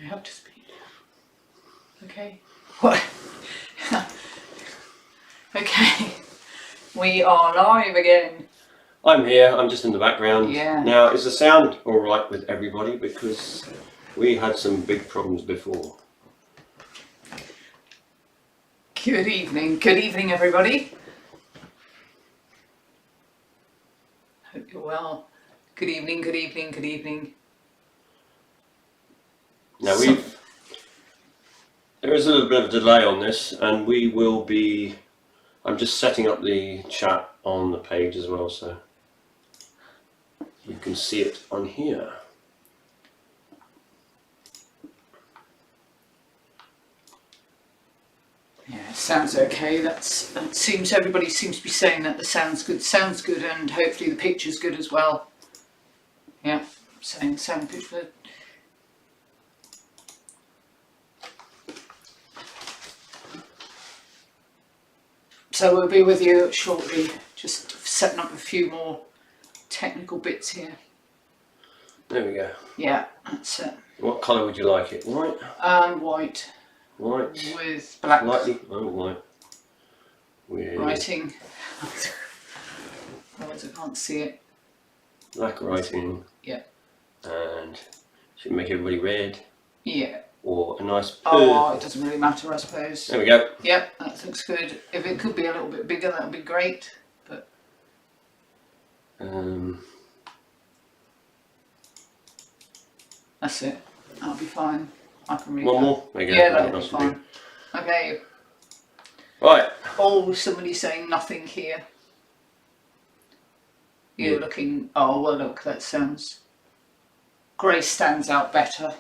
I have to speak. Okay. What? Okay. We are live again. I'm here, I'm just in the background. Yeah. Now, is the sound alright with everybody? Because we had some big problems before. Good evening everybody. Hope you're well. Good evening. Now there is a little bit of a delay on this, and we will be, I'm just setting up the chat on the page as well, so you can see it on here. Yeah, sounds okay. Everybody seems to be saying that the sound's good, and hopefully the picture's good as well. Yeah, saying sound good for. So we'll be with you shortly. Just setting up a few more technical bits here. There we go. Yeah, that's it. What colour would you like it? White? White. White. With black. Lightly? Oh, white. With writing. Otherwise I can't see it. black writing. Yeah. And should make everybody red. Yeah. Or a nice Oh, it doesn't really matter, I suppose. There we go. Yep, that looks good. If it could be a little bit bigger, that would be great. But that's it. That'll be fine. I can read one that. more. There you go. Yeah, that'll be fine. Okay. Right. Oh, somebody's saying nothing here. You're looking. Oh well, look. That sounds. Grey stands out better.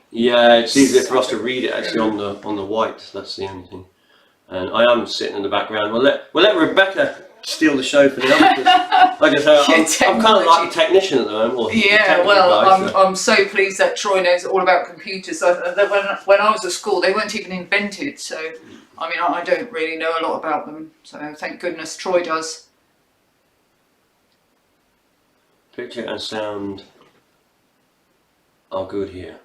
Yeah, it's easier for us to read it actually on the white. That's the only thing. And I am sitting in the background. We'll let Rebecca steal the show for now. Like I say, I'm kind of like a technician at the moment. Or yeah, well, I'm so pleased that Troy knows all about computers. When I was at school, they weren't even invented. So, I mean, I don't really know a lot about them. So, thank goodness Troy does. Picture and sound are good here.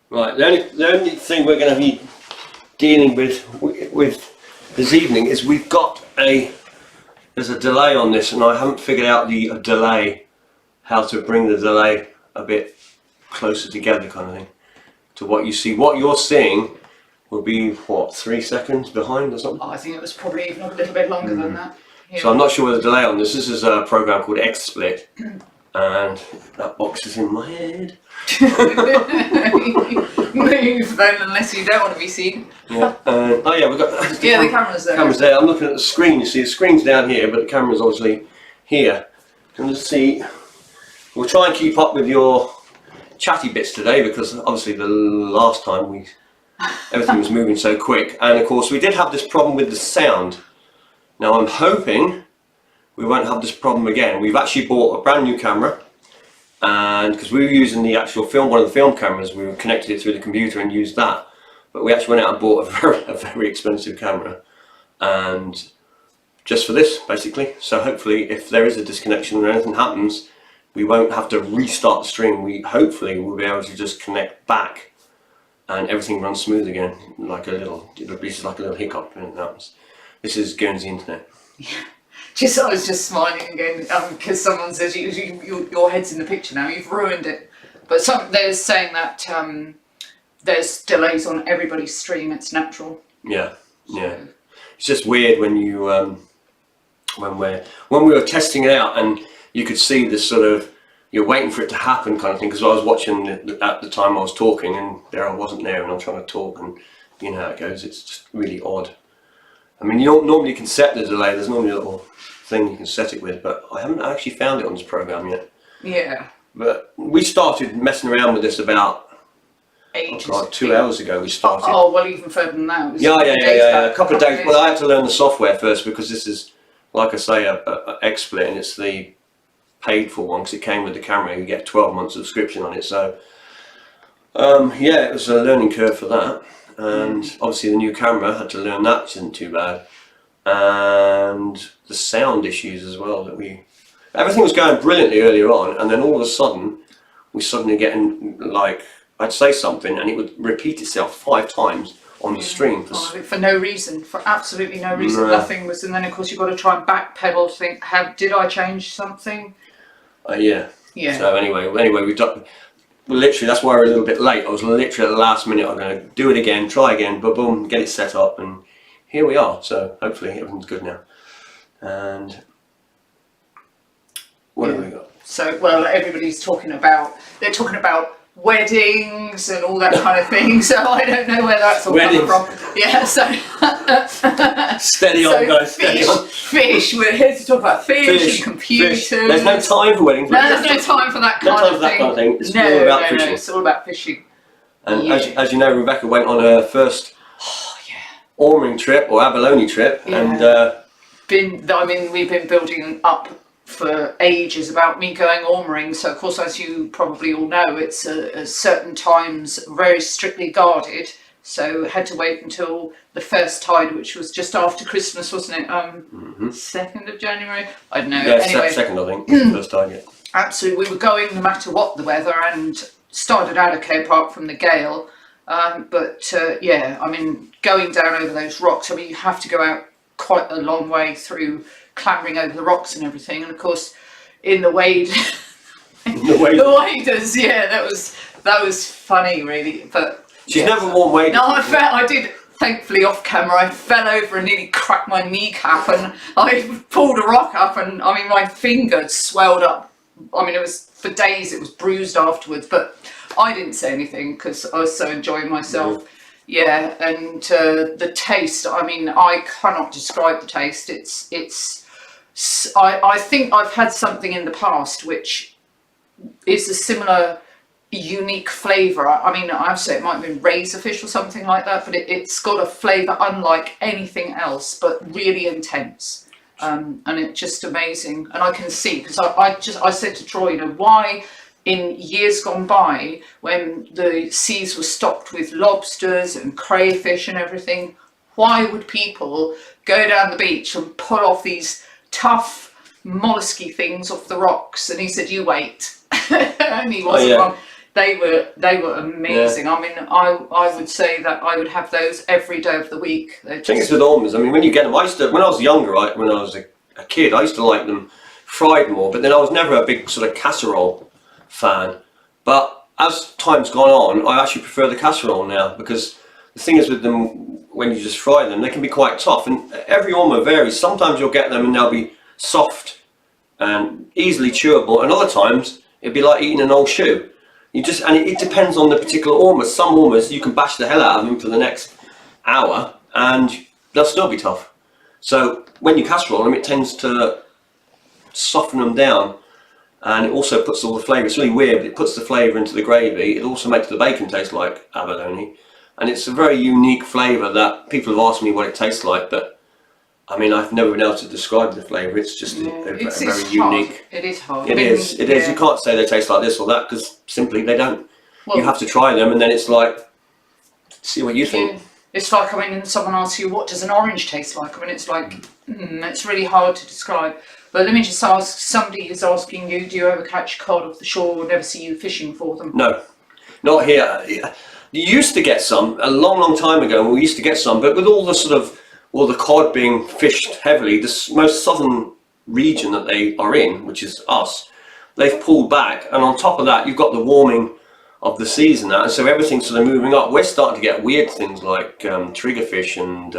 Right, the only thing we're going to be dealing with this evening is there's a delay on this, and I haven't figured out the delay, how to bring the delay a bit closer together kind of thing to what you see. What you're seeing will be, what, 3 seconds behind or something? Oh, I think it was probably even a little bit longer than that. Yeah. So I'm not sure what the delay on this. This is a program called XSplit, and that box is in my head. Move then, unless you don't want to be seen. Yeah. Oh yeah, we've got the camera's there. Camera's there. I'm looking at the screen. You see, the screen's down here, but the camera's obviously here. And let's see. We'll try and keep up with your chatty bits today, because obviously the last time everything was moving so quick, and of course we did have this problem with the sound. Now I'm hoping we won't have this problem again. We've actually bought a brand new camera. And because we were using the actual one of the film cameras, we connected it through the computer and used that. But we actually went out and bought a very expensive camera, and just for this basically. So hopefully, if there is a disconnection or anything happens, we won't have to restart the stream. Hopefully we'll be able to just connect back, and everything runs smooth again. It'll be just like a little hiccup when it happens. This is Guernsey Internet. I was just smiling again because someone says your head's in the picture now. You've ruined it. But they're saying that there's delays on everybody's stream. It's natural. Yeah, yeah. It's just weird when you when we were testing it out, and you could see this sort of, you're waiting for it to happen kind of thing. Because I was watching at the time I was talking, and there I wasn't there, and I'm trying to talk, and you know how it goes. It's just really odd. I mean, you don't normally can set the delay. There's normally a little thing you can set it with, but I haven't actually found it on this program yet. Yeah. But we started messing around with this about 2 hours ago. We started. Oh well, even further than that. Yeah. A couple of days. Well, I had to learn the software first, because this is, like I say, a XSplit, and it's the paid for one, because it came with the camera. You get a 12 month subscription on it. So yeah, it was a learning curve for that. And obviously the new camera, I had to learn that, which isn't too bad. And the sound issues as well that everything was going brilliantly earlier on, and then all of a sudden, we suddenly getting like, I'd say something, and it would repeat itself 5 times on the stream. For no reason, for absolutely no reason. Nothing was, and then of course you've got to try and backpedal to think, did I change something? Yeah. So anyway, we've done. Well, literally, that's why we're a little bit late. I was literally at the last minute. I'm going to do it again, try again, but boom, get it set up, and here we are. So hopefully everything's good now. And what have we got? So, well, everybody's talking about. They're talking about weddings and all that kind of thing. So I don't know where that's all coming from. Yeah. So steady on, guys. Steady on. Fish. We're here to talk about fish and computers. There's no time for weddings. No, there's no time for that kind of thing. It's all about fishing. It's all about fishing. And as you know, Rebecca went on her first Orming trip or abalone trip, and we've been building up for ages about me going ormering. So of course, as you probably all know, it's at certain times very strictly guarded. So had to wait until the first tide, which was just after Christmas, wasn't it? 2nd of January. I don't know. Yeah, anyway, second, I think. First tide, yeah. Absolutely, we were going no matter what the weather, and started out okay apart from the gale. Going down over those rocks. I mean, you have to go out quite a long way through clambering over the rocks and everything, and of course in the wade the waders, that was funny really, but she's never worn waders. No, I did, thankfully off camera. I fell over and nearly cracked my kneecap, and I pulled a rock up, and I mean my finger swelled up. I mean, it was for days, it was bruised afterwards, but I didn't say anything because I was so enjoying myself. Yeah, and the taste, I mean, I cannot describe the taste. I think I've had something in the past which is a similar unique flavour. I mean, I'd say it might have been razorfish or something like that, but it's got a flavour unlike anything else, but really intense. And it's just amazing. And I can see, because I said to Troy, you know, why in years gone by, when the seas were stocked with lobsters and crayfish and everything, why would people go down the beach and pull off these tough mollusky things off the rocks? And he said, you wait. And he wasn't wrong. They were amazing. Yeah. I mean, I would say that I would have those every day of the week. I think it's with almonds. I mean, when you get them, when I was younger, right, when I was a kid, I used to like them fried more, but then I was never a big sort of casserole fan. But as time's gone on, I actually prefer the casserole now, because the thing is with them, when you just fry them, they can be quite tough, and every ormer varies. Sometimes you'll get them and they'll be soft and easily chewable, and other times it'd be like eating an old shoe. It depends on the particular ormer. Some ormers you can bash the hell out of them for the next hour and they'll still be tough. So when you casserole them, it tends to soften them down, and it also puts all the flavour. It's really weird, but it puts the flavour into the gravy. It also makes the bacon taste like abalone, and it's a very unique flavour that people have asked me what it tastes like, but I mean, I've never been able to describe the flavour. It's just it's very unique. It is hard. It is. You can't say they taste like this or that, because simply they don't. Well, you have to try them, and then it's like, see what you think. It's like, I mean, someone asks you, what does an orange taste like? I mean, it's like, it's really hard to describe. But let me just ask, somebody is asking you, do you ever catch cod off the shore or never see you fishing for them? No, not here. You used to get some a long time ago. We used to get some, but with all the the cod being fished heavily, the most southern region that they are in, which is us, they've pulled back, and on top of that you've got the warming of the seas and that, and so everything's sort of moving up. We're starting to get weird things like triggerfish and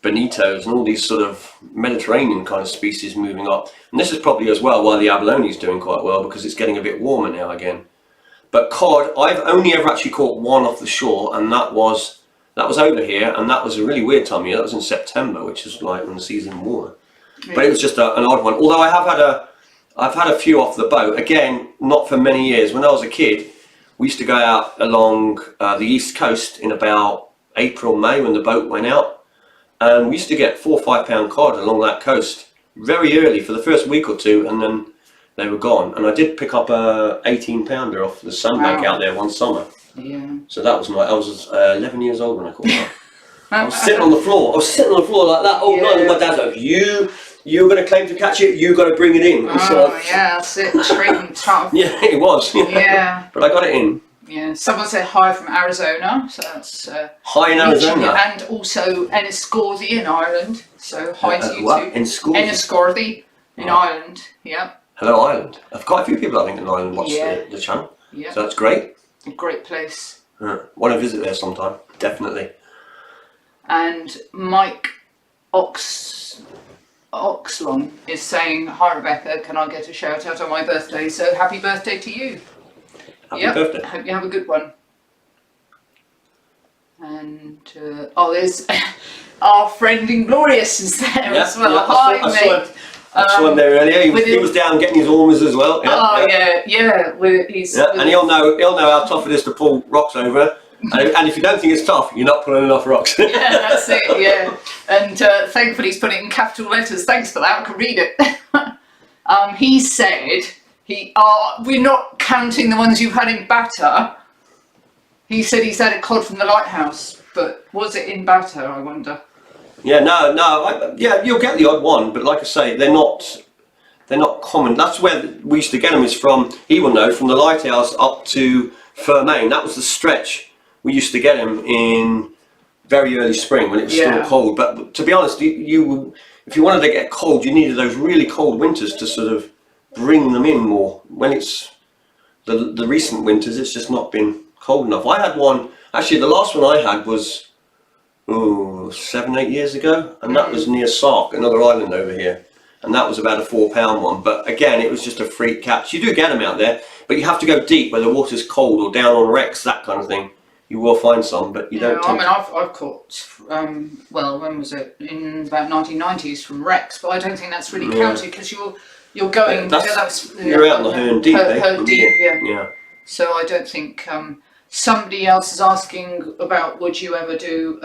bonitos and all these sort of Mediterranean kind of species moving up, and this is probably as well why the abalone is doing quite well, because it's getting a bit warmer now again. But cod, I've only ever actually caught one off the shore, and that was over here, and that was a really weird time of year. That was in September, which is like when the sea's in warmer. Yeah. But it was just an odd one. Although I've had a few off the boat. Again, not for many years. When I was a kid, we used to go out along the east coast in about April, May, when the boat went out, and we used to get 4 or 5 pound cod along that coast very early for the first week or two, and then they were gone. And I did pick up a 18 pounder off the sandbank out there one summer. Yeah. So that was I was 11 years old when I caught that. I was sitting on the floor. like that all night. And my dad's like, you you're going to claim to catch it, you've got to bring it in. And so yeah, that's it. Trading tough. yeah, it was. Yeah. But I got it in. Yeah. Someone said hi from Arizona, so that's hi in Arizona, and also Enniscorthy in Ireland. So hi to you what? too. Enniscorthy in Ireland. Yeah. Hello, Ireland. I've quite a few people I think in Ireland watch the channel. Yeah. So that's great. A great place. Want to visit there sometime, definitely. And Mike Oxlong is saying, hi Rebecca, can I get a shout out on my birthday? So happy birthday to you. Happy birthday. Hope you have a good one. And there's our friend Inglorious is there as well. Hi mate. I saw him there earlier. He was down getting his ormers as well. He's and he'll know how tough it is to pull rocks over. And if you don't think it's tough, you're not pulling enough rocks. Yeah, that's it. Yeah, and thankfully he's put it in capital letters. Thanks for that. I can read it. He said we're not counting the ones you've had in batter. He said he's had a cod from the lighthouse, but was it in batter? I wonder. Yeah, no. You'll get the odd one, but like I say, they're not common. That's where we used to get them. Is from, he will know, from the lighthouse up to Fermain. That was the stretch. We used to get them in very early spring when it was still cold. But to be honest, if you wanted to get cold, you needed those really cold winters to sort of bring them in more. When it's the recent winters, it's just not been cold enough. I had one, actually the last one I had was 7-8 years ago, and that was near Sark, another island over here, and that was about a 4-pound one. But again, it was just a freak catch. You do get them out there, but you have to go deep where the water's cold or down on wrecks, that kind of thing. You will find some, but you don't. I've caught when was it, in about 1990s from wrecks, but I don't think that's really counted because you're going. You're out in the Herne Deep, yeah. So I don't think. Somebody else is asking about, would you ever do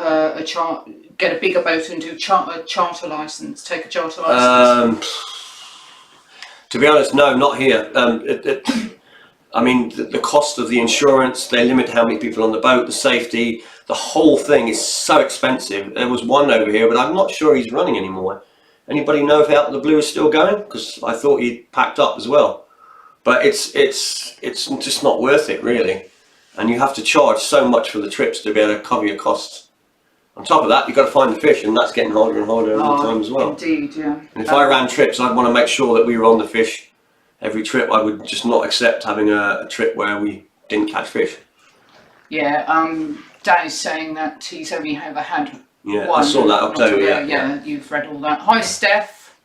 get a bigger boat and do a charter license, take a charter license? To be honest, no, not here. I mean, the cost of the insurance, they limit how many people on the boat, the safety, the whole thing is so expensive. There was one over here, but I'm not sure he's running anymore. Anybody know if Out of the Blue is still going? Because I thought he'd packed up as well. But it's just not worth it, really. And you have to charge so much for the trips to be able to cover your costs. On top of that, you've got to find the fish, and that's getting harder and harder over time as well. Indeed, yeah. And if I ran trips, I'd want to make sure that we were on the fish every trip. I would just not accept having a trip where we didn't catch fish. Yeah, Danny's saying that he's only ever had one. I saw that up there. Yeah, you've read all that. Hi, Steph.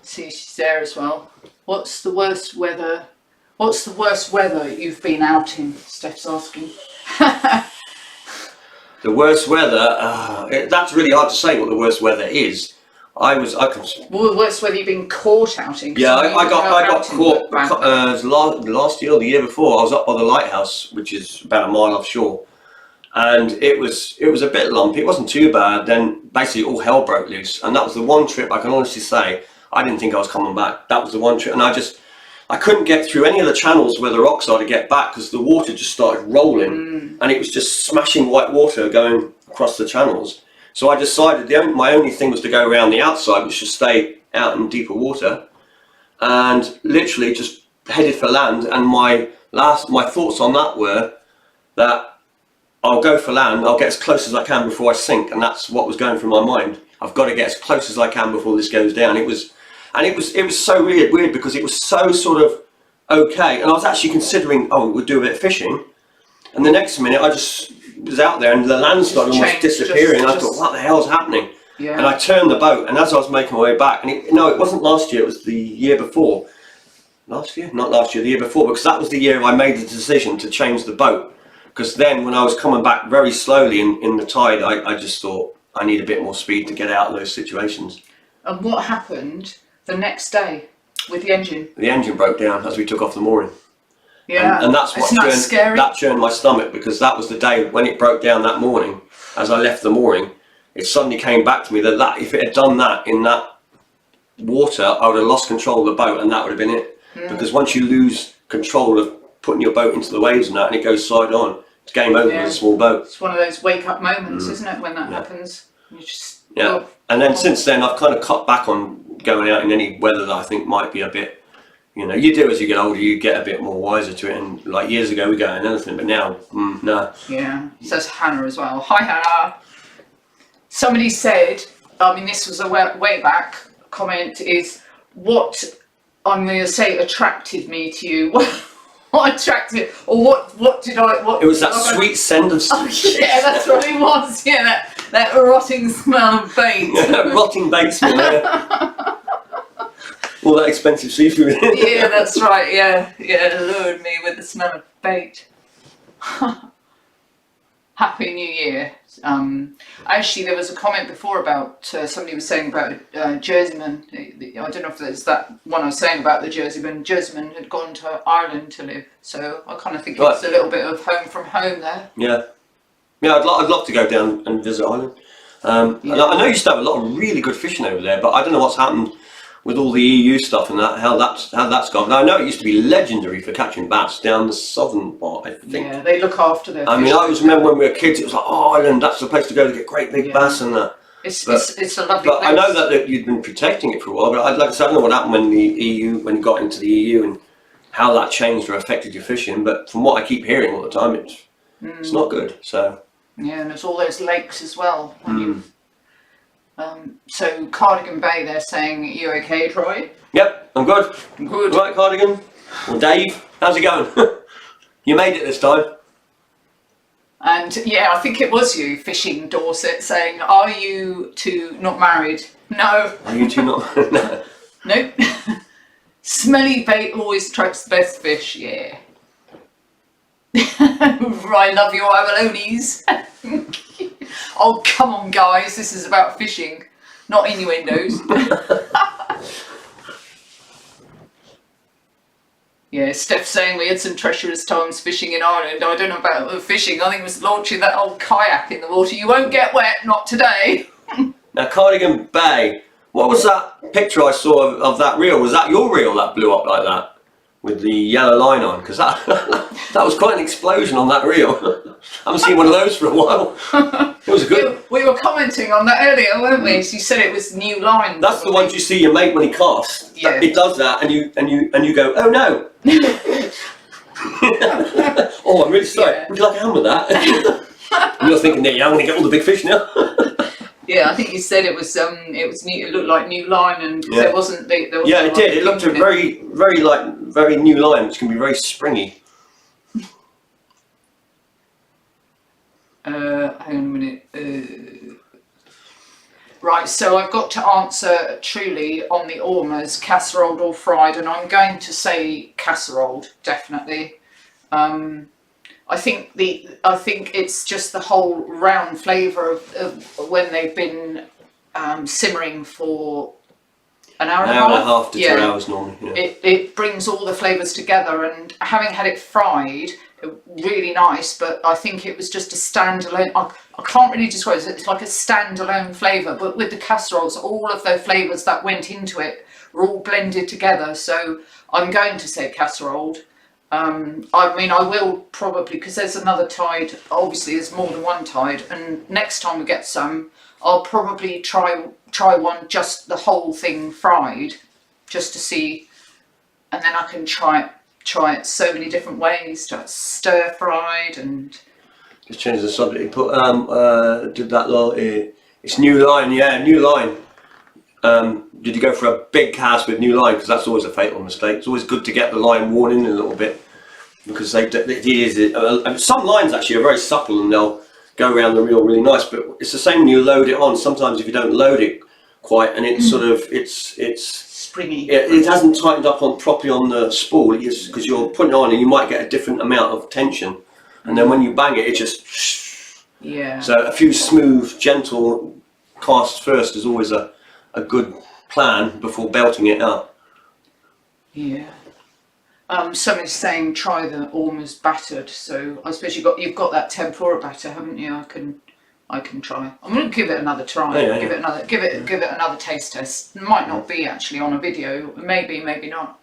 See, she's there as well. What's the worst weather you've been out in? Steph's asking. The worst weather, that's really hard to say what the worst weather is. Well, the worst weather you've been caught out in? Yeah, I got caught last year or the year before. I was up by the lighthouse, which is about a mile offshore, and it was a bit lumpy. It wasn't too bad. Then basically all hell broke loose, and that was the one trip I can honestly say I didn't think I was coming back. That was the one trip, and I couldn't get through any of the channels where the rocks are to get back because the water just started rolling, and it was just smashing white water going across the channels. So I decided my only thing was to go around the outside, which is stay out in deeper water, and literally just headed for land. And my thoughts on that were that I'll go for land, I'll get as close as I can before I sink, and that's what was going through my mind. I've got to get as close as I can before this goes down. It was so weird because it was so sort of okay, and I was actually considering, we'll do a bit of fishing, and the next minute I just was out there and the land started almost disappearing. I thought, what the hell's happening? Yeah. And I turned the boat, and as I was making my way back, and it wasn't last year, it was the year before. Last year? Not last year, the year before, because that was the year I made the decision to change the boat. Because then when I was coming back very slowly in the tide, I just thought I need a bit more speed to get out of those situations. And what happened the next day with the engine? The engine broke down as we took off the mooring. Yeah, and that's what churned my stomach, because that was the day when it broke down that morning. As I left the mooring, it suddenly came back to me that if it had done that in that water, I would have lost control of the boat, and that would have been it. Because once you lose control of putting your boat into the waves and that, and it goes side on, it's game over with a small boat. It's one of those wake up moments, isn't it, when that happens? You just and then since then I've kind of cut back on going out in any weather that I think might be a bit, you know, you do as you get older, you get a bit more wiser to it. And like years ago, we go out in anything, but now, no. Yeah, says Hannah as well. Hi, Hannah. Somebody said, I mean, this was a way back comment, is what I'm going to say attracted me to you. What attracted, or what did I, what? It was that sweet scent of oh, yeah, that's what it was. Yeah, that rotting smell of bait. rotting bait smell. Yeah. All that expensive seafood. Yeah, that's right. Yeah, lured me with the smell of bait. Happy New Year. Actually, there was a comment before about somebody was saying about Jerseyman. I don't know if there's that one I was saying about the Jerseyman. Jerseyman had gone to Ireland to live, so I kind of think it's a little bit of home from home there. Yeah, I'd love to go down and visit Ireland. And I know you used to have a lot of really good fishing over there, but I don't know what's happened with all the EU stuff and that, how that's gone. Now, I know it used to be legendary for catching bass down the southern part, I think. Yeah, they look after their fish. I mean, I always remember when we were kids, it was like, oh, Ireland, that's the place to go to get great big bass and that. It's a lovely place. But I know that you'd been protecting it for a while, but I'd like to say, I don't know what happened when you got into the EU and how that changed or affected your fishing, but from what I keep hearing all the time, it's not good, so. Yeah, and there's all those lakes as well. So Cardigan Bay, they're saying, you okay, Troy? Yep, I'm good. Good. Right, Cardigan? Well, Dave, how's it going? You made it this time. And yeah, I think it was you, Fishing Dorset, saying, are you two not married? No. Are you two not? No. Nope. Smelly bait always attracts the best fish, yeah. I love your abalones. Oh, come on, guys. This is about fishing, not innuendos. Yeah, Steph's saying we had some treacherous times fishing in Ireland. I don't know about fishing. I think it was launching that old kayak in the water. You won't get wet, not today. Now, Cardigan Bay, what was that picture I saw of that reel? Was that your reel that blew up like that? With the yellow line on? Because that was quite an explosion on that reel. I haven't seen one of those for a while. It was a good. We were commenting on that earlier, weren't we? So you said it was new line. That's the ones you see your mate when he casts. Yeah. It does that, and you go, oh no. Oh, I'm really sorry. Yeah. Would you like a hand with that? And you're thinking, yeah, I'm going to get all the big fish now. Yeah, I think you said it was new. It looked like new line, and there wasn't. There wasn't it did. It looked a very new line, which can be very springy. Hang on a minute. Right, so I've got to answer truly on the ormers, casseroled or fried, and I'm going to say casseroled, definitely. I think it's just the whole round flavour of when they've been simmering for an hour and a half to 2 hours normally. Yeah. It brings all the flavours together, and having had it fried, really nice, but I think it was just a standalone. I can't really describe it. It's like a standalone flavour, but with the casseroles, all of the flavours that went into it were all blended together. So I'm going to say casseroled. I mean, I will probably, because there's another tide, obviously there's more than one tide, and next time we get some, I'll probably try one, just the whole thing fried, just to see, and then I can try it so many different ways, stir fried and... Just change the subject, you put, did that little, it's new line, yeah, new line. Did you go for a big cast with new line? Because that's always a fatal mistake. It's always good to get the line worn in a little bit, because some lines actually are very supple and they'll go around the reel really nice, but it's the same when you load it on. Sometimes if you don't load it quite, and it's sort of, it's springy. It hasn't tightened up properly on the spool, because you're putting it on and you might get a different amount of tension, and then when you bang it, it just... Yeah. So a few smooth, gentle casts first is always a good plan before belting it out. Yeah. Somebody's saying try the ormers battered. So I suppose you've got that tempura batter, haven't you? I can try. I'm going to give it another try. Give it another taste test. It might not be actually on a video. Maybe not.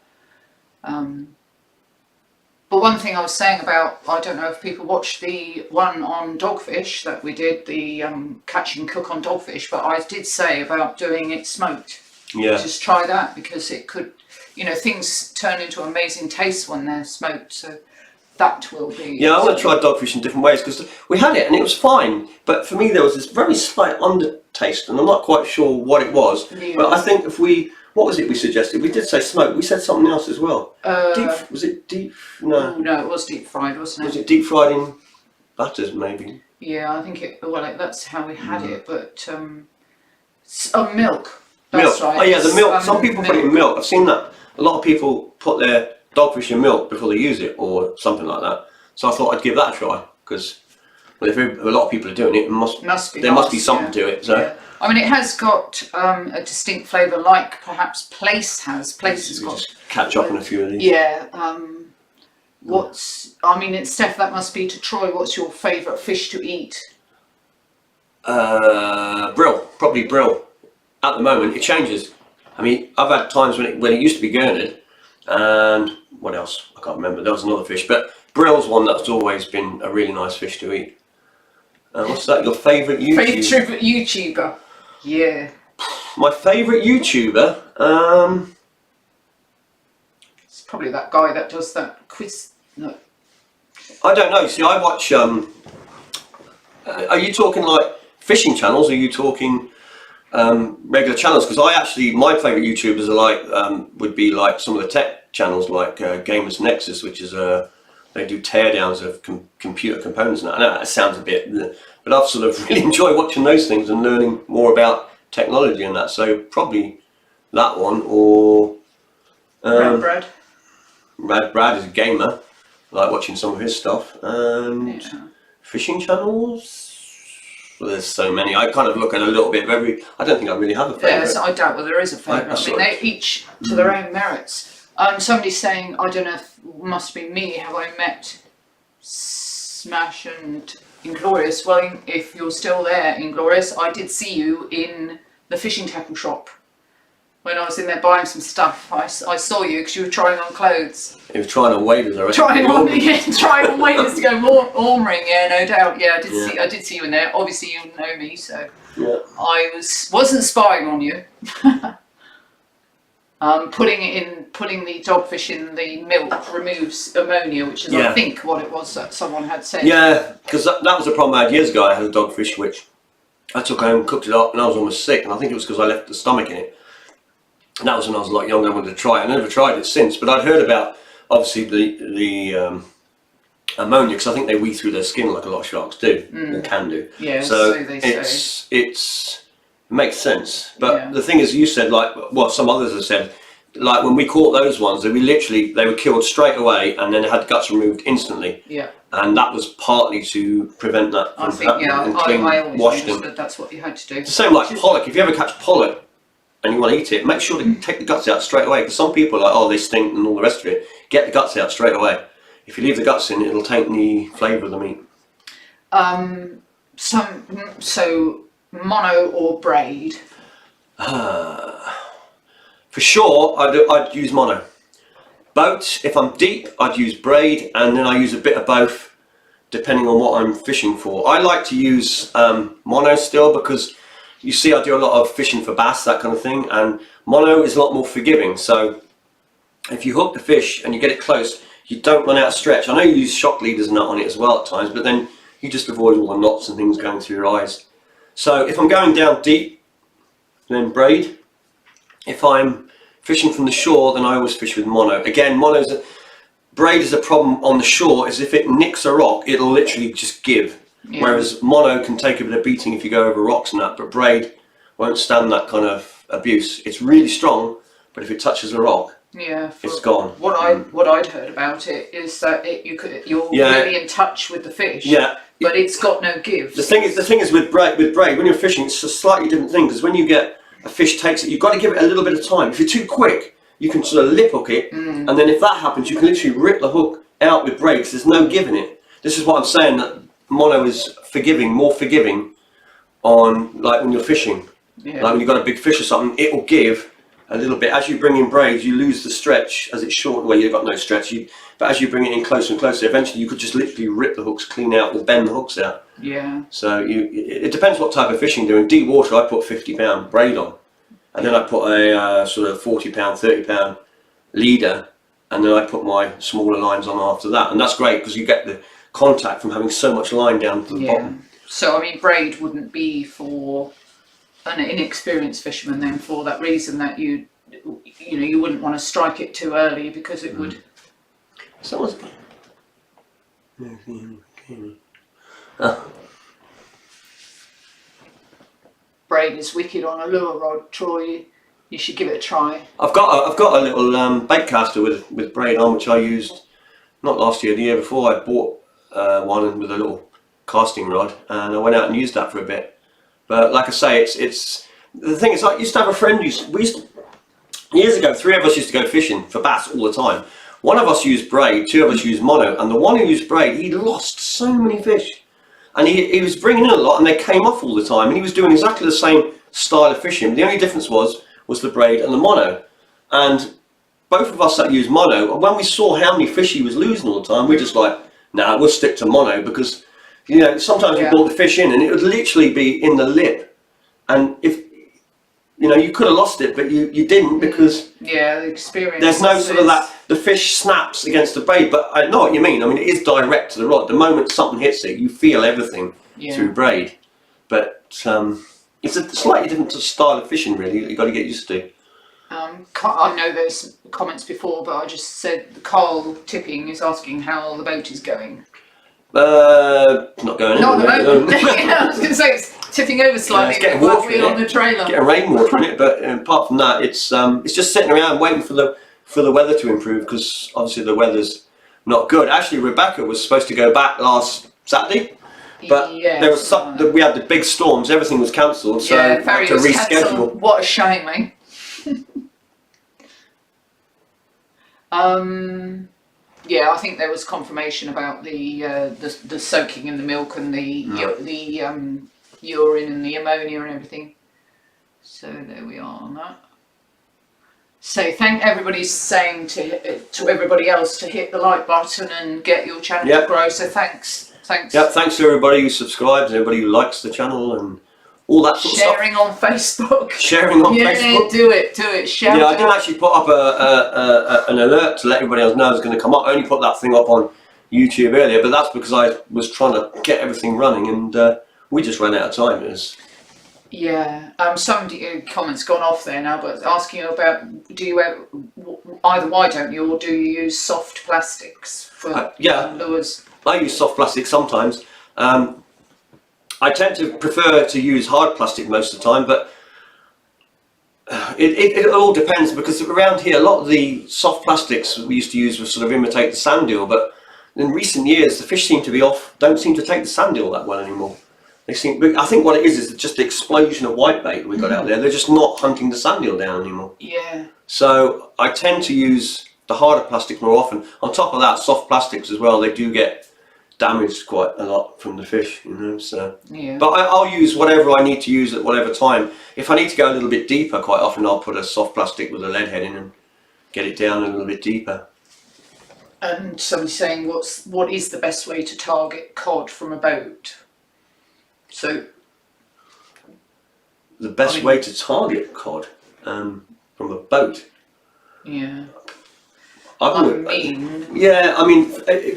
But one thing I was saying about, I don't know if people watched the one on dogfish that we did, the catch and cook on dogfish, but I did say about doing it smoked. Yeah. Just try that, because it could, you know, things turn into amazing taste when they're smoked. So that will be. Yeah, I want to try dogfish in different ways, because we had it and it was fine, but for me there was this very slight undertaste, and I'm not quite sure what it was. Yeah. But I think what was it we suggested? We did say smoke. We said something else as well. Was it deep? No. No, it was deep fried, wasn't it? Was it deep fried in butters, maybe? Yeah, I think it. Well, that's how we had it, but milk. That's milk. right. Oh yeah, the milk. Some people put it in milk. milk. I've seen that. A lot of people put their dogfish in milk before they use it, or something like that. So I thought I'd give that a try, because if a lot of people are doing it, there must be something to it. So. Yeah. I mean, it has got a distinct flavour, like perhaps Place has. Place has got. Just catch up on a few of these. Yeah. I mean, Steph, that must be to Troy. What's your favourite fish to eat? Brill, probably brill. At the moment, it changes. I mean, I've had times when it used to be gurnard, and what else? I can't remember. There was another fish, but brill's one that's always been a really nice fish to eat. What's that? Your favourite YouTuber? Favourite YouTuber? Yeah. My favourite YouTuber. It's probably that guy that does that quiz. No. I don't know. See, I watch. Are you talking like fishing channels? Or are you talking regular channels? Because my favourite YouTubers are like would be like some of the tech channels, like Gamers Nexus, which is they do teardowns of computer components. And I know that sounds a bit, but I've sort of really enjoyed watching those things and learning more about technology and that. So probably that one, or Red Bread. Brad is a gamer. I like watching some of his stuff. And fishing channels. Well, there's so many. I kind of look at a little bit of every. I don't think I really have a favourite. Yes, I doubt there is a favourite. I mean, they each to their own merits. Somebody's saying, I don't know if it must be me, have I met Smash and Inglorious? Well, if you're still there, Inglorious, I did see you in the fishing tackle shop. When I was in there buying some stuff, I saw you because you were trying on clothes. He was trying on waders, I reckon. Trying on waders to go ormering, yeah, no doubt. Yeah, I did see you in there. Obviously, you know me, so yeah. I wasn't spying on you. Putting the dogfish in the milk removes ammonia, which is I think what it was that someone had said. Yeah, because that was a problem I had years ago. I had a dogfish which I took home, cooked it up, and I was almost sick. And I think it was because I left the stomach in it. And that was when I was a lot younger. I wanted to try it. I never tried it since, but I'd heard about obviously the ammonia, because I think they weed through their skin like a lot of sharks do, or can do. Yeah, so they say. It makes sense. But the thing is, you said, like what some others have said, like when we caught those ones, they were killed straight away and then had guts removed instantly. Yeah. And that was partly to prevent that from happening. I always understood that's what you had to do. It's the same like pollock. If you ever catch pollock and you want to eat it, make sure to take the guts out straight away, because some people are like, oh, they stink and all the rest of it. Get the guts out straight away. If you leave the guts in, it'll take the flavour of the meat. So mono or braid? For sure, I'd use mono. Boat, if I'm deep, I'd use braid, and then I use a bit of both, depending on what I'm fishing for. I like to use mono still, because you see I do a lot of fishing for bass, that kind of thing, and mono is a lot more forgiving. So if you hook the fish and you get it close, you don't run out of stretch. I know you use shock leaders and that on it as well at times, but then you just avoid all the knots and things going through your eyes. So if I'm going down deep, then braid. If I'm fishing from the shore, then I always fish with mono. Again, braid is a problem on the shore, is if it nicks a rock, it'll literally just give. Yeah. Whereas mono can take a bit of beating if you go over rocks and that, but braid won't stand that kind of abuse. It's really strong, but if it touches a rock, it's gone. What I'd heard about it is that you're really in touch with the fish. Yeah. But it's got no give. The thing is with braid, when you're fishing, it's a slightly different thing, because when you get a fish takes it, you've got to give it a little bit of time. If you're too quick, you can sort of lip hook it, and then if that happens, you can literally rip the hook out with braid, because there's no giving it. This is what I'm saying, that mono is more forgiving on, like when you're fishing. Yeah. Like when you've got a big fish or something, it will give a little bit. As you bring in braid, you lose the stretch as it's short. Well, you've got no stretch, but as you bring it in closer and closer, eventually you could just literally rip the hooks clean out or bend the hooks out. Yeah. So it depends what type of fishing you're doing. Deep water, I put 50-pound braid on. and then I put a sort of 40 pound, 30 pound leader, and then I put my smaller lines on after that, and that's great because you get the contact from having so much line down to the bottom. So I mean, braid wouldn't be for an inexperienced fisherman then, for that reason that you wouldn't want to strike it too early because it would. Someone's. Braid is wicked on a lure rod, Troy. You should give it a try. I've got a little bait caster with braid on, which I used not last year, the year before. I bought one with a little casting rod, and I went out and used that for a bit. But like I say, it's the thing is, I used to have a friend years ago, 3 of us used to go fishing for bass all the time. 1 of us used braid, 2 of us used mono, and the one who used braid, he lost so many fish. And he was bringing in a lot, and they came off all the time, and he was doing exactly the same style of fishing. The only difference was the braid and the mono. And both of us that used mono, when we saw how many fish he was losing all the time, we're just like, nah, we'll stick to mono, because sometimes you brought the fish in and it would literally be in the lip, and if you could have lost it, but you didn't, because the experience, there's no sort of that, the fish snaps against the braid. But I know what you mean. I mean, it is direct to the rod. The moment something hits it, you feel everything through braid. But it's a slightly different style of fishing, really, you've got to get used to. I know there's comments before, but I just said Carl Tipping is asking how the boat is going. Not going Not anywhere. at the moment. I was going to say it's tipping over slightly. It's getting water in on the trailer. Getting rainwater in it, but apart from that, it's just sitting around waiting for the weather to improve, because obviously the weather's not good. Actually, Rebecca was supposed to go back last Saturday, but there was we had the big storms. Everything was cancelled, so I had to reschedule. What a shame, eh? I think there was confirmation about the soaking in the milk and the urine and the ammonia and everything. So there we are on that. So thank everybody's saying to everybody else to hit the like button and get your channel to grow. So thanks. Yeah, thanks to everybody who subscribes, everybody who likes the channel, and all that sort of stuff. Sharing on Facebook. Sharing on Facebook. Do it. Share. I didn't actually put up an alert to let everybody else know it was going to come up. I only put that thing up on YouTube earlier, but that's because I was trying to get everything running, and we just ran out of time. Some comments gone off there now, but asking you about, do you either why don't you, or do you use soft plastics for lures? I use soft plastic sometimes. I tend to prefer to use hard plastic most of the time, but it all depends, because around here a lot of the soft plastics we used to use were sort of imitate the sand eel, but in recent years the fish don't seem to take the sand eel that well anymore. I think what it is just the explosion of whitebait we got out there. They're just not hunting the sand eel down anymore. Yeah. So I tend to use the harder plastic more often. On top of that, soft plastics as well, they do get damaged quite a lot from the fish, so but I'll use whatever I need to use at whatever time. If I need to go a little bit deeper, quite often I'll put a soft plastic with a lead head in and get it down a little bit deeper. And somebody's saying, what is the best way to target cod from a boat? So the best way to target cod from a boat? Do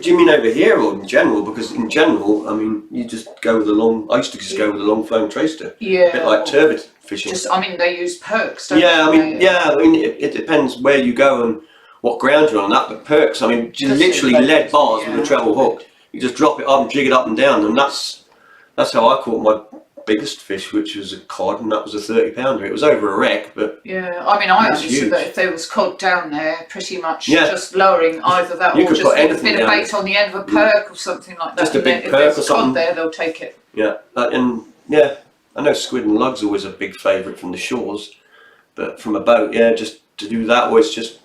you mean over here or in general? Because in general, I mean, you just go with I used to just go with a long flowing tracer. A bit like turbot fishing. They use perks, don't they? It depends where you go and what ground you're on that, but perks, you literally lead bars with a treble hook. You just drop it up and jig it up and down, and that's how I caught my biggest fish, which was a cod, and that was a 30-pounder. It was over a wreck, but I understood that if there was cod down there, pretty much just lowering either that or just a bit of bait on the end of a perk or something like that. Just a big if perk there's or something. Cod there, they'll take it. I know squid and lugs are always a big favourite from the shores, but from a boat, just to do that was just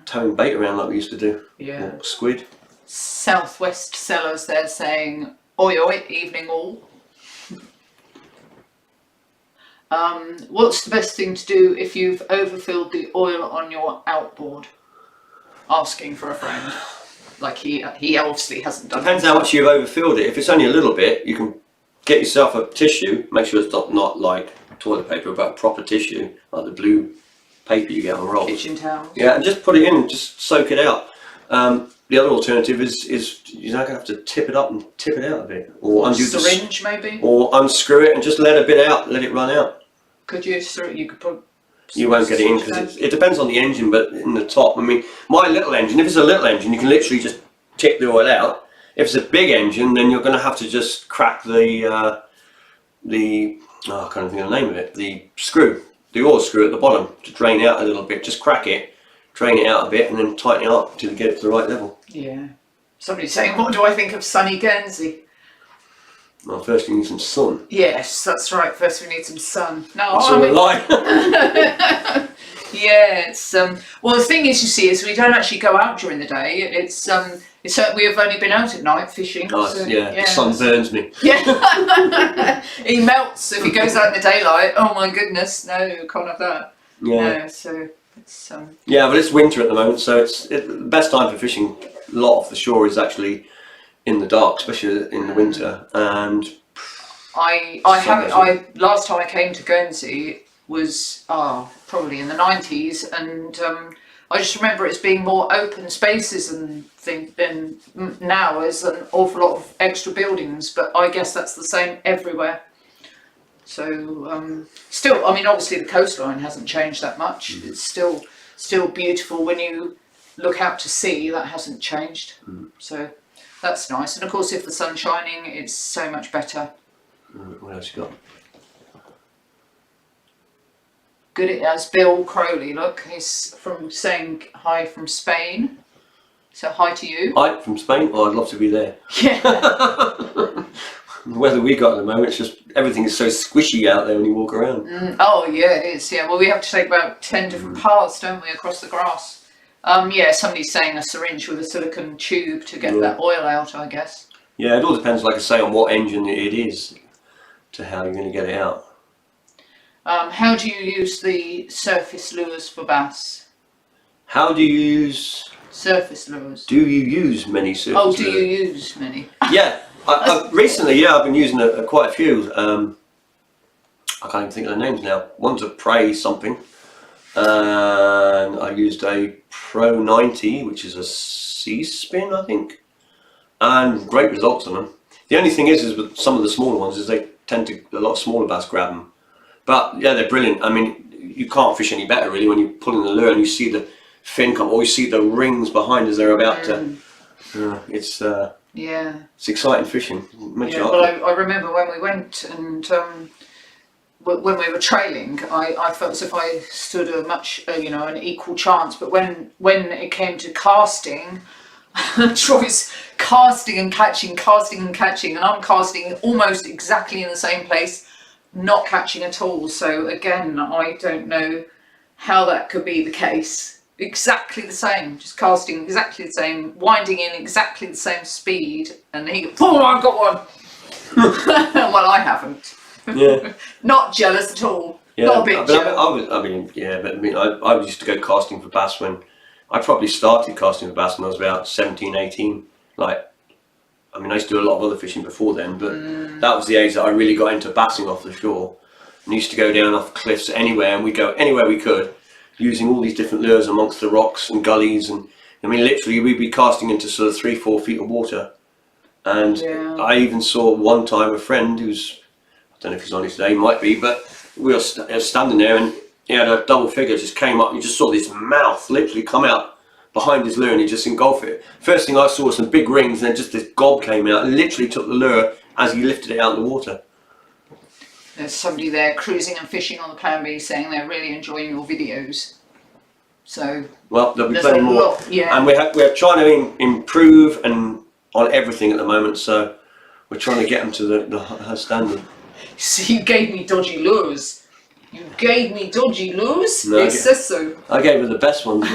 towing bait around like we used to do. Or squid. Southwest Sellers, they're saying, oi oi, evening all. What's the best thing to do if you've overfilled the oil on your outboard? Asking for a friend. Like he obviously hasn't done. Depends how much you've overfilled it. If it's only a little bit, you can get yourself a tissue, make sure it's not like toilet paper, but proper tissue, like the blue paper you get on rolls. Kitchen towel. Yeah, and just put it in and just soak it out. The other alternative is you're now going to have to tip it up and tip it out a bit, or undo syringe maybe, or unscrew it and just let a bit out, let it run out. Could you? You could put. You won't get it in because it depends on the engine, but in the top, I mean, my little engine, if it's a little engine, you can literally just tip the oil out. If it's a big engine, then you're going to have to just crack I can't think of the name of it, the oil screw at the bottom to drain out a little bit. Just crack it, drain it out a bit, and then tighten it up till you get it to the right level. Yeah. Somebody's saying, what do I think of sunny Guernsey? Well, first you need some sun. Yes, that's right. First we need some sun. No, That's all a lie. Yeah, it's well, the thing is, you see, is we don't actually go out during the day. It's we have only been out at night fishing. Nice, so, yeah. The sun burns me. Yeah. He melts if he goes out in the daylight. Oh my goodness, no, can't have that. Yeah. No, so it's Yeah, but it's winter at the moment, so the best time for fishing a lot off the shore is actually in the dark, especially in the winter. And last time I came to Guernsey was probably in the 90s, and I just remember it as being more open spaces and things than now. There's an awful lot of extra buildings, but I guess that's the same everywhere. So still, I mean, obviously the coastline hasn't changed that much. It's still beautiful when you look out to sea. That hasn't changed. So that's nice. And of course, if the sun's shining, it's so much better. What else you got? Good as Bill Crowley. Look, he's saying hi from Spain. So hi to you. Hi from Spain. Oh, I'd love to be there. Yeah. The weather we got at the moment, it's just everything is so squishy out there when you walk around. Oh yeah, it is. Yeah. Well, we have to take about 10 different paths, don't we, across the grass? Yeah. Somebody's saying a syringe with a silicone tube to get that oil out, I guess. Yeah, it all depends, like I say, on what engine it is to how you're going to get it out. How do you use the surface lures for bass? How do you use surface lures? Do you use many surface lures? Oh, do you use many? Yeah, recently, I've been using quite a few. I can't even think of the names now. One's a Prey something, and I used a Pro 90, which is a sea spin, I think, and great results on them. The only thing is with some of the smaller ones is they tend to, a lot of smaller bass grab them. But yeah, they're brilliant. I mean, you can't fish any better really when you're pulling the lure and you see the fin come, or you see the rings behind as they're about to. It's exciting fishing. Well, I remember when we went and when we were trailing, I felt as if I stood a much an equal chance. But when it came to casting, Trojs casting and catching, and I'm casting almost exactly in the same place, not catching at all. So again, I don't know how that could be the case. Exactly the same, just casting exactly the same, winding in exactly the same speed, and he goes, oh, I've got one. Well, I haven't. Yeah. Not jealous at all. Yeah, not a bit jealous. I used to go casting for bass when I probably started casting for bass when I was about 17, 18. I used to do a lot of other fishing before then, but that was the age that I really got into bassing off the shore. And used to go down off cliffs anywhere, and we'd go anywhere we could, using all these different lures amongst the rocks and gullies. And I mean, literally, we'd be casting into sort of 3-4 feet of water. And I even saw one time a friend who's, I don't know if he's on it today, might be, but we were standing there and he had a double figure just came up, and you just saw this mouth literally come out behind his lure and he just engulfed it. First thing I saw was some big rings, and then just this gob came out and literally took the lure as he lifted it out of the water. There's somebody there cruising and fishing on the Plan B saying they're really enjoying your videos. So well, there'll be plenty more. Yeah. And we're trying to improve and on everything at the moment, so we're trying to get them to her standard. So you gave me dodgy lures. You gave me dodgy lures? No, it says so. I gave her the best ones.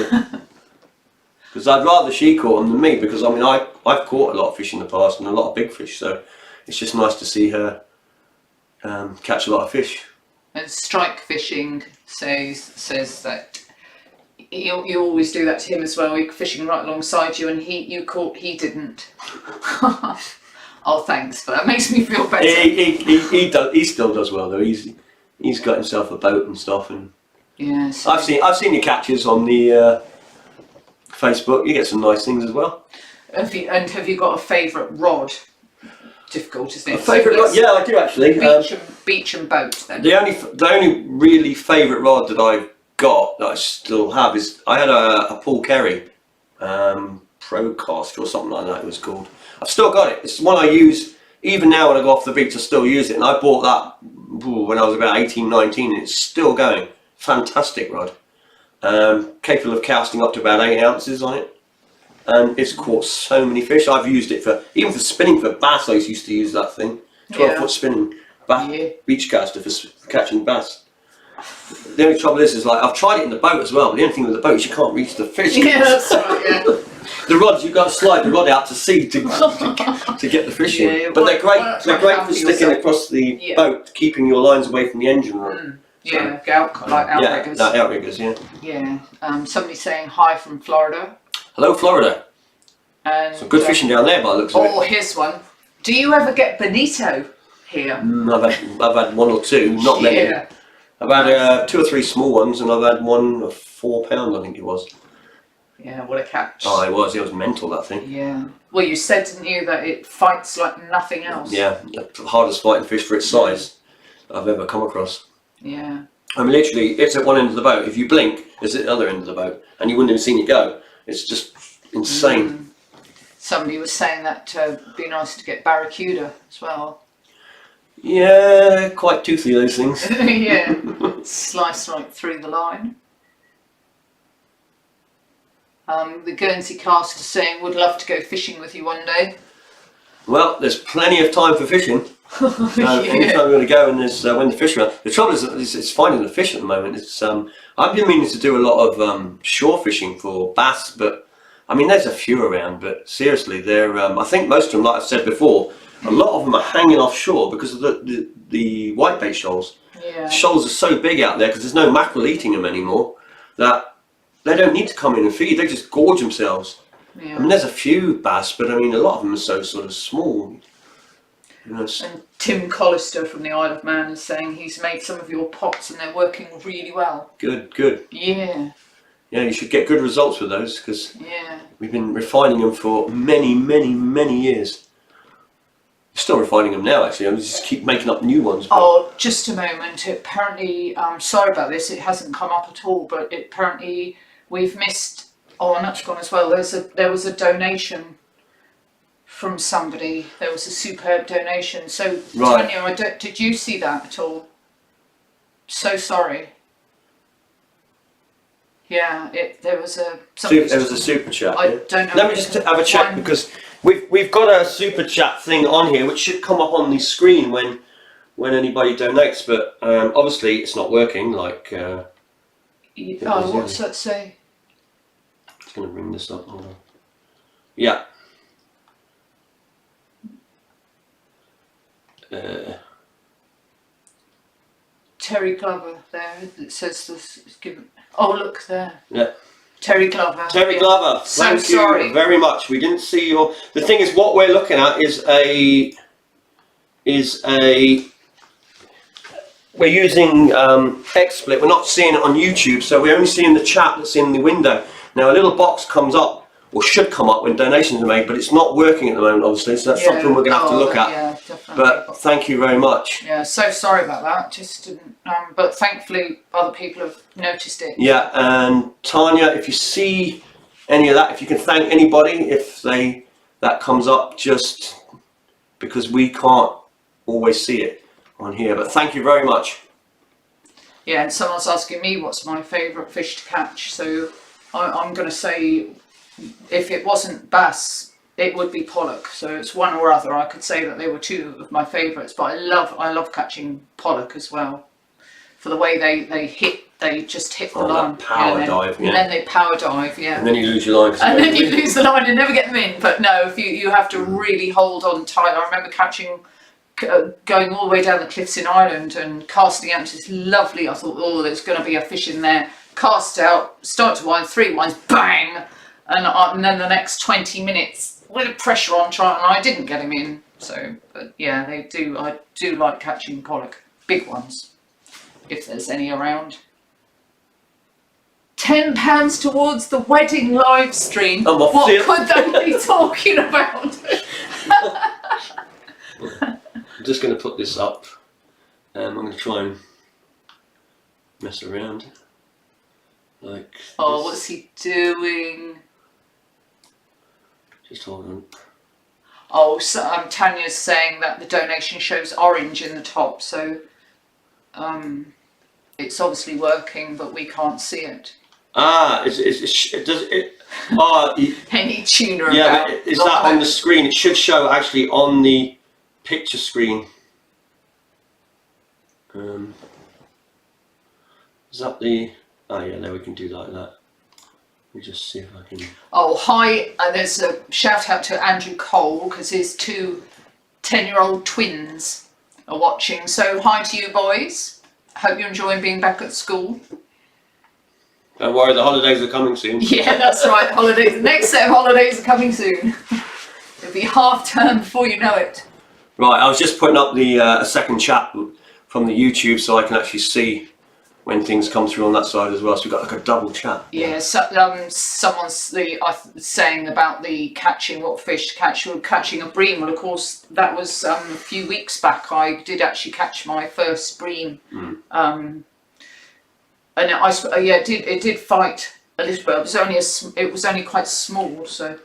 Because I'd rather she caught them than me, because I mean I've caught a lot of fish in the past and a lot of big fish, so it's just nice to see her catch a lot of fish. And Strike Fishing says that you always do that to him as well. He's fishing right alongside you, and he didn't. Oh, thanks, but that makes me feel better. He still does well though. He's he's got himself a boat and stuff. And Yeah. So I've seen your catches on the Facebook. You get some nice things as well. have you got a favourite rod? Difficult, isn't it? A favourite rod? Yeah, I do actually. Beach and boat. Then. The only really favourite rod that I've got that I still have is I had a Paul Kerry Procast or something like that it was called. I've still got it. It's the one I use even now when I go off the beach. I still use it, and I bought that when I was about 18, 19, and it's still going. Fantastic rod. Capable of casting up to about 8 ounces on it, and it's caught so many fish. I've used it for even for spinning for bass. I used to use that thing, 12-foot spinning beach caster for catching bass. The only trouble is like I've tried it in the boat as well, but the only thing with the boat is you can't reach the fish. Yeah, that's right. Yeah. The rods, you've got to slide the rod out to sea to get the fish in. Yeah, but they're great. They're great for sticking across the boat, keeping your lines away from the engine room. Yeah, outriggers. Yeah, outriggers. Yeah. Yeah. Somebody's saying hi from Florida. Hello, Florida. And some good fishing down there by the looks of it. Oh, here's one. Do you ever get bonito here? I've had one or two, not many. I've had 2 or 3 small ones, and I've had one of £4, I think it was. Yeah, what a catch. Oh, it was mental, that thing. Yeah. Well, you said, didn't you, that it fights like nothing else? Yeah, the hardest fighting fish for its size I've ever come across. Yeah. I mean, literally, it's at one end of the boat. If you blink, it's at the other end of the boat, and you wouldn't have seen it go. It's just insane. Somebody was saying that it'd be nice to get barracuda as well. Yeah, quite toothy, those things. Yeah. Slice right through the line. The Guernsey caster saying, would love to go fishing with you one day. Well, there's plenty of time for fishing. Anytime we're going to go and there's when the fish are around. The trouble is it's finding the fish at the moment. It's I've been meaning to do a lot of shore fishing for bass, but I mean there's a few around, but seriously they're I think most of them, like I've said before, a lot of them are hanging offshore because of the whitebait shoals. Yeah. The shoals are so big out there because there's no mackerel eating them anymore that they don't need to come in and feed, they just gorge themselves. Yeah. I mean there's a few bass, but I mean a lot of them are so sort of small. You know, and Tim Collister from the Isle of Man is saying he's made some of your pots and they're working really well. Good, good. Yeah. Yeah, you should get good results with those because we've been refining them for many, many, many years. Still refining them now, actually. I just keep making up new ones. But... Oh, just a moment. Apparently, sorry about this. It hasn't come up at all, but apparently we've missed. Oh, and that's gone as well. There was a donation from somebody. There was a superb donation. So, right. Tanya, did you see that at all? So sorry. Yeah, there was a. There was a super chat. I don't know. Let me just have a check because we've got a super chat thing on here which should come up on the screen when anybody donates, but obviously it's not working. Like. What's that say? It's going to bring this up. Hold on. Yeah. Terry Glover there. It says this is given. Oh, look there. Yeah. Terry Glover. Terry Glover. Thank you very much. We didn't see your. The thing is, what we're looking at is a. We're using XSplit. We're not seeing it on YouTube, so we're only seeing the chat that's in the window. Now a little box comes up, or should come up when donations are made, but it's not working at the moment, obviously. So that's something we're going to have to look at. Yeah, definitely. But thank you very much. Yeah, so sorry about that. Just didn't. But thankfully, other people have noticed it. Yeah, and Tanya, if you see any of that, if you can thank anybody if that comes up, just because we can't always see it on here. But thank you very much. Yeah, and someone's asking me what's my favourite fish to catch. So I'm going to say, if it wasn't bass, it would be pollock. So it's one or other. I could say that they were two of my favourites, but I love catching pollock as well. For the way they just hit the line. Power dive, yeah. And then they power dive, yeah. And then you lose your line. And then you lose the line and never get them in. But no, if you have to really hold on tight. I remember going all the way down the cliffs in Ireland and casting out. It's lovely. I thought, oh, there's going to be a fish in there. Cast out, start to wind, 3 winds, bang! And then the next 20 minutes with pressure on trying, and I didn't get him in. So, but yeah, they do. I do like catching pollock, big ones. if there's any around. £10 towards the wedding live stream. What could they be talking about? I'm just going to put this up. I'm going to try and mess around. Like oh, what's he doing? Just hold on. Oh, so Tanya's saying that the donation shows orange in the top, so it's obviously working, but we can't see it. Ah, does it? Oh, any tuner? Yeah, but is that on the screen? It should show actually on the picture screen. Is that the? Oh yeah, there we can do like that. Let me just see if I can. Oh hi! There's a shout out to Andrew Cole because his two 10-year-old twins are watching. So hi to you boys. Hope you're enjoying being back at school. Don't worry, the holidays are coming soon. Yeah, that's right. Holidays. The next set of holidays are coming soon. It'll be half term before you know it. Right, I was just putting up the a second chat from the YouTube so I can actually see when things come through on that side as well. So we've got like a double chat. Yeah, so, someone's saying about the catching what fish to catch. We're catching a bream. Well, of course, that was a few weeks back. I did actually catch my first bream. And it did fight a little bit. It was only quite small, so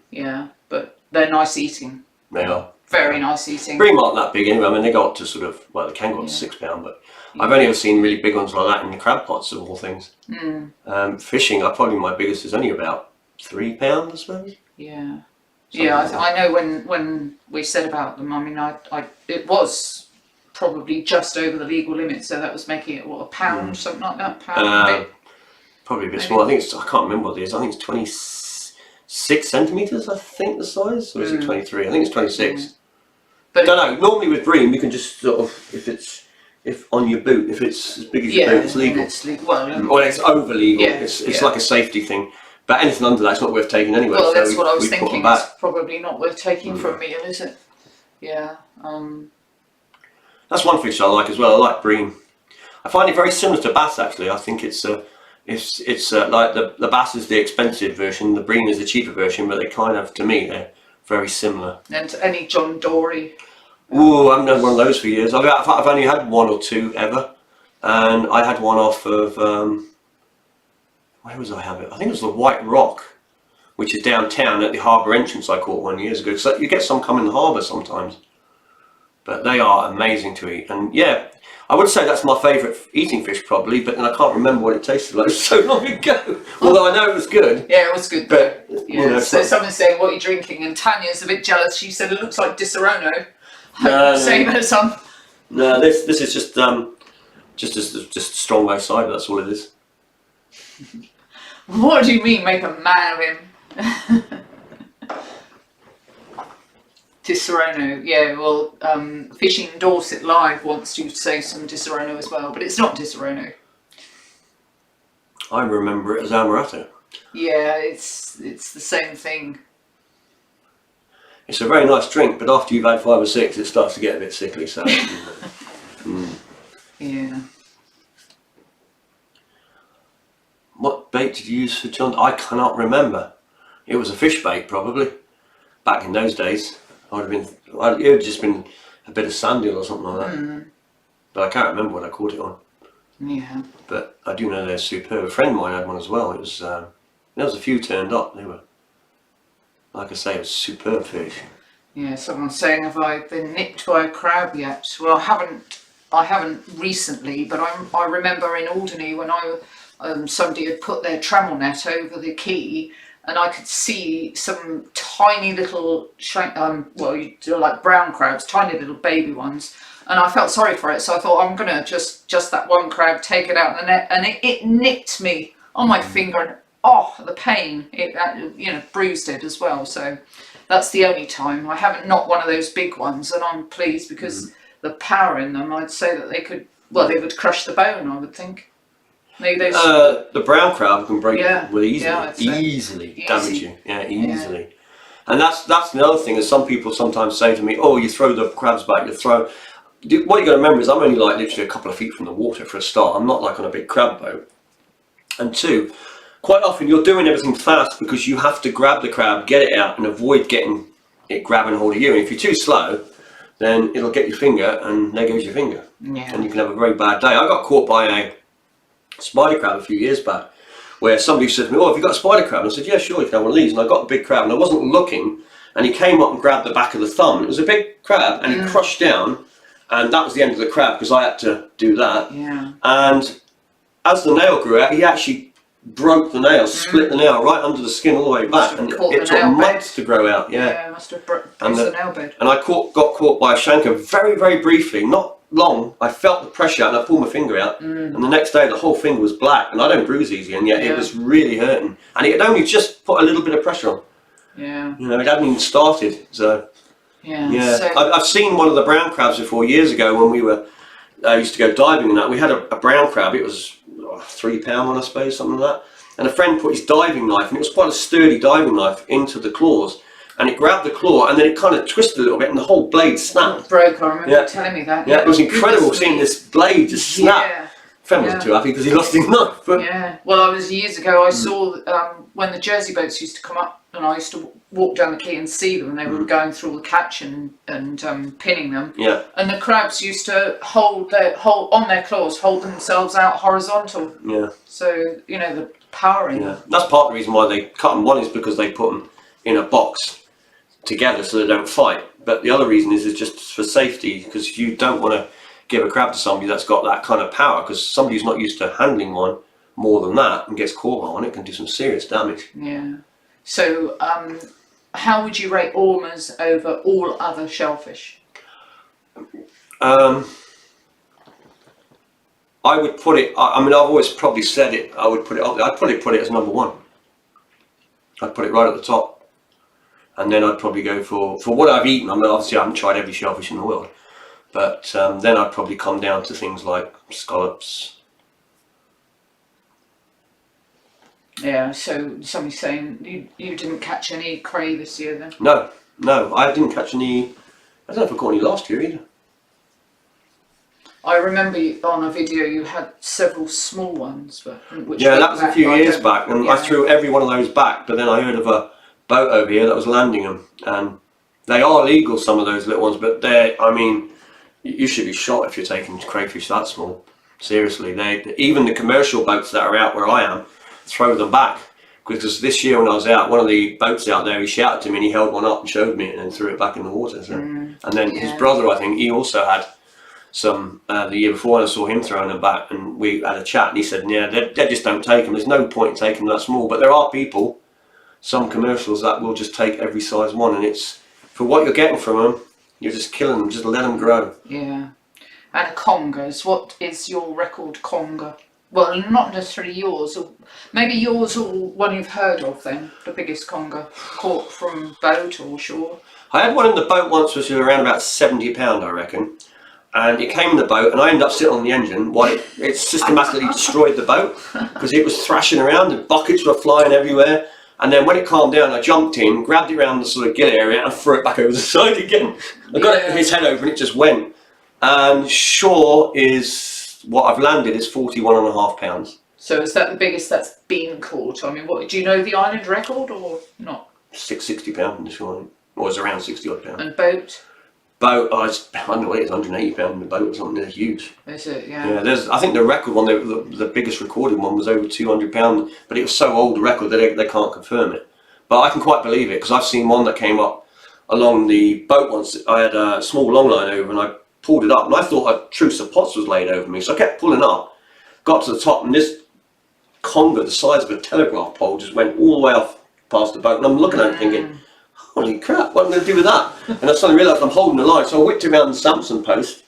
yeah. But they're nice eating. They are very nice eating. Bream aren't that big anyway. I mean, they go up to sort of they can go up to £6, but I've only ever seen really big ones like that in the crab pots of all things. Fishing, probably my biggest is only about £3, I suppose. Yeah, I know when we said about them. I mean, it was probably just over the legal limit, so that was making it what, £1, something like that. Probably a bit small. I think I can't remember what it is. I think it's 26 centimeters. I think the size, or is it 23? I think it's 26. But I don't know. Normally with bream, you can just sort of if on your boot, if it's as big as your boot, it's legal. Or it's over legal. Yeah, it's like a safety thing. But anything under that's not worth taking anyway. Well, that's what I was thinking. It's probably not worth taking for a meal, is it? Yeah. That's one fish I like as well. I like bream. I find it very similar to bass actually. I think it's like the bass is the expensive version, the bream is the cheaper version, but they kind of, to me, they're very similar. And any John Dory? Oh, I haven't had one of those for years. I've only had one or two ever, and I had one off of where was I have it? I think it was the White Rock, which is downtown at the harbour entrance. I caught one years ago. So you get some come in the harbour sometimes. But they are amazing to eat, and yeah, I would say that's my favourite eating fish probably, but then I can't remember what it tasted like. It was so long ago, although I know it was good. Yeah, it was good though. But, you know, so someone's saying, what are you drinking? And Tanya's a bit jealous. She said, it looks like Disaronno. Same as some. No, this is just strong cider, that's all it is. What do you mean, make a man of him? Disaronno, yeah, well, Fishing Dorset Live wants to say some Disaronno as well, but it's not Disaronno. I remember it as Amaretto. Yeah, it's the same thing. It's a very nice drink, but after you've had 5 or 6, it starts to get a bit sickly, so... Yeah. What bait did you use for John? I cannot remember. It was a fish bait, probably. Back in those days. It would have just been a bit of sand eel or something like that. But I can't remember what I caught it on. Yeah. But I do know they're superb. A friend of mine had one as well. It was there was a few turned up. They were, like I say, it was superb fish. Yeah, someone's saying, have I been nipped by a crab yet? Well, I haven't recently, but I remember in Alderney when somebody had put their trammel net over the quay, and I could see some tiny little, like brown crabs, tiny little baby ones, and I felt sorry for it. So I thought, I'm gonna just that one crab, take it out in the net, and it nipped me on my finger, and the pain! It bruised it as well. So that's the only time I haven't knocked one of those big ones, and I'm pleased because the power in them. I'd say that they would crush the bone. I would think. The brown crab can break will easily damage you. Yeah, easily. Yeah. And that's the other thing. Is some people sometimes say to me, "Oh, you throw the crabs back. You throw." what you got to remember is I'm only like literally a couple of feet from the water for a start. I'm not like on a big crab boat. And two, quite often you're doing everything fast because you have to grab the crab, get it out, and avoid getting it grabbing hold of you. And if you're too slow, then it'll get your finger, and there goes your finger. Yeah. And you can have a very bad day. I got caught by a spider crab a few years back, where somebody said to me, "Oh, have you got a spider crab?" And I said, "Yeah, sure, you can have one of these." And I got a big crab, and I wasn't looking, and he came up and grabbed the back of the thumb. It was a big crab, and he crushed down, and that was the end of the crab because I had to do that. Yeah. And as the nail grew out, he actually broke the nail, split the nail right under the skin all the way back, and it took months to grow out. Yeah, must have bruised the nail bed. And I got caught by a shanker very, very briefly, not long. I felt the pressure and I pulled my finger out, and the next day the whole finger was black. And I don't bruise easy, and yet it was really hurting. And it had only just put a little bit of pressure on. Yeah. You know, it hadn't even started. So yeah. So, I've seen one of the brown crabs before years ago when I used to go diving and that. We had a brown crab. It was a 3 pound one, I suppose, something like that. And a friend put his diving knife, and it was quite a sturdy diving knife, into the claws. And it grabbed the claw, and then it kind of twisted a little bit, and the whole blade snapped. It broke. I remember you telling me that. Yeah, it was incredible seeing this blade just snap. Yeah. Friend wasn't too happy because he lost his knife. But yeah. Well, I was years ago. I saw when the Jersey boats used to come up, and I used to walk down the quay and see them, and they were going through all the catch and pinning them. Yeah. And the crabs used to hold on their claws, hold themselves out horizontal. Yeah. So you know the power in them. That's part of the reason why they cut them. One is because they put them in a box together so they don't fight. But the other reason is just for safety, because you don't want to give a crab to somebody that's got that kind of power, because somebody who's not used to handling one more than that and gets caught on it can do some serious damage. Yeah. So how would you rate ormers over all other shellfish? I would put it, I mean, I've always probably said it, I would put it up there. I'd probably put it as number one. I'd put it right at the top. And then I'd probably go for what I've eaten. I mean, obviously I haven't tried every shellfish in the world. But then I'd probably come down to things like scallops. Yeah, so somebody's saying you didn't catch any cray this year then? No, I didn't catch any. I don't know if I caught any last year either. I remember on a video you had several small ones, but that was a few years back, and I threw every one of those back. But then I heard of a boat over here that was landing them, and they are legal, some of those little ones, but I mean, you should be shot if you're taking crayfish that small. Seriously, even the commercial boats that are out where I am throw them back, because this year when I was out, one of the boats out there, he shouted to me and he held one up and showed me it and then threw it back in the water. So. And then his brother, I think, he also had some the year before, and I saw him throwing them back, and we had a chat, and he said, yeah, they just don't take them. There's no point in taking them that small, but there are people, some commercials, that will just take every size one, and it's for what you're getting from them, you're just killing them. Just let them grow. Yeah. And Congas, what is your record Conga? Well, not necessarily yours, or maybe yours or one you've heard of then, the biggest Conga caught from boat or shore. I had one in the boat once, which was around about 70 pound, I reckon. And it came in the boat, and I ended up sitting on the engine while it systematically destroyed the boat, because it was thrashing around and buckets were flying everywhere. And then when it calmed down, I jumped in, grabbed it around the sort of gill area, and threw it back over the side again. I got it his head over, and it just went. And shore is what I've landed is 41.5 pounds. So is that the biggest that's been caught? I mean, what do you know the island record or not? 60 pound in the shore, or it's around 60 odd pound. And boat? Boat, I don't know what it is, 180 pound in the boat or something. They're huge. Is it? Yeah. Yeah. I think the record one, the biggest recorded one, was over 200 pound, but it was so old, the record, that they can't confirm it. But I can quite believe it, because I've seen one that came up along the boat once. I had a small long line over, and I pulled it up, and I thought a truce of pots was laid over me, so I kept pulling up, got to the top, and this Conga the size of a telegraph pole just went all the way off past the boat, and I'm looking at it thinking, holy crap, what am I going to do with that? And I suddenly realised I'm holding the line, so I whipped it around the Samson post,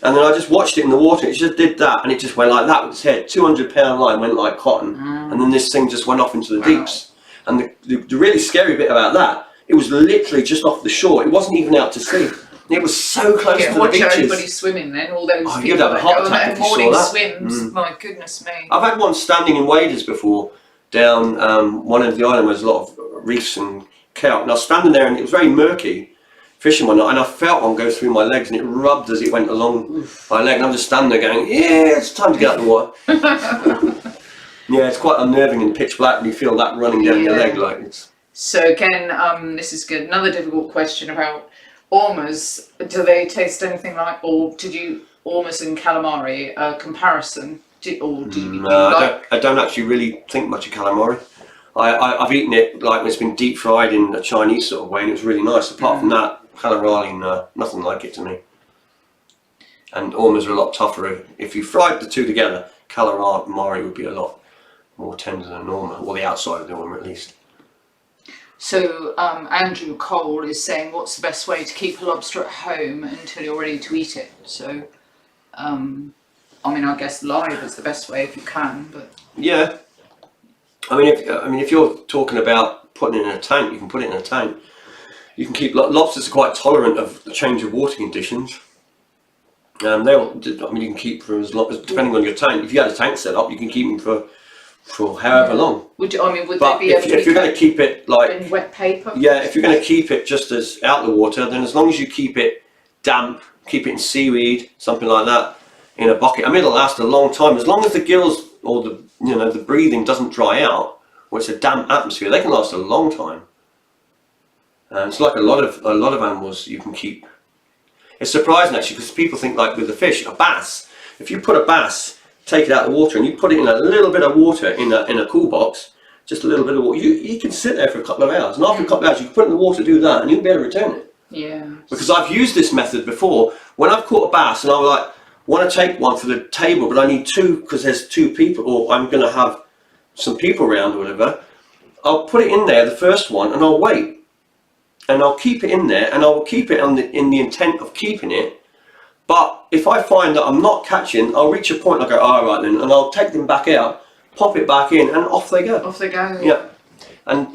and then I just watched it in the water. It just did that, and it just went like that with its head. 200 pound line went like cotton, and then this thing just went off into the deeps. And the really scary bit about that, it was literally just off the shore. It wasn't even out to sea. It was so close to the watch beaches. everybody swimming then, all those people you'd have a heart attack if you saw morning that. swims. My goodness me. I've had one standing in waders before down one end of the island where there's a lot of reefs and kelp. And I was standing there, and it was very murky fishing one night, and I felt one go through my legs, and it rubbed as it went along my leg, and I'm just standing there going, yeah, it's time to get out of the water. Yeah, it's quite unnerving in pitch black when you feel that running down your leg. Like it's... So again, this is good. Another difficult question about ormers. Do they taste anything like, or did you ormers and calamari comparison? I don't actually really think much of calamari. I've eaten it like when it's been deep fried in a Chinese sort of way, and it was really nice. Apart from that, calamari, no, nothing like it to me. And ormers are a lot tougher. If you fried the two together, calamari would be a lot more tender than an ormer, or the outside of the ormer at least. So Andrew Cole is saying, what's the best way to keep a lobster at home until you're ready to eat it? So, I mean, I guess live is the best way if you can, but... Yeah. I mean, if you're talking about putting it in a tank, you can put it in a tank. You can keep... Lobsters are quite tolerant of the change of water conditions. You can keep for as long as, depending on your tank. If you had a tank set up, you can keep them for however long. Would they be if you're going to keep it like in wet paper? Yeah, if you're going to keep it just as out the water, then as long as you keep it damp, keep it in seaweed, something like that, in a bucket. I mean, it'll last a long time as long as the gills or the breathing doesn't dry out, or it's a damp atmosphere. They can last a long time. And it's like a lot of animals you can keep. It's surprising actually, because people think like with the fish, a bass. If you put a bass, take it out of the water, and you put it in a little bit of water in a cool box, just a little bit of water, you can sit there for a couple of hours, and after a couple of hours you can put it in the water, do that, and you'll be able to return it. Yeah. Because I've used this method before when I've caught a bass, and I'm like, want to take one for the table, but I need two because there's two people, or I'm going to have some people around or whatever. I'll put it in there, the first one, and I'll wait, and I'll keep it in there, and I'll keep it in the intent of keeping it. But if I find that I'm not catching, I'll reach a point and I'll go, all right then, and I'll take them back out, pop it back in, and off they go. Off they go. Yeah. And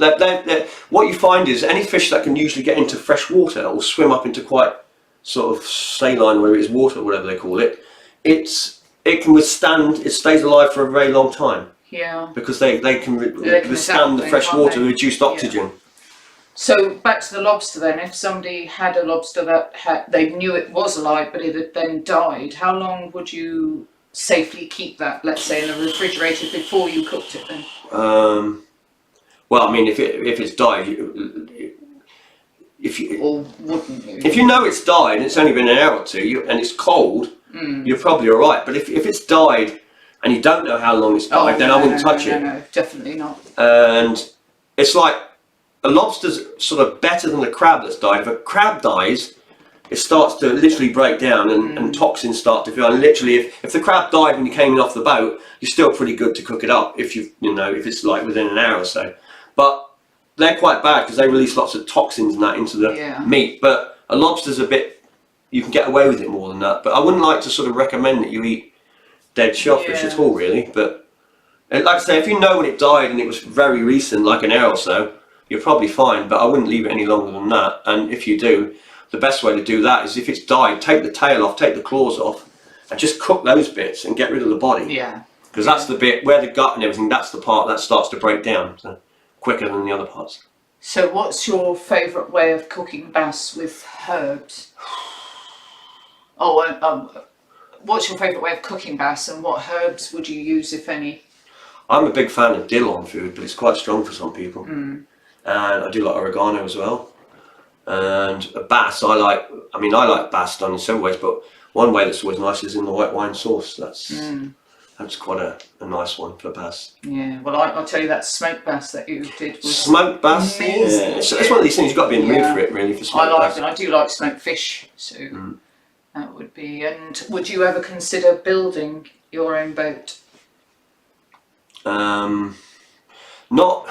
what you find is any fish that can usually get into fresh water or swim up into quite sort of saline, whether it's water or whatever they call it, it can withstand, it stays alive for a very long time. Yeah. Because they can withstand the fresh water, reduced oxygen. Yeah. So back to the lobster then, if somebody had a lobster that they knew it was alive but it had then died, how long would you safely keep that, let's say, in the refrigerator before you cooked it then? Well, I mean, if it's died, if you know it's died and it's only been an hour or two and it's cold, you're probably all right. But if it's died and you don't know how long it's died, then I wouldn't touch it. No, definitely not. And it's like, a lobster's sort of better than a crab that's died. If a crab dies, it starts to literally break down and toxins start to feel. And literally, if the crab died when you came in off the boat, you're still pretty good to cook it up if if it's like within an hour or so. But they're quite bad because they release lots of toxins and that into the meat. But a lobster's a bit, you can get away with it more than that. But I wouldn't like to sort of recommend that you eat dead shellfish at all, really. But like I say, if you know when it died and it was very recent, like an hour or so, you're probably fine, but I wouldn't leave it any longer than that. And if you do, the best way to do that is if it's died, take the tail off, take the claws off, and just cook those bits and get rid of the body. Yeah. Because that's the bit where the gut and everything, that's the part that starts to break down quicker than the other parts. So what's your favourite way of cooking bass with herbs? What's your favourite way of cooking bass, and what herbs would you use, if any? I'm a big fan of dill on food, but it's quite strong for some people. And I do like oregano as well. And a bass, I like bass done in several ways, but one way that's always nice is in the white wine sauce. That's quite a nice one for bass. Yeah, well, I'll tell you that smoked bass that you did was smoked bass. Amazing. Yeah, it's one of these things you've got to be in the mood for it, really. For smoked bass. I do like smoked fish, so that would be. And would you ever consider building your own boat? Not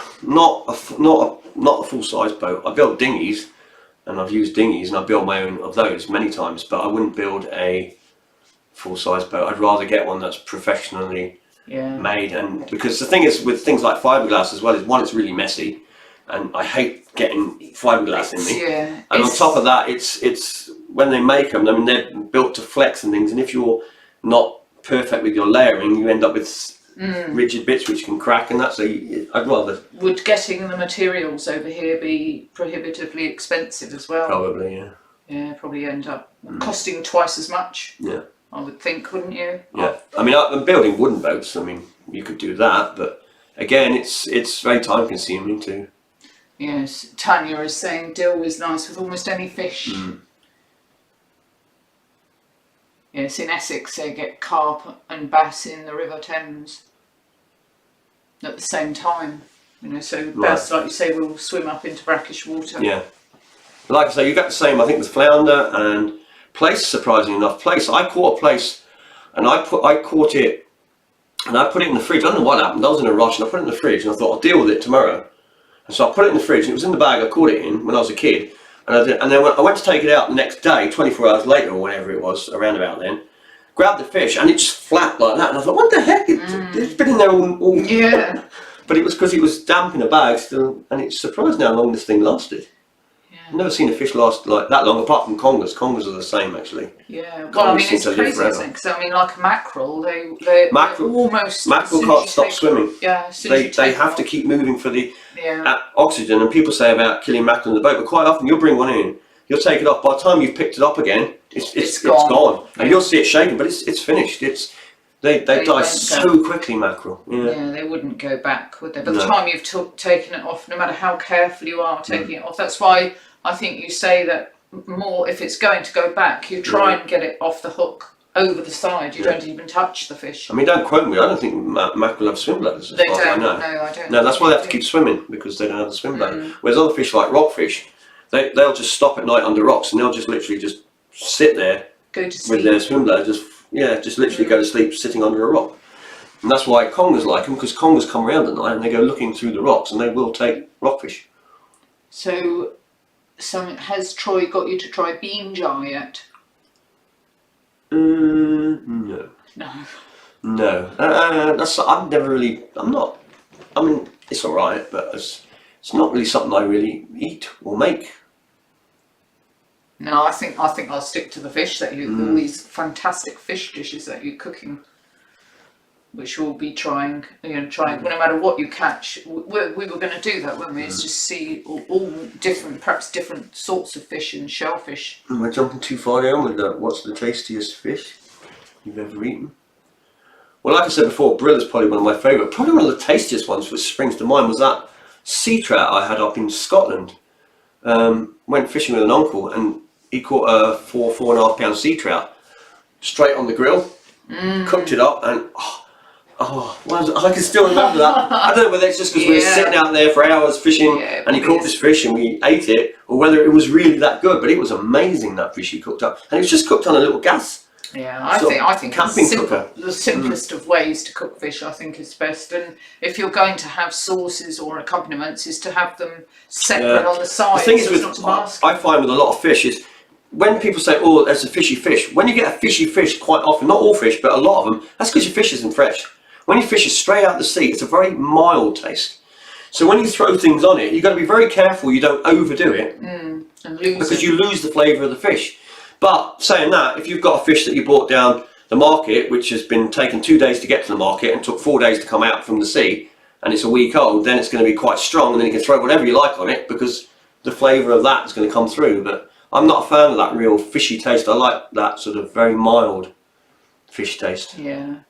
a full size boat. I built dinghies, and I've used dinghies, and I built my own of those many times. But I wouldn't build a full size boat. I'd rather get one that's professionally made. And because the thing is with things like fiberglass as well is, one, it's really messy, and I hate getting fiberglass in me. And on top of that, it's when they make them, I mean, they're built to flex and things, and if you're not perfect with your layering, you end up with rigid bits which can crack, and that's I'd rather. Would getting the materials over here be prohibitively expensive as well? Probably, yeah. Yeah, probably end up costing twice as much. Yeah. I would think, wouldn't you? Yeah. I mean, I'm building wooden boats. I mean, you could do that, but again, it's very time consuming too. Yes, Tanya is saying dill is nice with almost any fish. Yes, in Essex they get carp and bass in the River Thames at the same time. You know, so bass, like you say, will swim up into brackish water. Yeah. Like I say, you got the same, I think, with flounder and plaice. Surprisingly enough, plaice. I caught a plaice, and I caught it, and I put it in the fridge. I don't know what happened. I was in a rush, and I put it in the fridge, and I thought I'll deal with it tomorrow. And so I put it in the fridge, and it was in the bag I caught it in when I was a kid. And then when I went to take it out the next day, 24 hours later or whenever it was, around about then, grabbed the fish, and it just flapped like that. And I thought, what the heck? It's been in there all. Yeah. But it was because it was damp in a bag still, and it's surprising how long this thing lasted. I've never seen a fish last like that long, apart from Congas. Congas are the same, actually. Yeah, well, I mean, it's crazy, isn't it? Because I mean, like a mackerel, they're almost... Mackerel can't stop swimming. Yeah, they have to keep moving for the oxygen. And people say about killing mackerel in the boat, but quite often you'll bring one in, you'll take it off. By the time you've picked it up again, it's gone. And you'll see it shaking, but it's finished. They die so quickly, mackerel. Yeah, they wouldn't go back, would they? By the time you've taken it off, no matter how careful you are taking it off, that's why I think you say that more, if it's going to go back, you try and get it off the hook over the side. You don't even touch the fish. I mean, don't quote me. I don't think mackerel have swim bladders. They don't. No, I don't. No, that's why they have to keep swimming, because they don't have the swim bladder. Whereas other fish like rockfish, they'll just stop at night under rocks, and they'll just literally just sit there with their swim bladder, just literally go to sleep sitting under a rock. And that's why Congas like them, because Congas come around at night and they go looking through the rocks, and they will take rockfish. So, has Troy got you to try bean jar yet? No. No. I've never really. I'm not. I mean, it's all right, but it's not really something I really eat or make. No, I think I'll stick to the fish that all these fantastic fish dishes that you're cooking, which we'll be trying. No matter what you catch. We were going to do that, weren't we? It's just see all different, perhaps different sorts of fish and shellfish. Am I jumping too far down with that? What's the tastiest fish you've ever eaten? Well, like I said before, brill is probably one of my favourite. Probably one of the tastiest ones which springs to mind was that sea trout I had up in Scotland. Went fishing with an uncle, and he caught a 4.5 pound sea trout straight on the grill, cooked it up, and I can still remember that. I don't know whether it's just because we were sitting out there for hours fishing, and he caught this fish and we ate it, or whether it was really that good. But it was amazing, that fish he cooked up, and it was just cooked on a little gas. Yeah, I think cooker. The simplest of ways to cook fish, I think, is best. And if you're going to have sauces or accompaniments, is to have them separate on the side. The thing is, I find with a lot of fish is, when people say, oh, there's a fishy fish, when you get a fishy fish, quite often, not all fish, but a lot of them, that's because your fish isn't fresh. When your fish is straight out of the sea, it's a very mild taste. So when you throw things on it, you've got to be very careful you don't overdo it, because you lose the flavour of the fish. But saying that, if you've got a fish that you bought down the market, which has been taken 2 days to get to the market and took 4 days to come out from the sea, and it's a week old, then it's going to be quite strong, and then you can throw whatever you like on it, because the flavour of that is going to come through. But I'm not a fan of that real fishy taste. I like that sort of very mild fish taste. Yeah.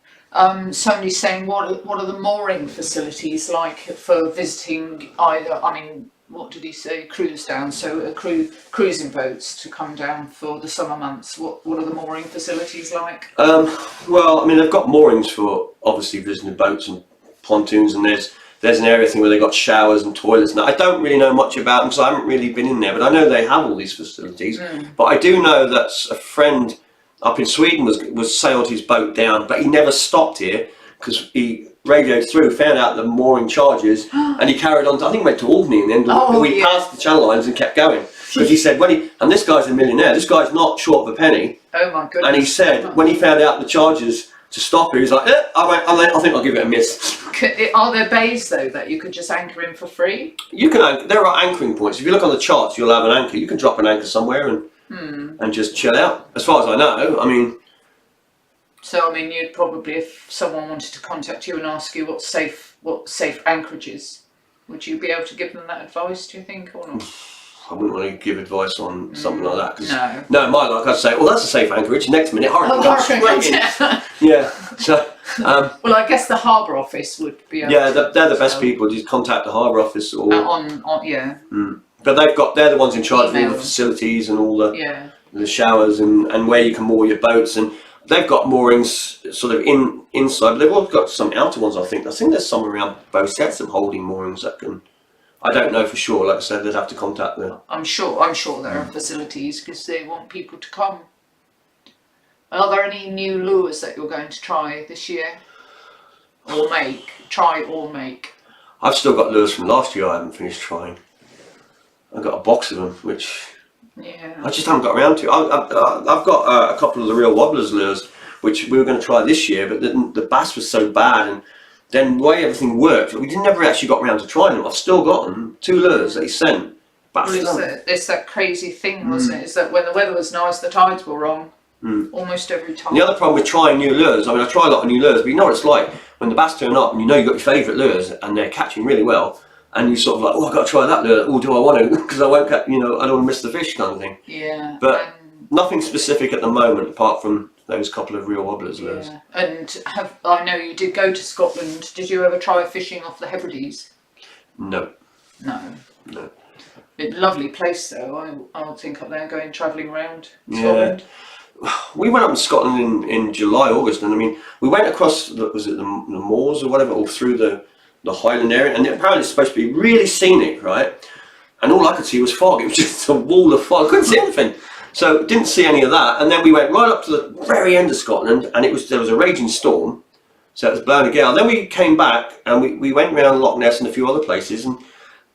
Somebody's saying, what are the mooring facilities like for visiting either, I mean, what did he say, cruise down, so cruising boats to come down for the summer months? What are the mooring facilities like? Well, I mean, they've got moorings for obviously visiting boats and pontoons, and there's an area thing where they've got showers and toilets. Now, I don't really know much about them because I haven't really been in there, but I know they have all these facilities. But I do know that a friend up in Sweden was sailed his boat down, but he never stopped here because he radioed through, found out the mooring charges, and he carried on. I think he went to Albany in the end of the week, passed the channel lines and kept going. Because he said, and this guy's a millionaire, this guy's not short of a penny. Oh my goodness. And he said, when he found out the charges to stop it, he was like, I think I'll give it a miss. Are there bays though that you could just anchor in for free? You can there are anchoring points. If you look on the charts, you'll have an anchor. You can drop an anchor somewhere and just chill out. As far as I know, I mean. So I mean, you'd probably, if someone wanted to contact you and ask you what safe anchorage is, would you be able to give them that advice? Do you think, or not? I wouldn't want to give advice on something like that. 'Cause no. mine, like I'd say, well, that's a safe anchorage. Next minute, straight in. Yeah. So, well, I guess the harbour office would be able to, they're the best people. Just contact the harbour office or yeah. But they're the ones in charge of all the facilities and all the showers and where you can moor your boats, and they've got moorings sort of inside, but they've also got some outer ones. I think there's some around both sets, some holding moorings that can. I don't know for sure. Like I said, they'd have to contact them. I'm sure there are facilities because they want people to come. Are there any new lures that you're going to try this year, or make? I've still got lures from last year I haven't finished trying. I've got a box of them, which I just haven't got around to. I've got a couple of the real wobblers lures, which we were going to try this year, but the bass was so bad, and then the way everything worked, we never actually got around to trying them. I've still got them, 2 lures that he sent. It's that crazy thing, wasn't it? Is that when the weather was nice, the tides were wrong. Almost every time. And the other problem with trying new lures, I mean, I try a lot of new lures, but you know what it's like when the bass turn up and you know you've got your favourite lures and they're catching really well, and you sort of like, oh, I've got to try that lure. Oh, do I want to? Because I won't catch, I don't want to miss the fish, kind of thing. Yeah. But nothing specific at the moment, apart from those couple of real wobblers lures. And I know you did go to Scotland. Did you ever try fishing off the Hebrides? No. Lovely place though. I would think up there going travelling around Scotland. We went up to Scotland in July, August, and I mean, we went across the moors or whatever, or through the Highland area, and apparently it's supposed to be really scenic, right? And all I could see was fog. It was just a wall of fog. I couldn't see anything. So didn't see any of that, and then we went right up to the very end of Scotland, and there was a raging storm, so it was blowing a gale. Then we came back and we went around Loch Ness and a few other places, and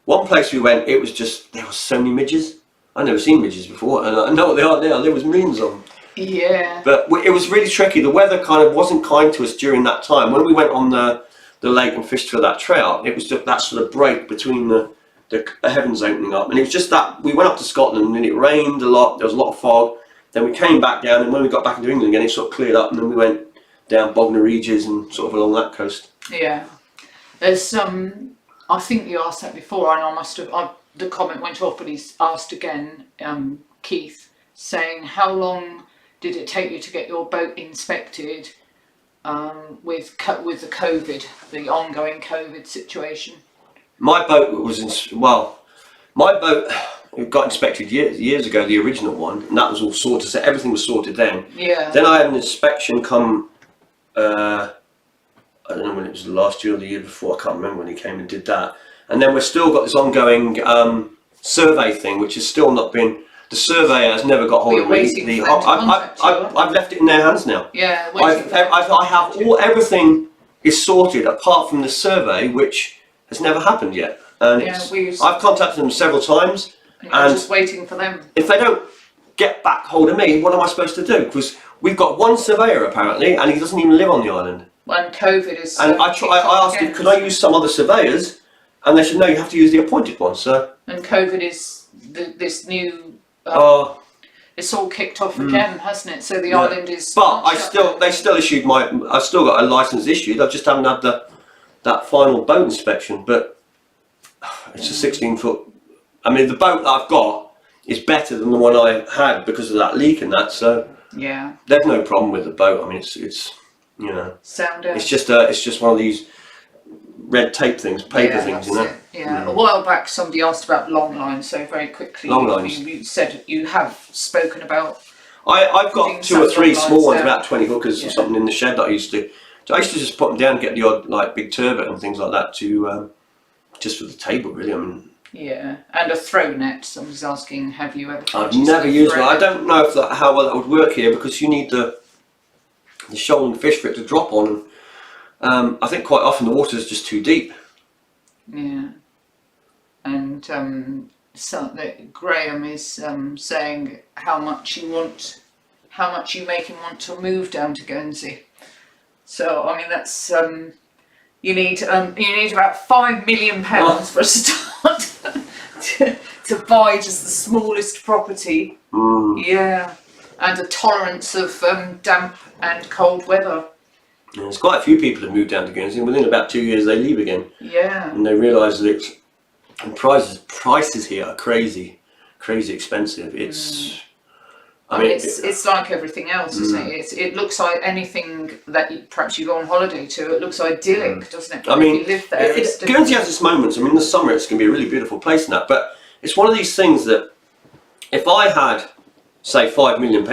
one place we went, it was just, there were so many midges. I'd never seen midges before, and I know what they are now. There was millions of them. Yeah. But it was really tricky. The weather kind of wasn't kind to us during that time. When we went on the lake and fished for that trout, it was just that sort of break between the heavens opening up, and it was just that we went up to Scotland and it rained a lot, there was a lot of fog, then we came back down, and when we got back into England again it sort of cleared up, and then we went down Bognor Regis and sort of along that coast. Yeah, there's I think you asked that before, and the comment went off, but he's asked again, Keith, saying how long did it take you to get your boat inspected with the COVID, the ongoing COVID situation? My boat got inspected years ago, the original one, and that was all sorted, so everything was sorted then. Yeah. Then I had an inspection come, I don't know when it was, last year or the year before, I can't remember when he came and did that. And then we've still got this ongoing survey thing, which has still not been, the surveyor has never got hold of me. I've left it in their hands now. Yeah. I have everything is sorted apart from the survey, which has never happened yet, and I've contacted them several times, and just waiting for them. If they don't get back hold of me, what am I supposed to do? Because we've got one surveyor apparently, and he doesn't even live on the island. When COVID is, and I asked him, could I use some other surveyors, and they said no, you have to use the appointed one. So and COVID is this new. It's all kicked off again, hasn't it? So the island is. But they still issued I've still got a license issued. I just haven't had that final boat inspection, but it's a 16-foot. I mean, the boat that I've got is better than the one I had because of that leak and that. So yeah, there's no problem with the boat. I mean, it's sound out. It's just one of these red tape things, paper things, Yeah. A while back, somebody asked about long lines. So very quickly, long lines. You said you have spoken about. I've got 2 or 3 small ones, about 20 hookers or something in the shed that I used to. So I used to just put them down and get the odd like big turbot and things like that to just for the table, really. I mean. Yeah, and a throw net. Somebody's asking, have you ever? I've never used one. I don't know how well that would work here because you need the shoal and fish for it to drop on. I think quite often the water is just too deep. Yeah, and Graham is saying how much you make him want to move down to Guernsey. So I mean that's you need about £5 million for a start to buy just the smallest property. Yeah, and a tolerance of damp and cold weather. Yeah, there's quite a few people have moved down to Guernsey, and within about 2 years they leave again. Yeah. And they realise that prices here are crazy. crazy expensive. It's I mean, it's like everything else, isn't it? It looks like anything that perhaps you go on holiday to. It looks idyllic, doesn't it? I mean, if you live there, Guernsey has its moments. I mean, in the summer it's going to be a really beautiful place and that. But it's one of these things that if I had, say, £5 million,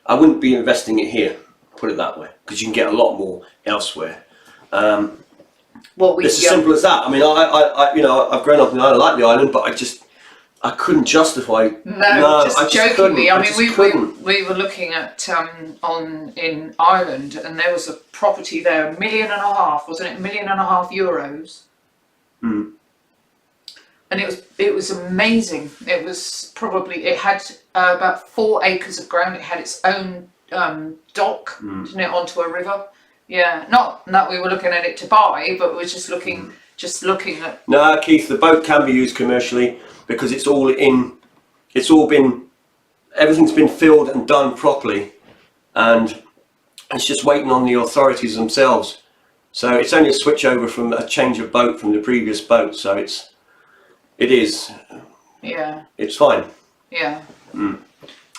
I wouldn't be investing it here. Put it that way, because you can get a lot more elsewhere. It's as simple as that. I mean, I've grown up in the island, I like the island, but I couldn't justify. Just jokingly. I mean, we were looking at in Ireland, and there was a property there, €1.5 million, wasn't it? €1.5 million. And it was amazing. It was it had about 4 acres of ground. It had its own dock, didn't it, onto a river. Yeah, not that we were looking at it to buy, but we were just looking at. No, Keith, the boat can be used commercially because everything's been filled and done properly, and it's just waiting on the authorities themselves. So it's only a switch over from a change of boat from the previous boat. So it is. Yeah. It's fine. Yeah.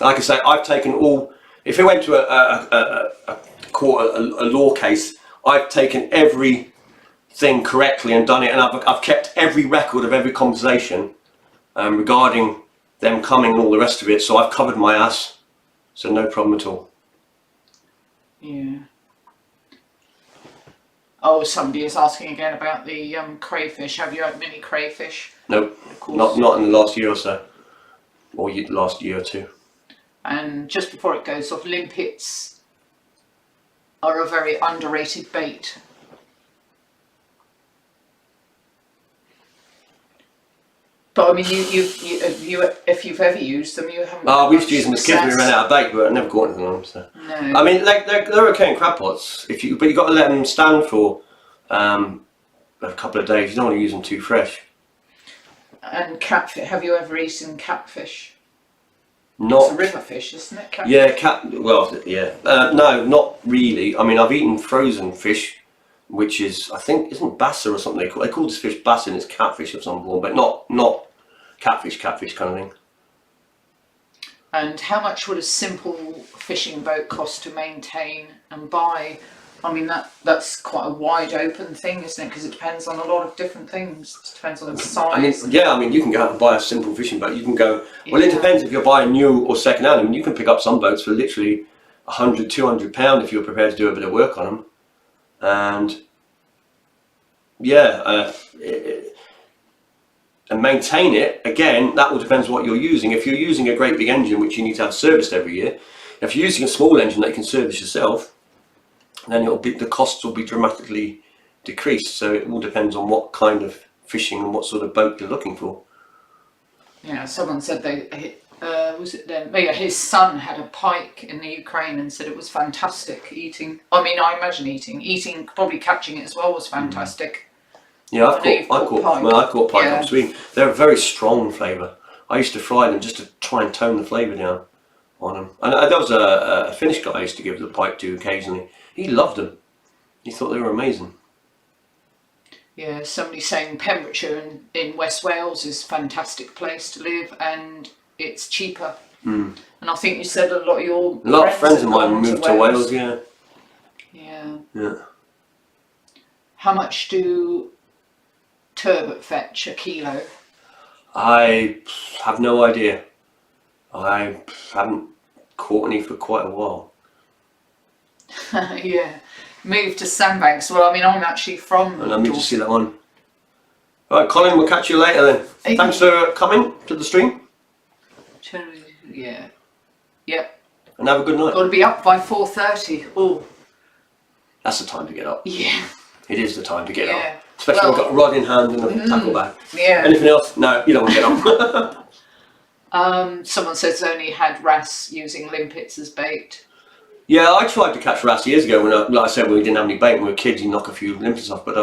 Like I say, I've taken all. If it went to a court, a law case, I've taken everything correctly and done it, and I've kept every record of every conversation regarding them coming and all the rest of it. So I've covered my ass, so no problem at all. Yeah. Oh, somebody is asking again about the crayfish. Have you had many crayfish? Nope, not in the last year or so, or last year or two. And just before it goes off, limpets are a very underrated bait. But I mean, if you've ever used them, you haven't. Oh, we used to use them as kids. We ran out of bait, but I never caught anything on them. So. No. I mean, they're okay in crab pots. But you've got to let them stand for a couple of days. You don't want to use them too fresh. And catfish. Have you ever eaten catfish? Not. It's a river fish, isn't it? Catfish? Yeah, no, not really. I mean, I've eaten frozen fish, which is, I think, isn't bassa or something they call this fish bassa, and it's catfish of some form, but not catfish kind of thing. And how much would a simple fishing boat cost to maintain and buy? I mean, that's quite a wide open thing, isn't it? Because it depends on a lot of different things. It depends on the size. I mean, you can go out and buy a simple fishing boat. You can go, well, it depends if you're buying new or second hand. I mean, you can pick up some boats for literally £100, £200 if you're prepared to do a bit of work on them. And and maintain it, again, that all depends what you're using. If you're using a great big engine, which you need to have serviced every year, if you're using a small engine that you can service yourself, then the costs will be dramatically decreased. So it all depends on what kind of fishing and what sort of boat you're looking for. Yeah, someone said his son had a pike in the Ukraine and said it was fantastic eating. I mean, I imagine eating, probably catching it as well was fantastic. Yeah, I've caught pike on Sweden. They're a very strong flavour. I used to fry them just to try and tone the flavour down on them. And there was a Finnish guy I used to give the pike to occasionally. He loved them. He thought they were amazing. Yeah, somebody saying Pembrokeshire in West Wales is a fantastic place to live, and it's cheaper. And I think you said a lot of friends of mine moved to Wales. Yeah. How much do turbot fetch a kilo? I have no idea. I haven't caught any for quite a while. Yeah, moved to Sandbanks. Well, I mean, I'm actually from. And I need to see that one. All right, Colin, we'll catch you later then. Thanks for coming to the stream. Yeah. Yep. And have a good night. Got to be up by 4:30. Oh. That's the time to get up. Yeah. It is the time to get up. Especially when you've got a rod in hand and a tackle bag. Yeah. Anything else? No, you don't want to get up. Someone says only had wrasse using limpets as bait. Yeah, I tried to catch wrasse years ago like I said, when we didn't have any bait when we were kids, you knock a few limpets off, but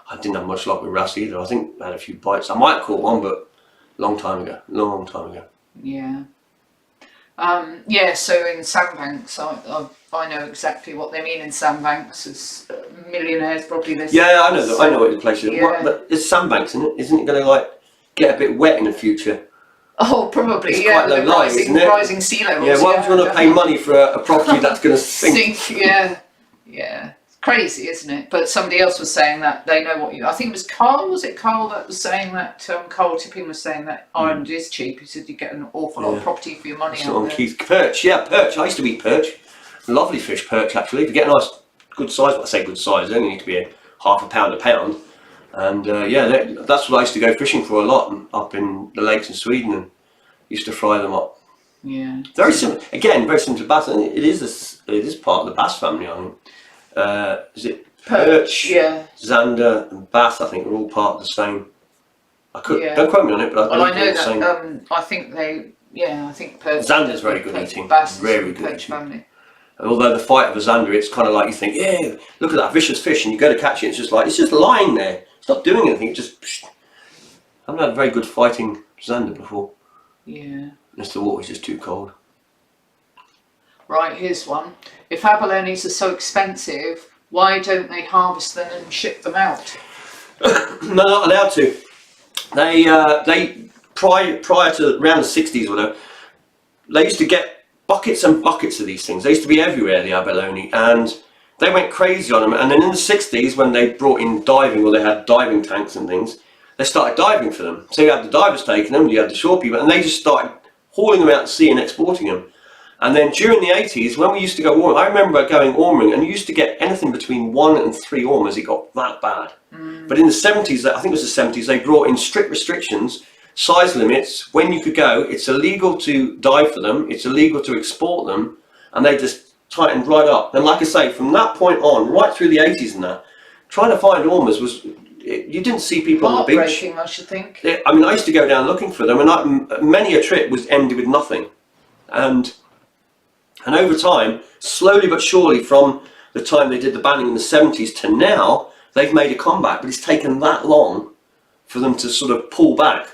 I didn't have much luck with wrasse either. I think I had a few bites. I might have caught one, but long time ago. Yeah. So in Sandbanks, I know exactly what they mean in Sandbanks. It's millionaires probably. Yeah, I know what the place is. Yeah. It's Sandbanks, isn't it? Isn't it going to get a bit wet in the future? Oh, probably, It's yeah. quite low The lying, isn't it? rising sea levels. Yeah, why would you want to pay money for a property that's going to sink? Yeah. It's crazy, isn't it? But somebody else was saying that they know what you. I think it was Carl. Was it Carl that was saying that? Carl Tipping was saying that Ireland is cheap. He said you get an awful lot of property for your money. On Keith. Perch, yeah, perch. I used to eat perch. Lovely fish, perch actually. To get a nice, good size. Well, I say good size. They only need to be half a pound. And that's what I used to go fishing for a lot up in the lakes in Sweden, and used to fry them up. Yeah. Very similar. Again, very similar to bass. And it is part of the bass family. I think. Is it perch? Yeah. Zander and bass. I think are all part of the same. Don't quote me on it, but I know that. I think they. Yeah, I think perch. Zander's very good eating. Bass very good perch family. Although the fight of a zander, it's kind of like you think, yeah, look at that vicious fish, and you go to catch it, it's just lying there. It's not doing anything. I haven't had a very good fighting zander before. Yeah. Unless the water's just too cold. Right, here's one. If abalones are so expensive, why don't they harvest them and ship them out? No, not allowed to. They prior to around the 60s or whatever, they used to get buckets and buckets of these things. They used to be everywhere, the abalone, and they went crazy on them. And then in the 60s, when they brought in diving, or they had diving tanks and things, they started diving for them. So you had the divers taking them, you had the shore people, and they just started hauling them out to sea and exporting them. And then during the 80s, when we used to go orming, I remember going orming, and you used to get anything between 1 and 3 ormers. It got that bad. But in the 70s, I think it was the 70s, they brought in strict restrictions, size limits, when you could go. It's illegal to dive for them, it's illegal to export them, and they just tightened right up. And like I say, from that point on, right through the 80s and that, trying to find ormers was, you didn't see people on the beach. Heartbreaking, I should think. I mean, I used to go down looking for them, and many a trip was ended with nothing. And over time, slowly but surely, from the time they did the banning in the 70s to now, they've made a comeback, but it's taken that long for them to sort of pull back.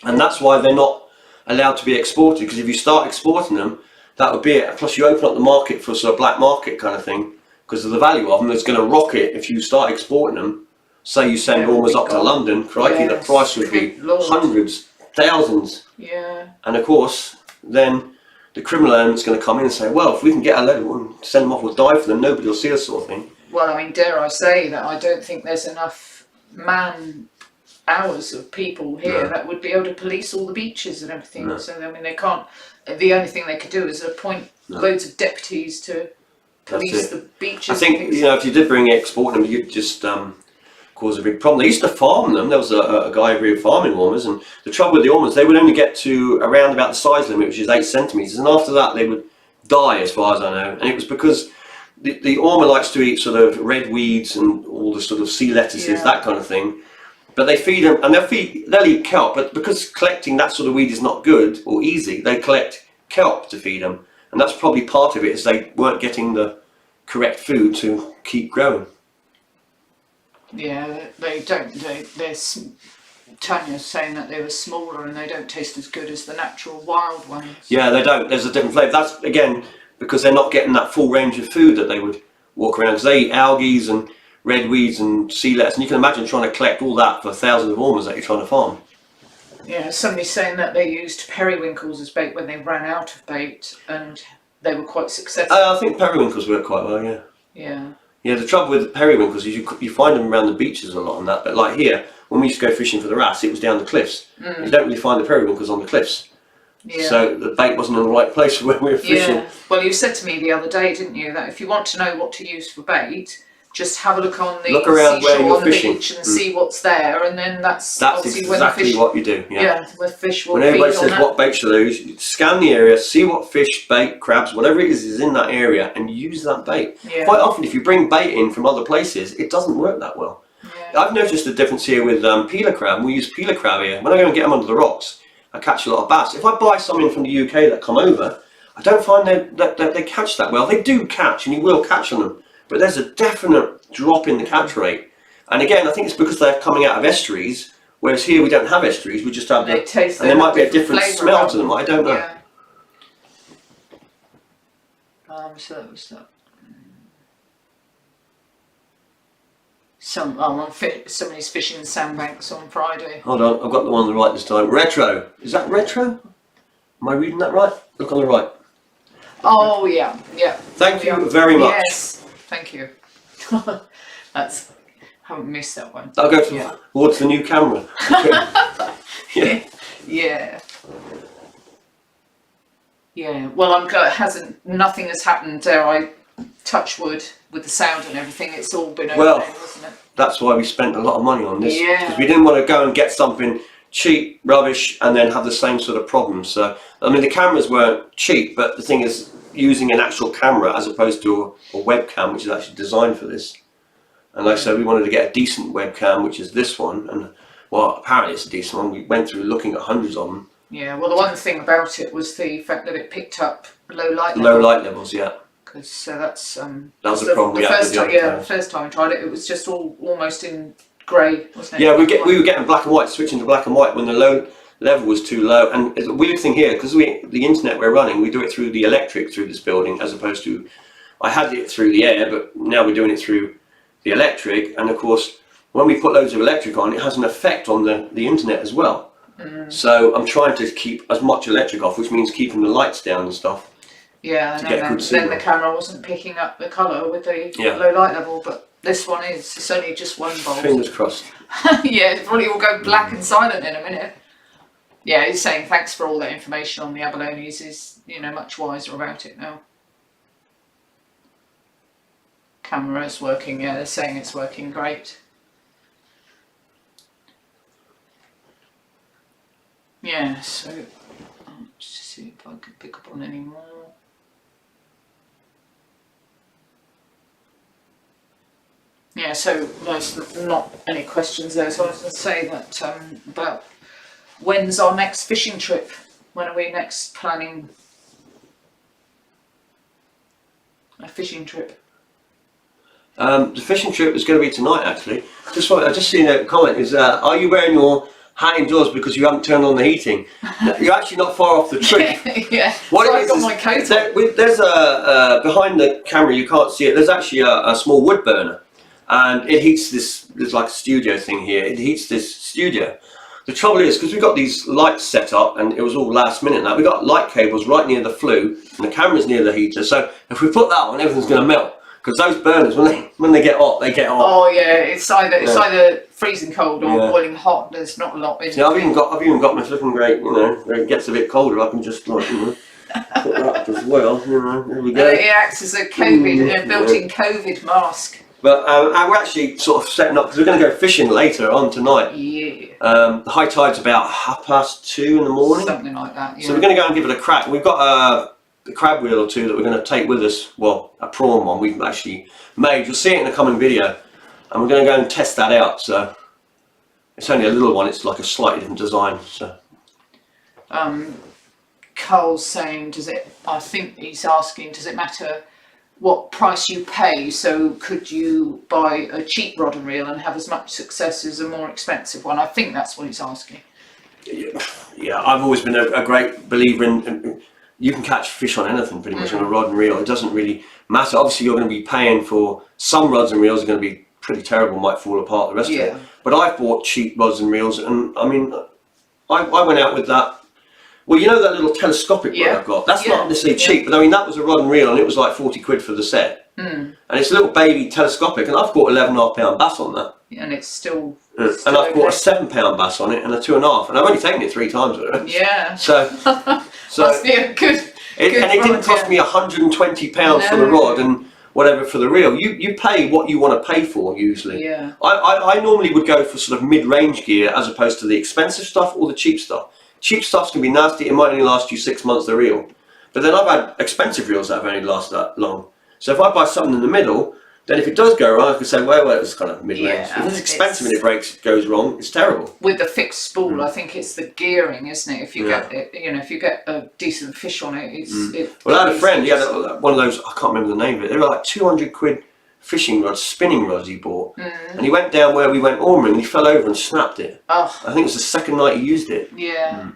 And that's why they're not allowed to be exported, because if you start exporting them, that would be it. Plus you open up the market for sort of black market kind of thing, because of the value of them. It's going to rocket if you start exporting them. Say you send ormers up to London, crikey, the price would be hundreds, thousands. Yeah. And of course, then the criminal element's going to come in and say, well, if we can get a load and send them off, we'll dive for them, nobody will see us, sort of thing. Well, I mean, dare I say that I don't think there's enough man-hours of people here that would be able to police all the beaches and everything. No. So, I mean, they can't. The only thing they could do is appoint loads of deputies to police the beaches. I think, if you did bring exporting them, you'd just cause a big problem. They used to farm them. There was a guy over here farming ormers, and the trouble with the ormers, they would only get to around about the size limit, which is 8 centimetres, and after that they would die, as far as I know. And it was because the ormer likes to eat sort of red weeds and all the sort of sea lettuces, that kind of thing. But they feed them, and they'll eat kelp, but because collecting that sort of weed is not good or easy, they collect kelp to feed them. And that's probably part of it, is they weren't getting the correct food to keep growing. Yeah, they don't. Tanya's saying that they were smaller and they don't taste as good as the natural wild ones. Yeah, they don't. There's a different flavour. That's, again, because they're not getting that full range of food that they would walk around. Because they eat algae and red weeds and sea lettuce, and you can imagine trying to collect all that for thousands of ormers that you're trying to farm. Yeah, somebody's saying that they used periwinkles as bait when they ran out of bait, and they were quite successful. I think periwinkles work quite well, yeah. Yeah. Yeah, the trouble with periwinkles is you find them around the beaches a lot and that, but like here, when we used to go fishing for the wrasse, it was down the cliffs. You don't really find the periwinkles on the cliffs. Yeah. So the bait wasn't in the right place for when we were fishing. Yeah. Well, you said to me the other day, didn't you, that if you want to know what to use for bait, just have a look on the seashore on the beach and see what's there, and then that's obviously exactly when the fish, what you do. Yeah, where fish will when everybody says what bait should I use, you scan the area, see what fish, bait, crabs, whatever it is in that area, and use that bait. Yeah. Quite often, if you bring bait in from other places, it doesn't work that well. Yeah. I've noticed a difference here with peeler crab. We use peeler crab here. When I go and get them under the rocks, I catch a lot of bass. If I buy some in from the UK that come over, I don't find that they catch that well. They do catch, and you will catch on them. But there's a definite drop in the catch rate. And again, I think it's because they're coming out of estuaries, whereas here we don't have estuaries, we just have and there might be a different smell to them, I don't know. Yeah. So that was that. Somebody's fishing sandbanks on Friday. Hold on, I've got the one on the right this time. Retro. Is that retro? Am I reading that right? Look on the right. Oh yeah, yeah. Thank you very much. Yes, thank you. That's haven't missed that one. I'll go towards the new camera. Yeah. Yeah. Yeah. Well, I'm glad nothing has happened there. I touch wood with the sound and everything. It's all been okay, hasn't it? That's why we spent a lot of money on this. Yeah. Because we didn't want to go and get something cheap, rubbish, and then have the same sort of problems. So, I mean, the cameras weren't cheap, but the thing is, using an actual camera as opposed to a webcam, which is actually designed for this. And like I said, we wanted to get a decent webcam, which is this one. And, well, apparently it's a decent one. We went through looking at hundreds of them. Yeah, well, the one thing about it was the fact that it picked up low light levels, yeah. Because that's that was the problem we had with the other the first time I tried it, it was just almost in grey, wasn't it? Yeah, we were getting black and white, switching to black and white when the low level was too low. And it's a weird thing here, because the internet we're running, we do it through the electric through this building, as opposed to, I had it through the air, but now we're doing it through the electric. And of course, when we put loads of electric on, it has an effect on the internet as well. So I'm trying to keep as much electric off, which means keeping the lights down and stuff. Yeah, and then the camera wasn't picking up the colour with the low light level, but this one is. It's only just one bulb. Fingers crossed. Yeah, it probably will go black and silent in a minute. Yeah, he's saying thanks for all that information on the abalones. Is much wiser about it now. Camera's working. Yeah, they're saying it's working great. Yeah, so just to see if I could pick up on any more. Yeah, so there's not any questions there. So I was going to say that about when's our next fishing trip? When are we next planning a fishing trip? The fishing trip is going to be tonight, actually. I just seen a comment. Is are you wearing your hat indoors because you haven't turned on the heating? You're actually not far off the truth. Yeah. What so it I've got my coat on. There's a behind the camera. You can't see it. There's actually a small wood burner, and it heats this. There's like a studio thing here. It heats this studio. The trouble is, because we've got these lights set up, and it was all last minute now, we've got light cables right near the flue, and the camera's near the heater, so if we put that on, everything's going to melt. Because those burners, when they get hot, they get hot. Oh yeah, it's either freezing cold or boiling hot. There's not a lot in. Yeah, I've even got my flipping grate. Where it gets a bit colder, I can just put that up as well. There we go. It acts as a COVID, built-in COVID mask. But we're actually sort of setting up because we're going to go fishing later on tonight. Yeah. The high tide's about 2:30 in the morning. Something like that. Yeah. So we're going to go and give it a crack. We've got a crab wheel or two that we're going to take with us. Well, a prawn one we've actually made. You'll see it in a coming video, and we're going to go and test that out. So it's only a little one. It's like a slightly different design. So. Carl's saying, I think he's asking, does it matter what price you pay? So could you buy a cheap rod and reel and have as much success as a more expensive one? I think that's what he's asking. Yeah, I've always been a great believer in you can catch fish on anything pretty much on a rod and reel. It doesn't really matter. Obviously, you're going to be paying for some rods and reels are going to be pretty terrible, might fall apart, the rest of it. But I've bought cheap rods and reels, and I mean, I went out with that. Well, you know that little telescopic rod I've got? That's not necessarily cheap, but I mean, that was a rod and reel, and it was like 40 quid for the set. And it's a little baby telescopic, and I've caught 11.5 pound bass on that. And it's still and I've caught a 7 pound bass on it and a 2.5, and I've only taken it 3 times with it. Yeah. So must be a good. And it didn't cost me 120 pounds for the rod and whatever for the reel. You pay what you want to pay for usually. Yeah. I normally would go for sort of mid-range gear as opposed to the expensive stuff or the cheap stuff. Cheap stuff's can be nasty. It might only last you 6 months the reel, but then I've had expensive reels that have only lasted that long. So if I buy something in the middle, then if it does go wrong, I can say, well, it's kind of mid-range. If it's expensive and it breaks, it goes wrong, it's terrible. With the fixed spool, I think it's the gearing, isn't it? If you get it, if you get a decent fish on it, Well, I had a friend. He had one of those. I can't remember the name of it. They were like 200 quid fishing rods, spinning rods he bought, and he went down where we went orming, and he fell over and snapped it. Oh. I think it was the second night he used it. Yeah.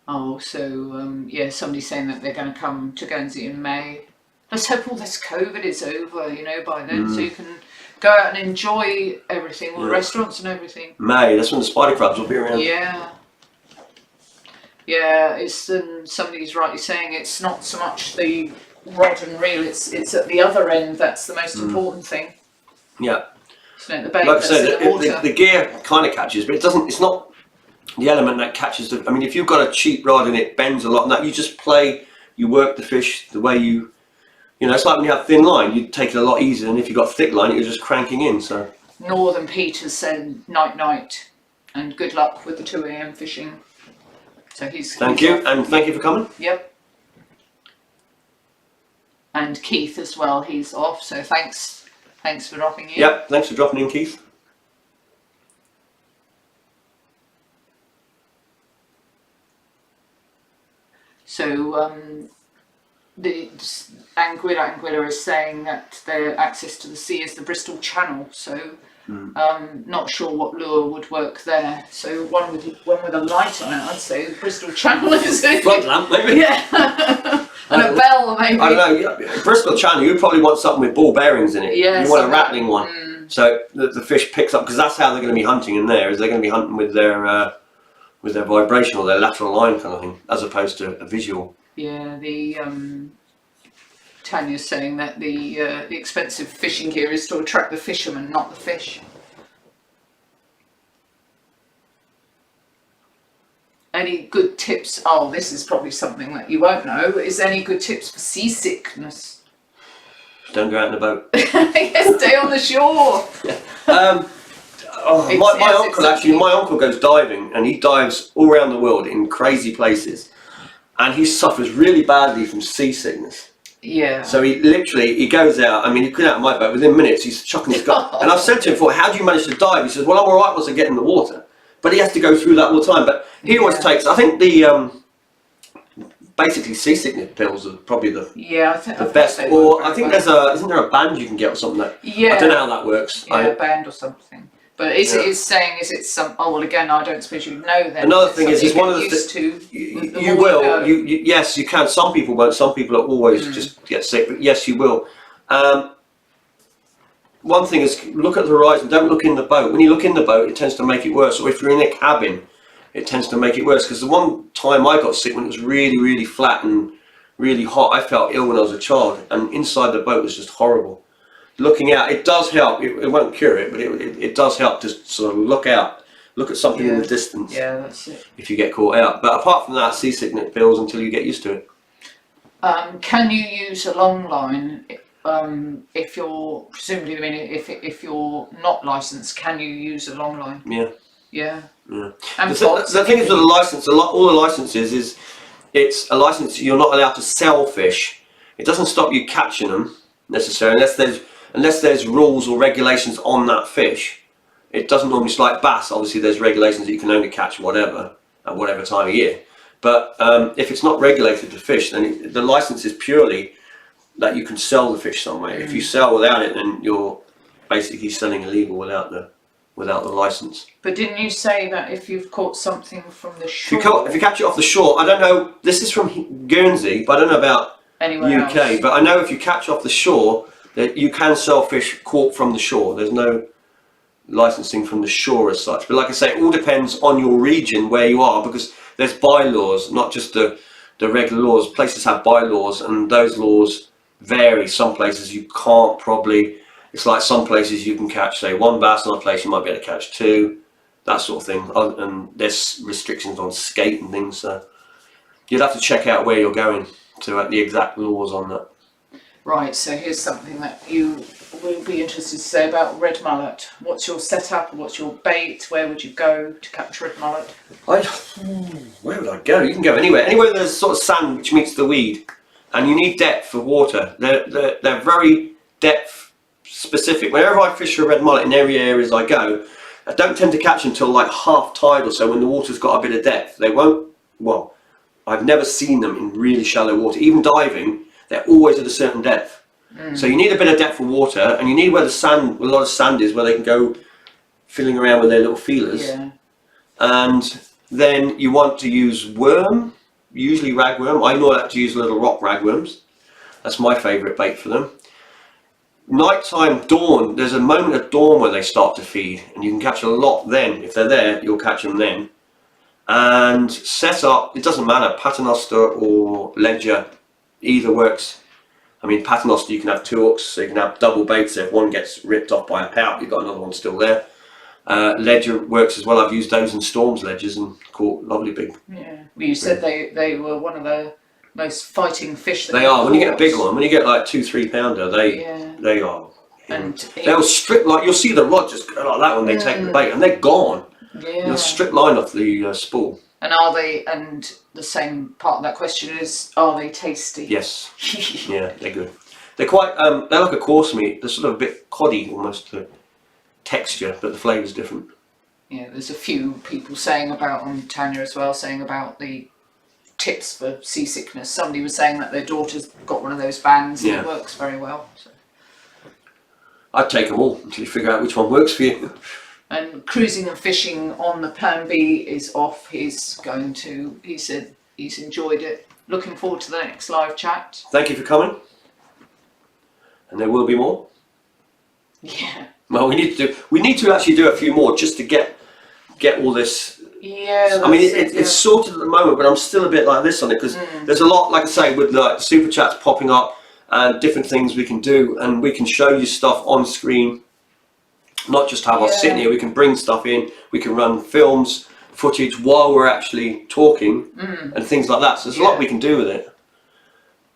Oh, so somebody's saying that they're going to come to Guernsey in May. Let's hope all this COVID is over, you know, by then, so you can go out and enjoy everything, all the restaurants and everything. May, that's when the spider crabs will be around. Yeah. Yeah, it's somebody's rightly saying it's not so much the rod and reel, it's at the other end that's the most important thing. Yeah. Isn't it? The bait Like I that's said, in the water. the gear kind of catches, but it doesn't. It's not the element that catches the. I mean, if you've got a cheap rod and it bends a lot, and that you just play, you work the fish the way you know. It's like when you have thin line, you take it a lot easier, and if you've got thick line, you're just cranking in. So. Northern Peter said night, and good luck with the 2 a.m. fishing. So he's. Thank you, and thank you for coming. Yep. And Keith as well. He's off. So thanks for dropping in. Yep. Thanks for dropping in, Keith. So the Anguilla is saying that their access to the sea is the Bristol Channel. So not sure what lure would work there. So one with a light on it, I'd say the Bristol Channel is it. Flood lamp, maybe. Yeah. And a bell, maybe. I don't know. Yeah, Bristol Channel, you probably want something with ball bearings in it. Yeah, you want a rattling one, so the fish picks up, because that's how they're going to be hunting in there. Is they're going to be hunting with their vibration or their lateral line kind of thing, as opposed to a visual. Yeah, the Tanya's saying that the expensive fishing gear is to attract the fisherman, not the fish. Any good tips? Oh, this is probably something that you won't know. Is there any good tips for seasickness? Don't go out in a boat. Yes, stay on the shore. My uncle goes diving, and he dives all around the world in crazy places, and he suffers really badly from seasickness. Yeah. So he goes out. I mean, he could out of my boat within minutes. He's chucking his gut. And I've said to him before, "How do you manage to dive?" He says, "Well, I'm all right once I get in the water." But he has to go through that all the time. But he always takes. I think the basically seasickness pills are probably the best. Or I think isn't there a band you can get or something that? Yeah. I don't know how that works. Yeah, a band or something. But is it some? Oh well, again, I don't suppose you know then. Another thing is one of the you will. Yes, you can. Some people won't. Some people are always just get sick. But yes, you will. One thing is, look at the horizon. Don't look in the boat. When you look in the boat, it tends to make it worse. Or if you're in a cabin, it tends to make it worse. Because the one time I got sick when it was really, really flat and really hot, I felt ill when I was a child, and inside the boat was just horrible. Looking out, it does help. It won't cure it, but it does help to sort of look out, look at something in the distance. Yeah, that's it. If you get caught out. But apart from that, seasickness pills until you get used to it. Can you use a long line if you're presumably? I mean, if you're not licensed, can you use a long line? Yeah. Yeah. Yeah. And the thing is with a license, all the licenses is it's a license. You're not allowed to sell fish. It doesn't stop you catching them necessarily, unless there's rules or regulations on that fish. It doesn't normally, it's like bass, obviously there's regulations that you can only catch whatever at whatever time of year. But if it's not regulated to fish, then the license is purely that you can sell the fish somewhere. If you sell without it, then you're basically selling illegal without the license. But didn't you say that if you've caught something from the shore? If you catch it off the shore, I don't know, this is from Guernsey, but I don't know about anywhere UK. else. But I know if you catch off the shore, that you can sell fish caught from the shore. There's no licensing from the shore as such. But like I say, it all depends on your region where you are, because there's bylaws, not just the regular laws. Places have bylaws, and those laws vary. Some places you can't probably. It's like some places you can catch, say, one bass, another place you might be able to catch two, that sort of thing. And there's restrictions on skate and things, so you'd have to check out where you're going to the exact laws on that. Right, so here's something that you will be interested to say about red mullet. What's your setup? What's your bait? Where would you go to catch red mullet? Where would I go? You can go anywhere. Anywhere there's sort of sand which meets the weed, and you need depth of water. They're very depth specific. Whenever I fish for red mullet in every areas I go, I don't tend to catch them until like half tide or so, when the water's got a bit of depth. They won't, well, I've never seen them in really shallow water. Even diving, they're always at a certain depth. So you need a bit of depth of water, and you need where a lot of sand is, where they can go filling around with their little feelers. Yeah. And then you want to use worm, usually ragworm. I know how to use little rock ragworms. That's my favourite bait for them. Nighttime, dawn, there's a moment of dawn where they start to feed, and you can catch a lot then. If they're there, you'll catch them then. And set up, it doesn't matter, paternoster or ledger, either works. I mean, paternoster, you can have two hooks, so you can have double baits. So if one gets ripped off by a pout, you've got another one still there. Ledger works as well. I've used those in Storms ledgers and caught lovely big. Yeah, well, you said they were one of the most fighting fish. They are. When you get a big one, when you get like 2-3 pounder, they are. And they'll strip, like you'll see the rod just go like that when they take the bait, and they're gone. Yeah. You'll strip line off the spool. And are they? And the same part of that question is, are they tasty? Yes. Yeah, they're good. They're quite. They're like a coarse meat. They're sort of a bit coddy almost. The texture, but the flavour's different. Yeah, there's a few people saying about on Tanya as well, saying about the tips for seasickness. Somebody was saying that their daughter's got one of those bands and it works very well. So. I'd take them all until you figure out which one works for you. And cruising and fishing on the Plan B is off. He said he's enjoyed it. Looking forward to the next live chat. Thank you for coming. And there will be more. Yeah. Well, we need to actually do a few more just to get all this. Yeah. I mean, it's sorted at the moment, but I'm still a bit like this on it because there's a lot, like I say, with like super chats popping up and different things we can do, and we can show you stuff on screen. Not just have us sitting here. We can bring stuff in. We can run films, footage while we're actually talking and things like that. So there's a lot we can do with it.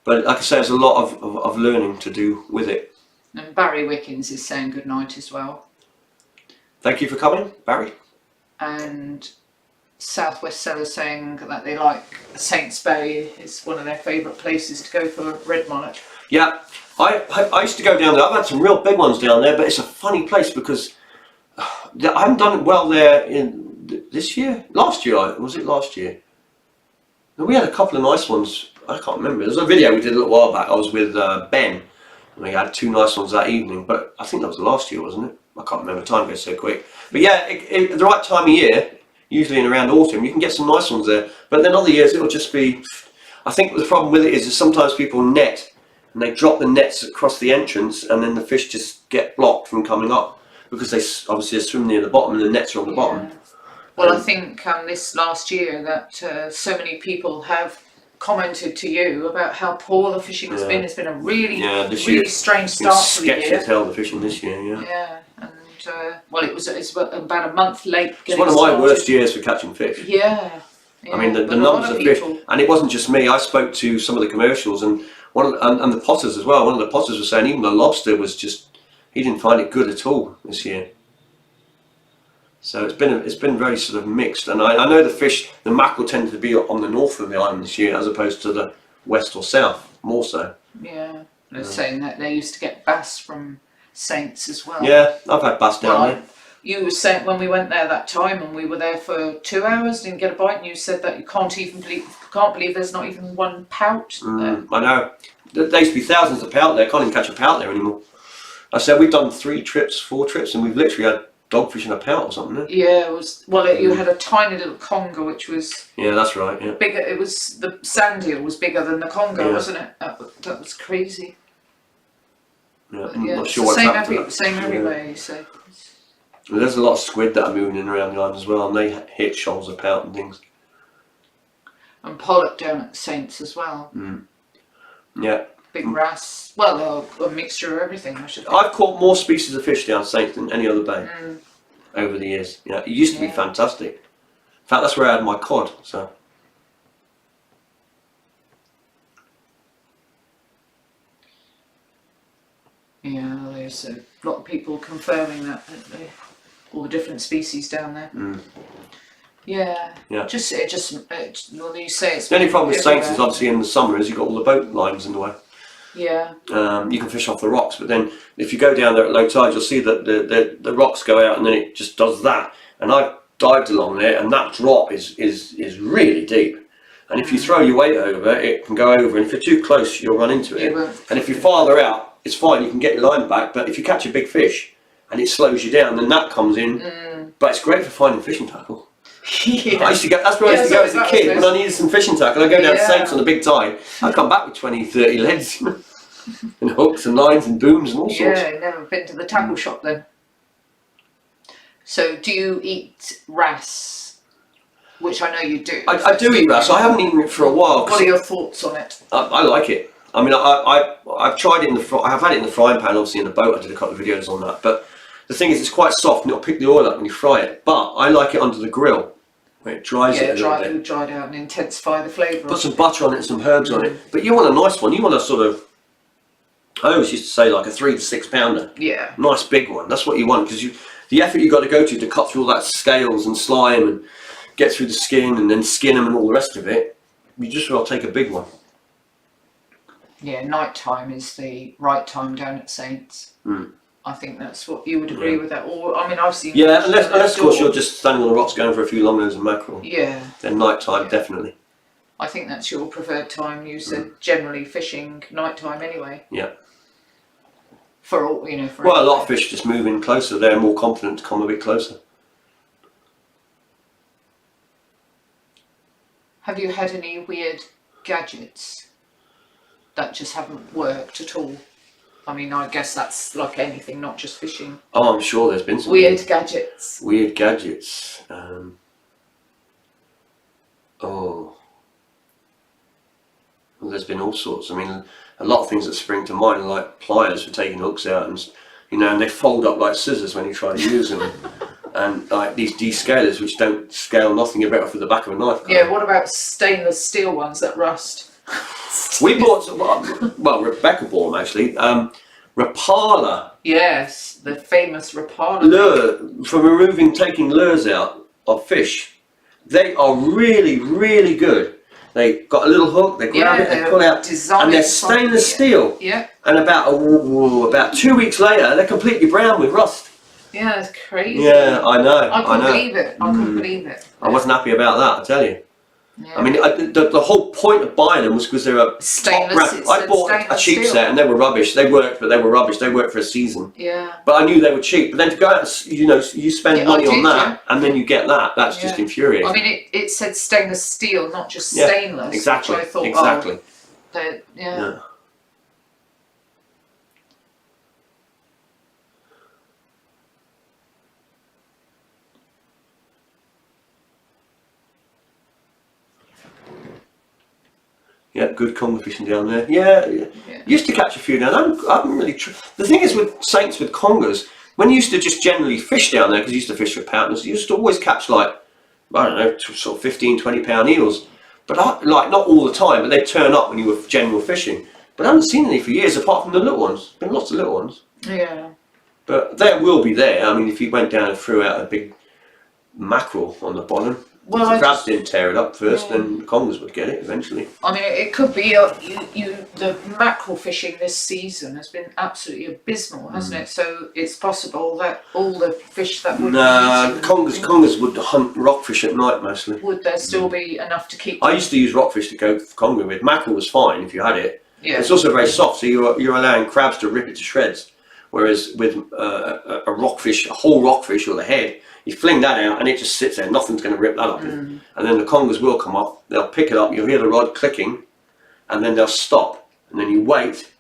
But like I say, there's a lot of learning to do with it. And Barry Wickens is saying good night as well. Thank you for coming, Barry. And Southwest Seller saying that they like Saints Bay is one of their favourite places to go for red mullet. Yeah, I used to go down there. I've had some real big ones down there, but it's a funny place because I haven't done it well there in this year. Last year, was it last year? And we had a couple of nice ones. I can't remember. There's a video we did a little while back. I was with Ben. We had two nice ones that evening, but I think that was last year, wasn't it? I can't remember, time goes so quick. But yeah, at the right time of year, usually in around autumn, you can get some nice ones there. But then other years, it'll just be... I think the problem with it is sometimes people net, and they drop the nets across the entrance, and then the fish just get blocked from coming up, because they obviously swim near the bottom, and the nets are on the bottom. Well, I think this last year that so many people have commented to you about how poor the fishing has been. It's been a really strange start to the year. Sketchy as hell, the fishing this year, Yeah, and well, it's about a month late. It's one of my worst years for catching fish. Yeah. I mean, the numbers of fish, and it wasn't just me. I spoke to some of the commercials and and the potters as well. One of the potters was saying even the lobster was just, he didn't find it good at all this year. So it's been very sort of mixed, and I know the mackerel tended to be on the north of the island this year as opposed to the west or south, more so. Yeah, they're saying that they used to get bass from Saints as well. Yeah, I've had bass down there. You were saying when we went there that time and we were there for 2 hours, didn't get a bite, and you said that you can't believe there's not even one pout there. I know. There used to be thousands of pout there. Can't even catch a pout there anymore. I said we've done 3 trips, 4 trips, and we've literally had dogfish and a pout or something. Yeah, it was. Well, you had a tiny little Conga, which was. Yeah, that's right. Yeah. Bigger. It was the sand eel was bigger than the Conga, wasn't it? That was crazy. Yeah, But, I'm not sure what's happened to that. Same everywhere. You say. Well, there's a lot of squid that are moving in around the island as well, and they hit shoals of pout and things. And pollock down at Saints as well. Yeah. Big wrasse. Well, a mixture of everything, I should think. I've caught more species of fish down Saints than any other bay over the years. You know, it used to be fantastic. In fact, that's where I had my cod. So. Yeah, there's a lot of people confirming that all the different species down there. Yeah. Just well, you say it's. The only problem with Saints is obviously in the summer is you've got all the boat lines in the way. Yeah. You can fish off the rocks, but then if you go down there at low tide, you'll see that the rocks go out and then it just does that. And I've dived along there, and that drop is really deep. And if you throw your weight over, it can go over. And if you're too close, you'll run into it. And if you're farther out, it's fine. You can get your line back. But if you catch a big fish and it slows you down, then that comes in. But it's great for finding fishing tackle. Yeah. I used to go, that's where I used to go as a kid when I needed some fishing tackle. I'd go down to Saints on a big tide. I'd come back with 20, 30 leads. and hooks and lines and booms and all sorts. Yeah, never been to the tackle shop then. So do you eat wrasse? Which I know you do. I do eat wrasse. I haven't eaten it for a while. What are your thoughts on it? I like it. I mean, I've tried it in the I've had it in the frying pan, obviously in the boat. I did a couple of videos on that. But the thing is, it's quite soft and it'll pick the oil up when you fry it. But I like it under the grill, where it dries it a little bit. Dry it out and intensify the flavour. Put some butter on it and some herbs on it. But you want a nice one. You want a sort of, I always used to say like a 3 to 6 pounder. Yeah. Nice big one. That's what you want, because the effort you've got to go to cut through all that scales and slime and get through the skin and then skin them and all the rest of it. You just well take a big one. Yeah, night time is the right time down at Saints. I think that's what you would agree with that. Or I mean, I've seen. Yeah, unless of course you're just standing on the rocks going for a few long nose and mackerel. Yeah. Then night time, definitely. I think that's your preferred time. You said generally fishing night time anyway. Yeah. For all you know. For well, a lot of fish just move in closer. They're more confident to come a bit closer. Have you had any weird gadgets that just haven't worked at all? I mean, I guess that's like anything, not just fishing. Oh, I'm sure there's been some weird gadgets. Weird gadgets. Well, there's been all sorts. I mean, a lot of things that spring to mind are like pliers for taking hooks out, and and they fold up like scissors when you try to use them. And like these descalers which don't scale nothing, you're better off with the back of a knife. Yeah, what about stainless steel ones that rust? We bought some, well, Rebecca bought them actually. Rapala. Yes, the famous Rapala. Lure, for taking lures out of fish. They are really, really good. They got a little hook, they grab it, they pull out, and they're stainless steel. Yeah. And about 2 weeks later, they're completely brown with rust. Yeah, it's crazy. Yeah, I know. I couldn't believe it. I couldn't believe it. I wasn't happy about that, I tell you. Yeah. I mean, the whole point of buying them was because they were stainless. I bought a cheap set and they were rubbish. They worked, but they were rubbish. They worked for a season. Yeah. But I knew they were cheap. But then to go out, and, you spend money on that, and then you get that. That's just infuriating. I mean, it said stainless steel, not just stainless. Exactly. Which I thought, exactly. Yeah. Yeah, good Conga fishing down there. Yeah. Used to catch a few down. I haven't really. The thing is with Saints with Congas, when you used to just generally fish down there, because you used to fish for pounders, you used to always catch like, I don't know, sort of 15, 20 pound eels. But like not all the time, but they'd turn up when you were general fishing. But I haven't seen any for years apart from the little ones. Been lots of little ones. Yeah. But they will be there. I mean, if you went down and threw out a big mackerel on the bottom. Well, if the crabs didn't tear it up first, then the Congas would get it eventually. I mean, it could be the mackerel fishing this season has been absolutely abysmal, hasn't it? So it's possible that all the fish that would Congas would hunt rockfish at night mostly. Would there still be enough to keep? I used to use rockfish to go for Conga with. Mackerel was fine if you had it. Yeah. It's also very soft, so you're allowing crabs to rip it to shreds. Whereas with a rockfish, a whole rockfish or the head, you fling that out and it just sits there, nothing's going to rip that up. And then the Congas will come up, they'll pick it up, you'll hear the rod clicking, and then they'll stop. And then you wait,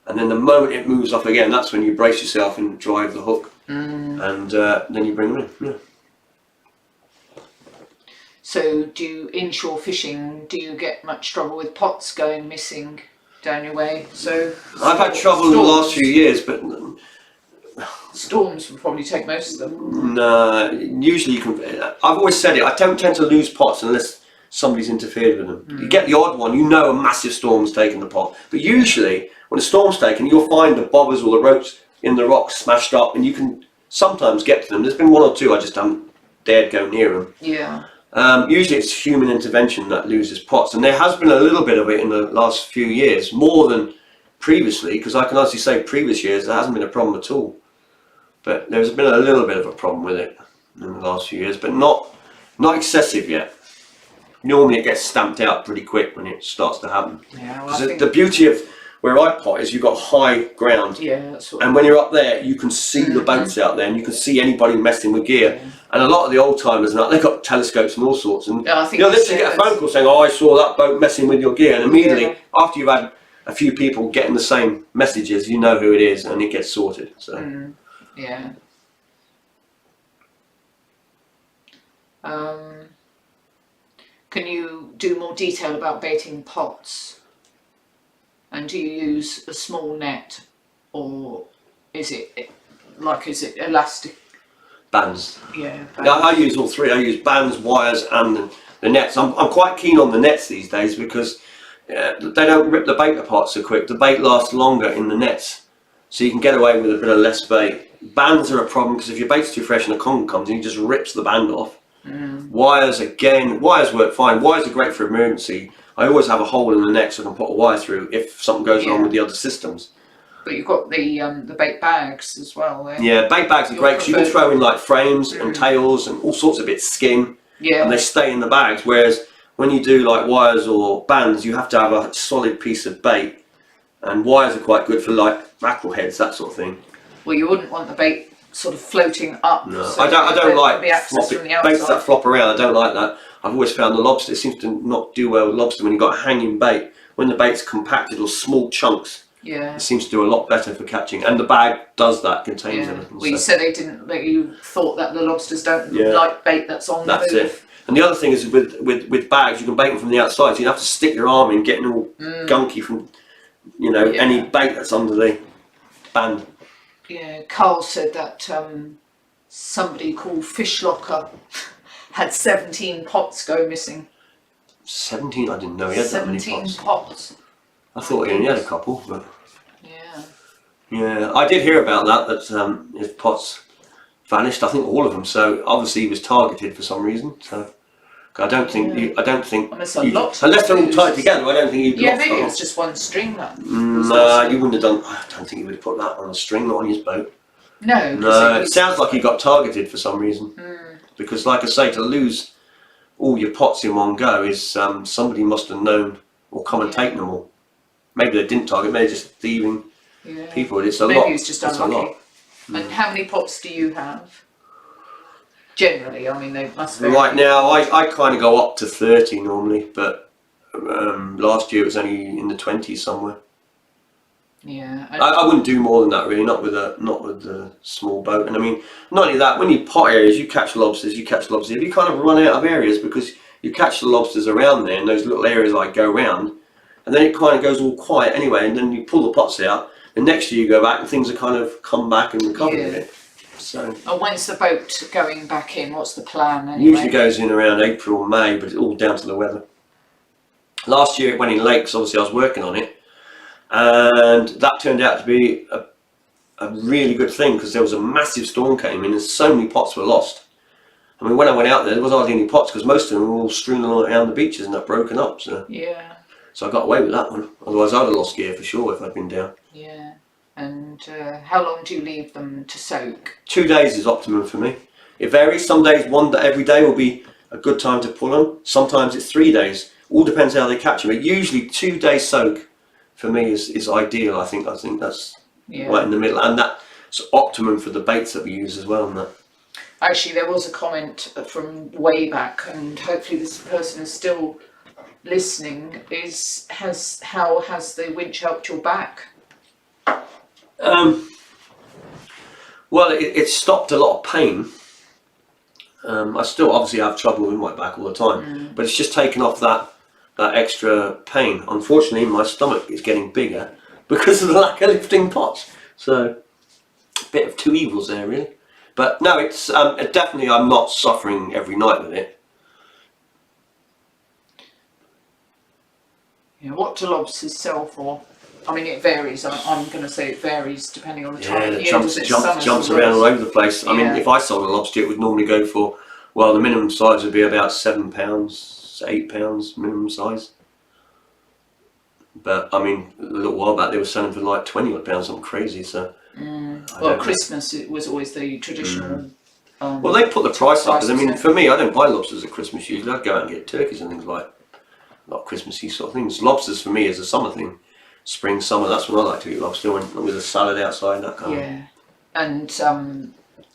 and then the moment it moves up again, that's when you brace yourself and drive the hook. And then you bring them in. Yeah. So inshore fishing, do you get much trouble with pots going missing down your way? So I've had trouble in the last few years, but storms would probably take most of them. No, usually you can. I've always said it. I don't tend to lose pots unless somebody's interfered with them. You get the odd one, a massive storm's taken the pot. But usually, when a storm's taken, you'll find the bobbers or the ropes in the rocks smashed up, and you can sometimes get to them. There's been one or two I just haven't dared go near them. Yeah. Usually it's human intervention that loses pots, and there has been a little bit of it in the last few years, more than previously, because I can honestly say previous years there hasn't been a problem at all. But there's been a little bit of a problem with it in the last few years, but not excessive yet. Normally it gets stamped out pretty quick when it starts to happen. Yeah, well, the beauty of where I pot is you've got high ground. Yeah, that's what. And when you're up there, you can see the boats out there, and you can see anybody messing with gear. Yeah. And a lot of the old timers now, they've got telescopes and all sorts. And I think literally get a phone call saying, "Oh, I saw that boat messing with your gear," and immediately after you've had a few people getting the same messages, you know who it is, and it gets sorted. So yeah. Can you do more detail about baiting pots? And do you use a small net, or is it elastic? bands. Yeah. Bands. Now I use all three. I use bands, wires, and the nets. I'm quite keen on the nets these days because they don't rip the bait apart so quick. The bait lasts longer in the nets, so you can get away with a bit of less bait. Bands are a problem because if your bait's too fresh and a Conga comes in, he just rips the band off. Wires work fine. Wires are great for emergency. I always have a hole in the net so I can put a wire through if something goes wrong with the other systems. But you've got the bait bags as well. Yeah, bait bags are great because you can throw in like frames and tails and all sorts of bits, skin, and they stay in the bags. Whereas when you do like wires or bands, you have to have a solid piece of bait, and wires are quite good for like mackerel heads, that sort of thing. Well, you wouldn't want the bait sort of floating up. No, so I don't like baits that flop around. I don't like that. I've always found the lobster, it seems to not do well with lobster when you've got a hanging bait. When the bait's compacted or small chunks, it seems to do a lot better for catching. And the bag does that, contains everything. Well, you said they didn't. You thought that the lobsters don't like bait that's on the move. That's it. And the other thing is with bags, you can bait them from the outside, so you have to stick your arm in, getting all gunky from any bait that's under the band. Yeah, Carl said that somebody called Fish Locker had 17 pots go missing. 17? I didn't know he had that many pots. 17 pots. I thought he only had a couple, but yeah, I did hear about that his pots vanished. I think all of them. So obviously he was targeted for some reason. So I don't think unless they're all tied together. I don't think you'd. Yeah, maybe it's just one string that. No, you wouldn't have done. I don't think he would have put that on a string, not on his boat. No, it sounds like he got targeted for some reason. Because, like I say, to lose all your pots in one go is somebody must have known or come and taken them all. Maybe they didn't target. Maybe just thieving people. It's a lot. Maybe it's just unlucky. And how many pots do you have? Generally, I mean, they must vary. Right now, I kind of go up to 30 normally, but last year it was only in the 20s somewhere. Yeah, I wouldn't do more than that really, not with a small boat. And I mean, not only that, when you pot areas, you catch lobsters. You kind of run out of areas because you catch the lobsters around there in those little areas I go around, and then it kind of goes all quiet anyway. And then you pull the pots out, and next year you go back, and things have kind of come back and recovered a bit. So. And when's the boat going back in? What's the plan anyway? Usually goes in around April or May, but it's all down to the weather. Last year it went in late because obviously I was working on it, and that turned out to be a really good thing because there was a massive storm came in and so many pots were lost. I mean, when I went out there was hardly any pots because most of them were all strewn around the beaches and they're broken up. So I got away with that one. Otherwise I'd have lost gear for sure if I'd been down. Yeah. And how long do you leave them to soak? 2 days is optimum for me. It varies. Some days, every day will be a good time to pull them. Sometimes it's 3 days. All depends how they catch them. But usually 2 days soak for me is ideal. I think that's right in the middle, and that's optimum for the baits that we use as well. And that. Actually, there was a comment from way back, and hopefully this person is still listening. How has the winch helped your back? Well, it stopped a lot of pain. I still obviously have trouble with my back all the time, but it's just taken off that extra pain. Unfortunately, my stomach is getting bigger because of the lack of lifting pots. So, a bit of two evils there, really. But no, it's definitely I'm not suffering every night with it. Yeah, what do lobsters sell for? I mean, it varies. I'm going to say it varies depending on the time of year. Jumps around all over the place. I mean, if I sold a lobster, it would normally go for, well, the minimum size would be about £7, £8 minimum size. But I mean, a little while back they were selling for like £20 odd, something crazy. So. Well, Christmas it was always the traditional. Well, they put the price up. I mean, for me, I don't buy lobsters at Christmas usually. I'd go out and get turkeys and things like, not Christmassy sort of things. Lobsters for me is a summer thing. Spring, summer, that's when I like to eat lobster, with a salad outside, that kind of. Yeah. And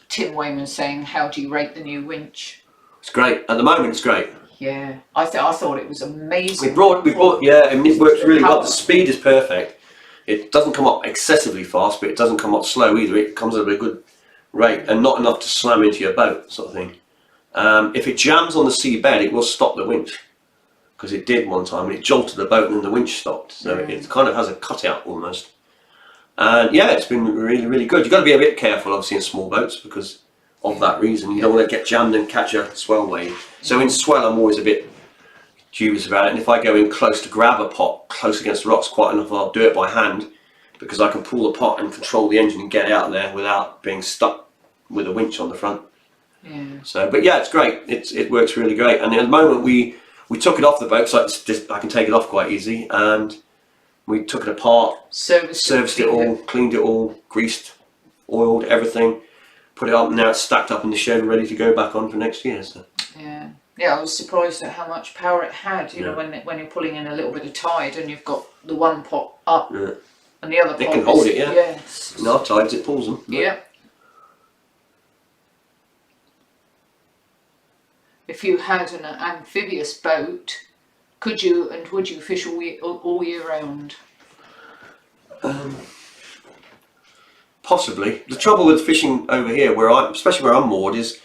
Tim Wayman's saying, how do you rate the new winch? It's great. At the moment, it's great. Yeah, I thought it was amazing. We brought, yeah, and it works really well. The speed is perfect. It doesn't come up excessively fast, but it doesn't come up slow either. It comes at a good rate and not enough to slam into your boat, sort of thing. If it jams on the seabed, it will stop the winch, because it did one time and it jolted the boat and then the winch stopped. So it kind of has a cutout almost. And yeah, it's been really, really good. You've got to be a bit careful, obviously, in small boats because of that reason. You don't want to get jammed and catch a swell wave. So in swell, I'm always a bit dubious about it. And if I go in close to grab a pot, close against the rocks, quite enough, I'll do it by hand, because I can pull the pot and control the engine and get out there without being stuck with a winch on the front. Yeah. So, but yeah, it's great. It works really great. And at the moment, we took it off the boat, so I can take it off quite easy. And we took it apart, serviced it all, cleaned it all, greased, oiled everything, put it up, and now it's stacked up in the shed, ready to go back on for next year. So. Yeah, yeah. I was surprised at how much power it had. You know, when you're pulling in a little bit of tide and you've got the one pot up and the other pot. It can hold it, yeah. Yes. In our tides, it pulls them. Yeah. If you had an amphibious boat, would you fish all year round? Possibly. The trouble with fishing over here, especially where I'm moored, is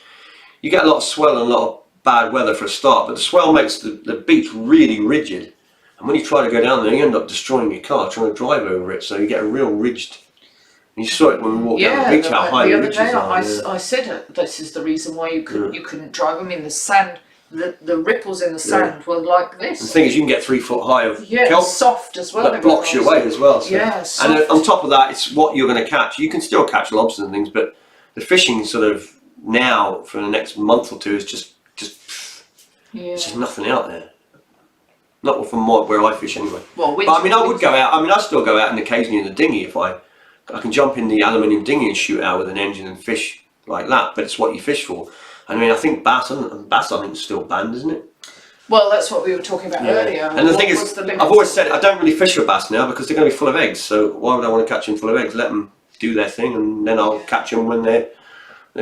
you get a lot of swell and a lot of bad weather for a start, but the swell makes the beach really rigid. And when you try to go down there, you end up destroying your car trying to drive over it, so you get a real ridged. And you saw it when we walked down the beach, how high the ridges are. I said this is the reason why you couldn't drive. I mean, the sand, the ripples in the sand were like this. The thing is, you can get 3 foot high of kelp, soft as well. that blocks your way as well. So. Yeah, soft. And on top of that, it's what you're going to catch. You can still catch lobsters and things, but the fishing sort of now for the next month or two is just there's just nothing out there. Not from where I fish anyway. Well, but I mean, I would go out. I mean, I still go out and occasionally in the dinghy if I can jump in the aluminium dinghy and shoot out with an engine and fish like that. But it's what you fish for. I mean, I think bass I think is still banned, isn't it? Well, that's what we were talking about earlier. And the thing is, I've always said I don't really fish for bass now because they're going to be full of eggs. So why would I want to catch them full of eggs? Let them do their thing, and then I'll catch them when they've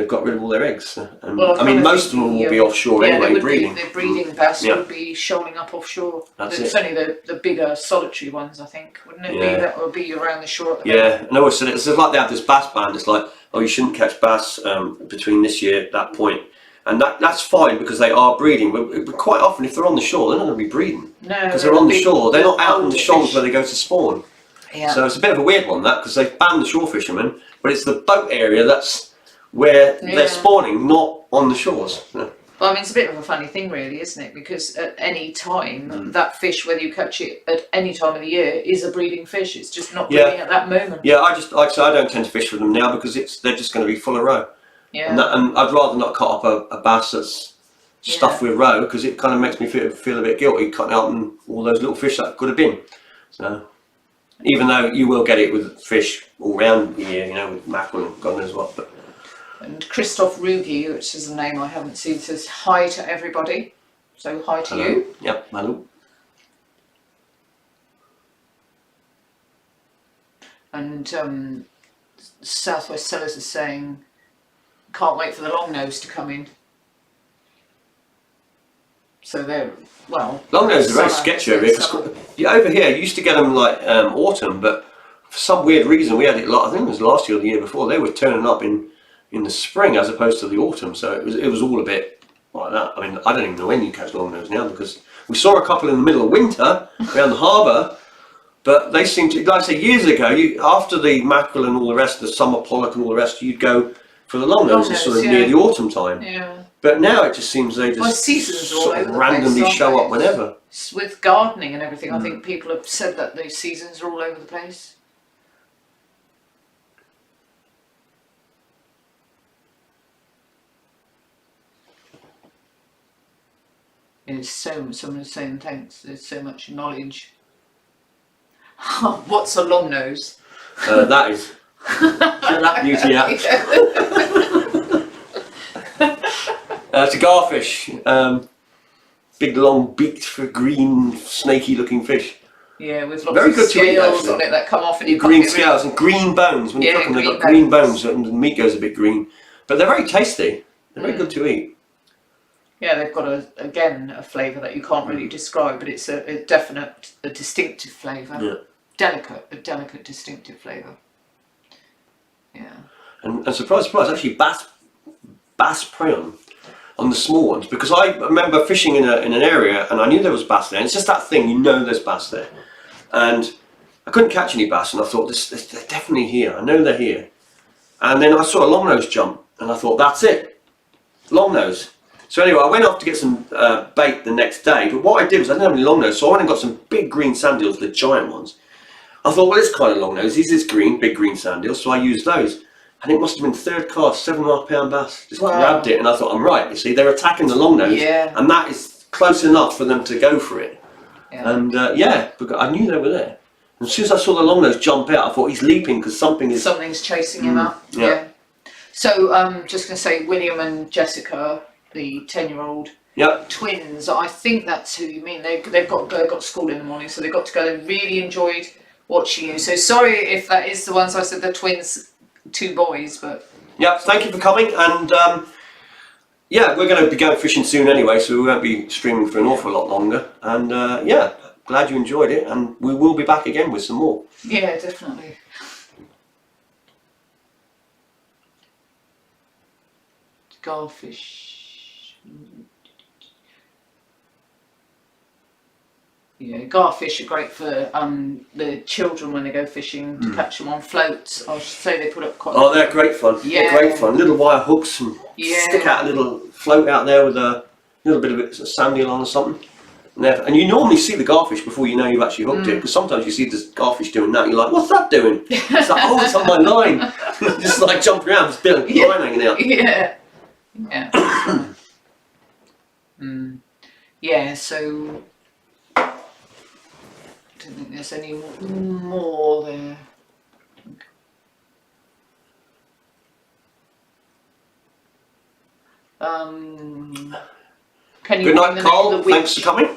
got rid of all their eggs. And I mean, most of them will be offshore anyway, breeding. The breeding bass would be shoaling up offshore. It's only the bigger solitary ones, I think, wouldn't it be? That would be around the shore. And I always said it's like they have this bass ban. It's like, oh, you shouldn't catch bass between this year, that point. And that's fine because they are breeding, but quite often if they're on the shore, they're not going to be breeding. No, because they're on the shore. They're not out in the shoals where they go to spawn. Yeah. So it's a bit of a weird one, that, because they've banned the shore fishermen, but it's the boat area that's where they're spawning, not on the shores. Yeah. Well, I mean, it's a bit of a funny thing, really, isn't it? Because at any time, that fish, whether you catch it at any time of the year, is a breeding fish. It's just not breeding at that moment. Yeah, like I say, I don't tend to fish for them now because they're just going to be full of roe. Yeah. And I'd rather not cut up a bass that's stuffed with roe, because it kind of makes me feel a bit guilty cutting out all those little fish that could have been. So, even though you will get it with fish all round the year, you know, with mackerel and God knows what. But. And Christoph Rugi, which is a name I haven't seen, says hi to everybody. So hi to you. Yep, hello. And Southwest Sellers is saying, can't wait for the long nose to come in. So they're, well... Long nose is very sketchy over here. Over here, you used to get them like autumn, but for some weird reason we had it, I think it was last year or the year before, they were turning up in the spring as opposed to the autumn, so it was all a bit like that. I mean, I don't even know when you catch long nose now, because we saw a couple in the middle of winter around the harbour, but they seem to, like I say, years ago, after the mackerel and all the rest, the summer pollock and all the rest, you'd go for the long noses sort of near the autumn time. Yeah. But now it just seems they just sort of randomly show up whenever. With gardening and everything, I think people have said that the seasons are all over the place. It's someone is saying thanks, there's so much knowledge. What's a long nose? That is. Get that beauty out. It's a garfish. Big long beaked green snaky looking fish. Yeah, with lots of scales on it that come off and you green scales and green bones. When you cook them, they've got green bones and the meat goes a bit green. But they're very tasty. They're very good to eat. Yeah, they've got a flavour that you can't really describe, but it's a distinctive flavour. Yeah. A delicate, distinctive flavour. Yeah. And surprise, actually bass prey on the small ones, because I remember fishing in an area and I knew there was bass there. And it's just that thing, you know, there's bass there, and I couldn't catch any bass, and I thought they're definitely here. I know they're here. And then I saw a longnose jump, and I thought, that's it, longnose. So anyway, I went off to get some bait the next day, but what I did was I didn't have any longnose, so I went and got some big green sand eels, the giant ones. I thought, well, this kind of longnose, these is green, big green sand eels, so I used those. And it must have been third cast, 7.5 pound bass. Just grabbed it, and I thought, I'm right. You see, they're attacking the longnose, and that is close enough for them to go for it. Yeah. And because I knew they were there. And as soon as I saw the longnose jump out, I thought he's leaping because something's chasing him up. Yeah. So just going to say, William and Jessica, the 10-year-old twins. I think that's who you mean. They've got school in the morning, so they got to go. They really enjoyed watching you. So sorry if that is the ones I said, the twins, 2 boys, but yeah. Thank you for coming, and we're going to be going fishing soon anyway, so we won't be streaming for an awful lot longer. And glad you enjoyed it, and we will be back again with some more. Yeah, definitely. Garfish. Yeah, garfish are great for the children when they go fishing to catch them on floats. I should say they put up quite. Oh, they're great fun. Yeah, they're great fun. Little wire hooks and stick out a little float out there with a little bit of a sand eel on or something. And you normally see the garfish before you know you've actually hooked it, because sometimes you see the garfish doing that and you're like, what's that doing? It's like, oh, it's on my line. Just like jumping around, just line hanging out. Yeah. Yeah, so I don't think there's any more there. Can you Good night, Carl. Thanks for coming.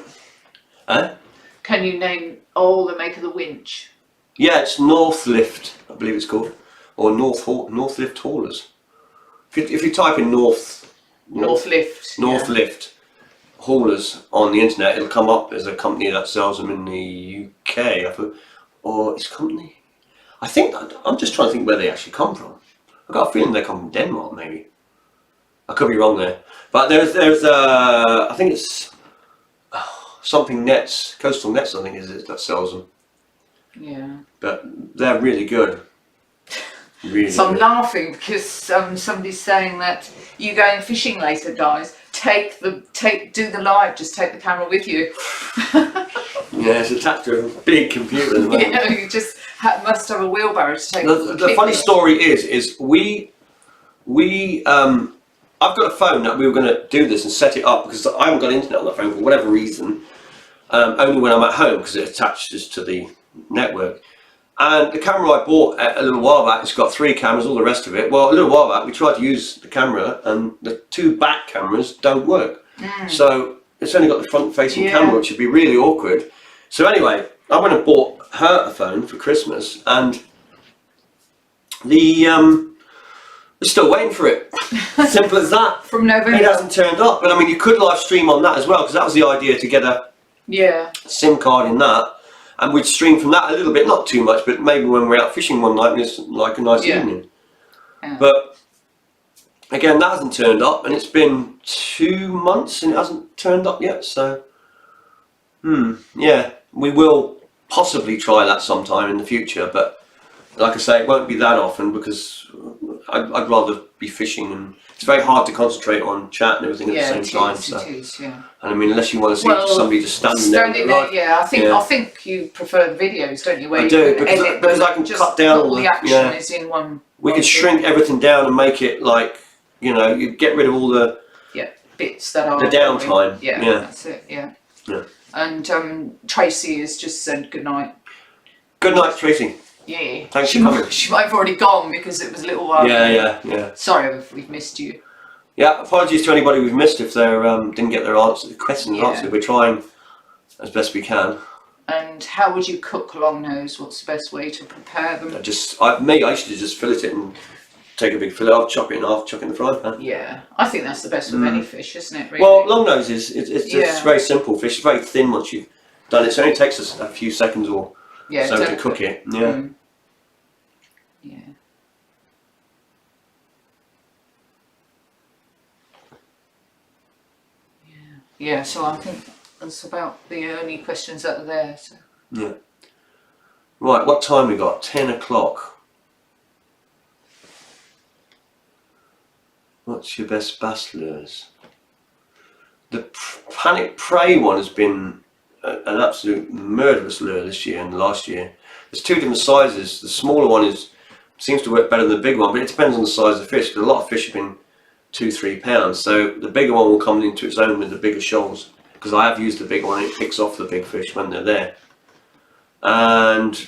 Can you name the make of the winch? Yeah, it's North Lift, I believe it's called, or North Lift Haulers. If you type in North Lift Haulers on the internet, it'll come up as a company that sells them in the UK. Or it's a company. I'm just trying to think where they actually come from. I've got a feeling they come from Denmark, maybe. I could be wrong there, but there's I think it's something nets, coastal nets, I think is it that sells them. Yeah. But they're really good. Really so I'm good. laughing because somebody's saying that you going fishing later, guys. Do the live. Just take the camera with you. Yeah, it's attached to a big computer. At the moment. Yeah, you just must have a wheelbarrow to take. The funny story is I've got a phone that we were going to do this and set it up because I haven't got internet on the phone for whatever reason. Only when I'm at home because it attaches to the network. And the camera I bought a little while back, it's got 3 cameras, all the rest of it. Well, a little while back, we tried to use the camera and the 2 back cameras don't work. So it's only got the front-facing camera, which would be really awkward. So anyway, I went and bought her a phone for Christmas, and we're still waiting for it. Simple as that. From November. It hasn't turned up. But I mean, you could live stream on that as well, because that was the idea, to get a SIM card in that. And we'd stream from that a little bit, not too much, but maybe when we're out fishing one night and it's like a nice evening. Yeah. But again, that hasn't turned up, and it's been 2 months and it hasn't turned up yet. So, yeah, we will possibly try that sometime in the future. But like I say, it won't be that often because I'd rather be fishing, and it's very hard to concentrate on chat and everything at the same time. So. It is, yeah. And I mean, unless you want to see somebody just standing there. Yeah, I think you prefer videos, don't you? Where I do, because I can cut down all the action is in one. We can shrink everything down and make it like, you get rid of all the bits that are the downtime. Yeah, that's it. Yeah. And Tracy has just said good night. Good night, Tracy. Yeah. Thanks for coming. She might have already gone because it was a little while. Yeah. Sorry if we've missed you. Yeah, apologies to anybody we've missed if they didn't get their questions answered. We're trying as best we can. And how would you cook longnose? What's the best way to prepare them? I used to just fillet it and take a big fillet off, chop it in half, chuck it in the frying pan. Yeah, I think that's the best with any fish, isn't it? Really? Well, long nose it's just very simple fish. It's very thin once you've done it. So it only takes us a few seconds or so to cook it. Yeah. Yeah. Yeah, so I think that's about the only questions that are there. So. Yeah. Right, what time we got? 10 o'clock. What's your best bass lures? The Panic Prey one has been an absolute murderous lure this year and last year. There's two different sizes. The smaller one seems to work better than the big one, but it depends on the size of the fish, because a lot of fish have been 2-3 pounds, so the bigger one will come into its own with the bigger shoals, because I have used the big one. It picks off the big fish when they're there. And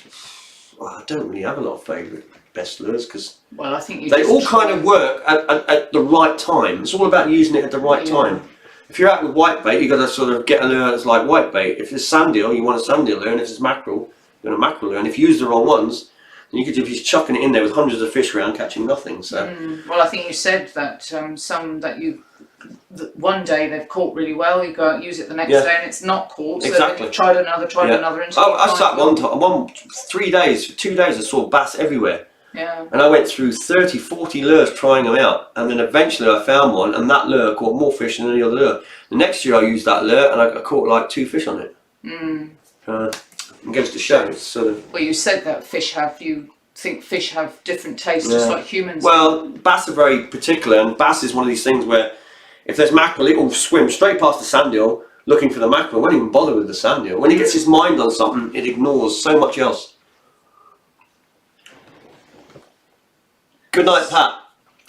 well, I don't really have a lot of favourite best lures, because I think they all kind of work at the right time. It's all about using it at the right time. If you're out with whitebait, you've got to sort of get a lure that's like whitebait. If it's sand eel, you want a sand eel lure, and if it's mackerel, you want a mackerel lure. And if you use the wrong ones, then you could just be chucking it in there with hundreds of fish around catching nothing. So well, I think you said that some that one day they've caught really well, you go out and use it the next day and it's not caught. So exactly. You've tried another, I sat one time, 3 days, for 2 days I saw bass everywhere. Yeah. And I went through 30, 40 lures trying them out, and then eventually I found one, and that lure caught more fish than any other lure. The next year I used that lure and I caught like 2 fish on it. It goes to show it's sort of. Well, you said that you think fish have different tastes, just like humans. Well, bass are very particular, and bass is one of these things where if there's mackerel, it will swim straight past the sand eel looking for the mackerel. It won't even bother with the sand eel. When he gets his mind on something, it ignores so much else. Good night, Pat.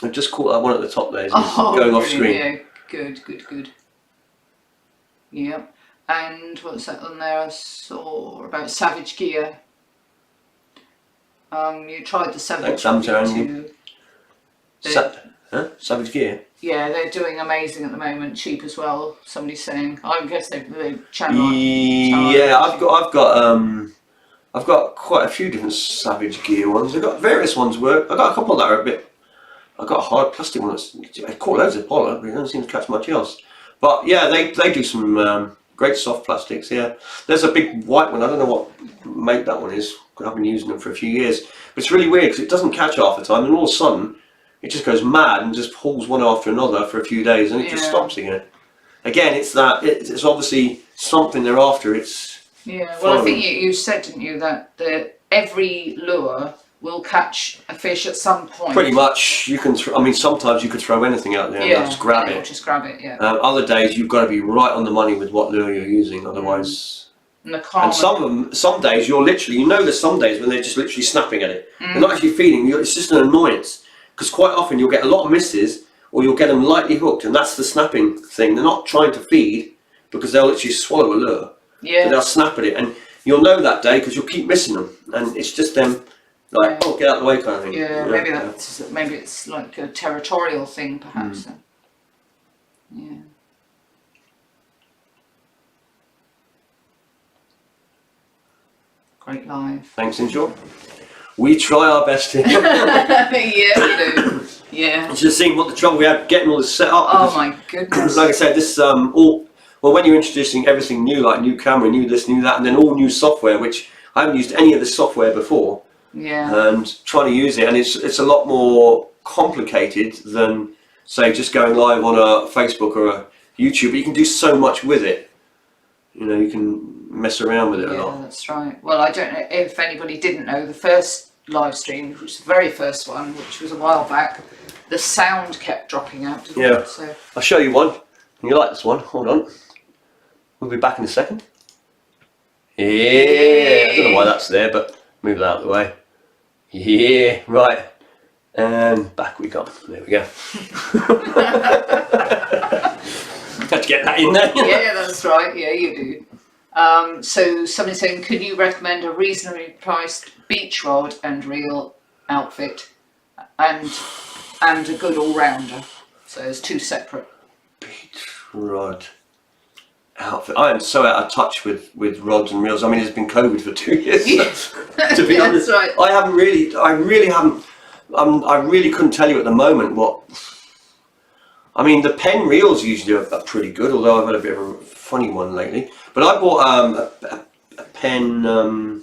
I've just caught that one at the top there. It's going off screen. Yeah, good. Yep. And what's that on there? I saw about Savage Gear. You tried the Savage Gear. Savage Gear? Yeah, they're doing amazing at the moment, cheap as well. Somebody's saying. I guess they channel. Yeah, I've got quite a few different Savage Gear ones. I've got various ones work. I've got a couple that are a bit. I've got a hard plastic one I caught loads of pollock, but it doesn't seem to catch much else. But yeah, they do some great soft plastics. Yeah, there's a big white one. I don't know what make that one is. I've been using them for a few years, but it's really weird because it doesn't catch half the time, and all of a sudden it just goes mad and just hauls one after another for a few days, and it just stops again. Again, it's obviously something they're after. Yeah, well, I think you said, didn't you, that every lure will catch a fish at some point. Pretty much. You can. Sometimes you could throw anything out there and just grab it. Just grab it. Yeah. Other days you've got to be right on the money with what lure you're using, otherwise. And some days you're literally, there's some days when they're just literally snapping at it. They're not actually feeding. It's just an annoyance, because quite often you'll get a lot of misses, or you'll get them lightly hooked, and that's the snapping thing. They're not trying to feed, because they'll literally swallow a lure. Yeah. So they'll snap at it, and you'll know that day because you'll keep missing them, and it's just them like, oh, get out of the way kind of thing. Yeah, maybe it's like a territorial thing, perhaps. Yeah. Great live. Thanks, Inshore. We try our best here. Yeah, we do. Yeah. It's just seeing what the trouble we had getting all this set up. Oh my goodness. Like I said, this when you're introducing everything new, like new camera, new this, new that, and then all new software, which I haven't used any of the software before. Yeah. And trying to use it, and it's a lot more complicated than, say, just going live on a Facebook or a YouTube. But you can do so much with it. You can mess around with it a lot. Yeah, that's right. Well, I don't know if anybody didn't know, the first live stream, which was the very first one, which was a while back, the sound kept dropping out. Didn't it? So I'll show you one. You like this one? Hold on. We'll be back in a second. Yeah. I don't know why that's there, but move that out of the way. Yeah. Right. And back we go. There we go. Had to get that in there. Yeah, that's right. Yeah, you do. So somebody's saying, could you recommend a reasonably priced beach rod and reel outfit, and a good all-rounder? So there's two separate. Beach rod outfit. I am so out of touch with rods and reels. I mean, it's been COVID for 2 years. Yeah. To be honest, right. I really haven't I really couldn't tell you at the moment what. I mean, the pen reels usually are pretty good, although I've had a bit of a funny one lately. But I bought a pen.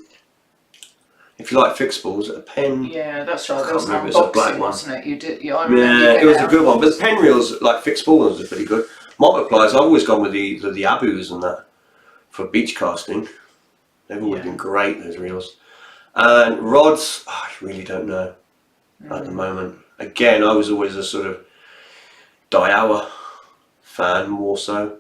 If you like fixables, a pen. Yeah, that's right. I There was can't an remember, it's a black unboxing, one. wasn't it? You did. Yeah, I remember. Yeah, it was a good one. But the pen reels, like fixable ones, are pretty good. Multipliers, I've always gone with the Abus and that for beach casting. They've always been great, those reels. And rods, I really don't know at the moment. Again, I was always a sort of Daiwa fan, more so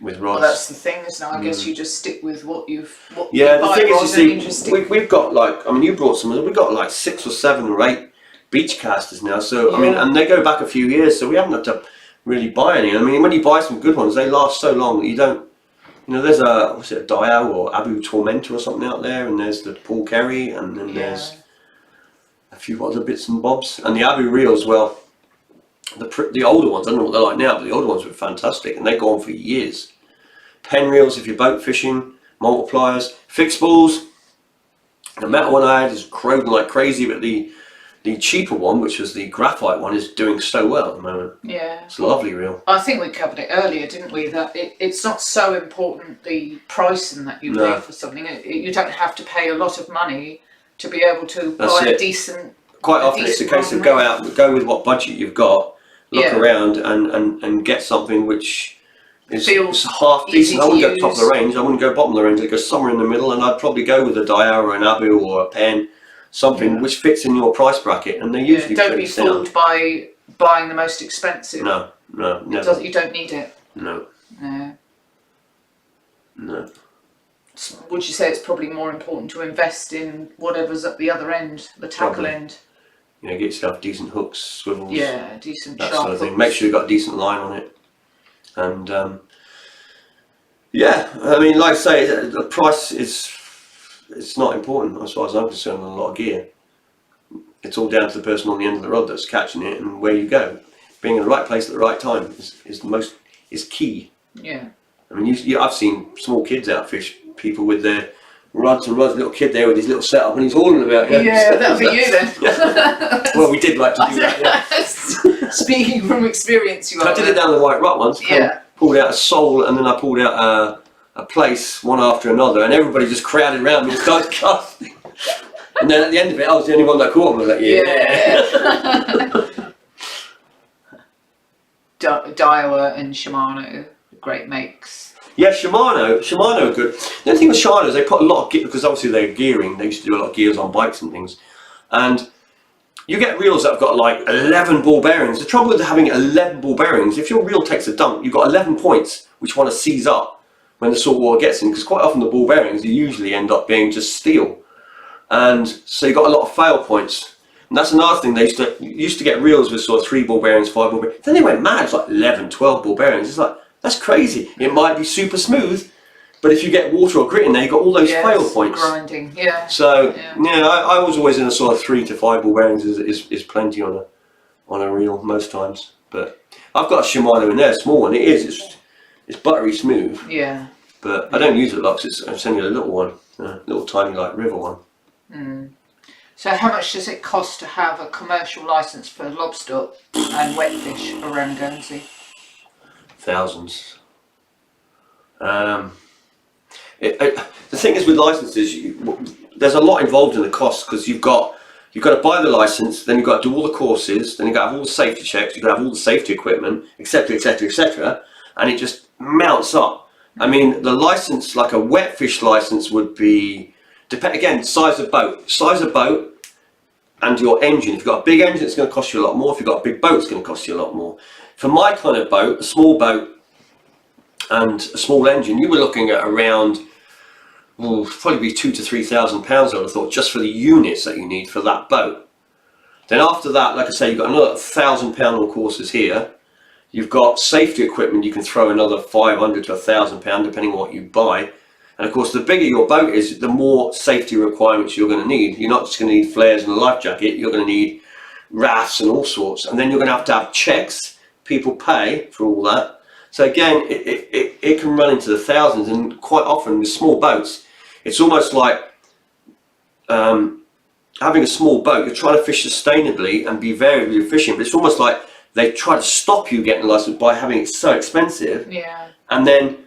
with rods. Well, that's the thing, isn't it? I guess you just stick with what you've. Yeah, the thing is, you you see, we've got like, I mean, you brought some, we've got like 6 or 7 or 8 beach casters now. So I mean, and they go back a few years, so we haven't had to really buy any. I mean, when you buy some good ones, they last so long that you don't. You know, there's a Daiwa or Abu Tormentor or something out there, and there's the Paul Kerry, and then there's a few other bits and bobs, and the Abu reels. Well, the older ones, I don't know what they're like now, but the older ones were fantastic, and they go on for years. Pen reels if you're boat fishing, multipliers, fixables. The metal one I had is crowing like crazy, but the cheaper one, which was the graphite one, is doing so well at the moment. Yeah. It's a lovely reel. I think we covered it earlier, didn't we? That it's not so important the pricing that you pay for something. You don't have to pay a lot of money to be able to buy a decent. Quite often it's a case of go with what budget you've got, look around and get something which is half decent. I wouldn't go top of the range, I wouldn't go bottom of the range, I'd go somewhere in the middle, and I'd probably go with a Daiwa or an Abu or a pen. Something which fits in your price bracket, and they usually don't be fooled by buying the most expensive. No, never. You don't need it. No. Would you say it's probably more important to invest in whatever's at the other end, the tackle end? You know, get yourself decent hooks, swivels. Yeah, decent that sharp sort of thing. hooks. Make sure you've got a decent line on it, and yeah, I mean, like I say, the price is. It's not important as far as I'm concerned on a lot of gear. It's all down to the person on the end of the rod that's catching it and where you go. Being in the right place at the right time is key. Yeah. I mean, I've seen small kids outfish people with their rods and rods. Little kid there with his little setup, and he's hauling about. Yeah, that'll be you then. Well, we did like to do that. Yeah. Speaking from experience, you are. I did it down the White Rut once. Yeah. Pulled out a sole, and then I pulled out a place one after another, and everybody just crowded around me and started casting. And then at the end of it, I was the only one that caught them. I was like, Daiwa and Shimano, great makes. Yeah, Shimano are good. The only thing with Shimano is they put a lot of gear, because obviously they're gearing. They used to do a lot of gears on bikes and things, and you get reels that have got like 11 ball bearings. The trouble with having 11 ball bearings, if your reel takes a dump, you've got 11 points which want to seize up when the salt water gets in, because quite often the ball bearings usually end up being just steel, and so you got a lot of fail points. And that's another thing. They used to get reels with sort of 3 ball bearings, 5 ball bearings. Then they went mad. It's like 11, 12 ball bearings. It's like, that's crazy. It might be super smooth, but if you get water or grit in there, you got all those fail points. Grinding, yeah. So I was always in a sort of 3 to 5 ball bearings is plenty on a reel most times. But I've got a Shimano in there, a small one. It's buttery smooth. Yeah. But I don't use it a lot because I'm sending you a little one, a little tiny like river one. So how much does it cost to have a commercial license for lobster and wetfish around Guernsey? Thousands. The thing is with licenses, there's a lot involved in the cost, because you've got to buy the license, then you've got to do all the courses, then you've got to have all the safety checks, you've got to have all the safety equipment, etc, etc, etc, and it just mounts up. I mean, the license, like a wetfish license, would be, again, size of boat and your engine. If you've got a big engine, it's going to cost you a lot more. If you've got a big boat, it's going to cost you a lot more. For my kind of boat, a small boat and a small engine, you were looking at around, probably be £2,000 to £3,000, I would have thought, just for the units that you need for that boat. Then after that, like I say, you've got another £1,000 on courses here. You've got safety equipment, you can throw another £500 to £1,000 depending on what you buy. And of course, the bigger your boat is, the more safety requirements you're going to need. You're not just going to need flares and a life jacket, you're going to need rafts and all sorts. And then you're going to have checks. People pay for all that. So again, it can run into the thousands, and quite often with small boats, it's almost like having a small boat, you're trying to fish sustainably and be very efficient, but it's almost like they try to stop you getting a license by having it so expensive. Yeah. And then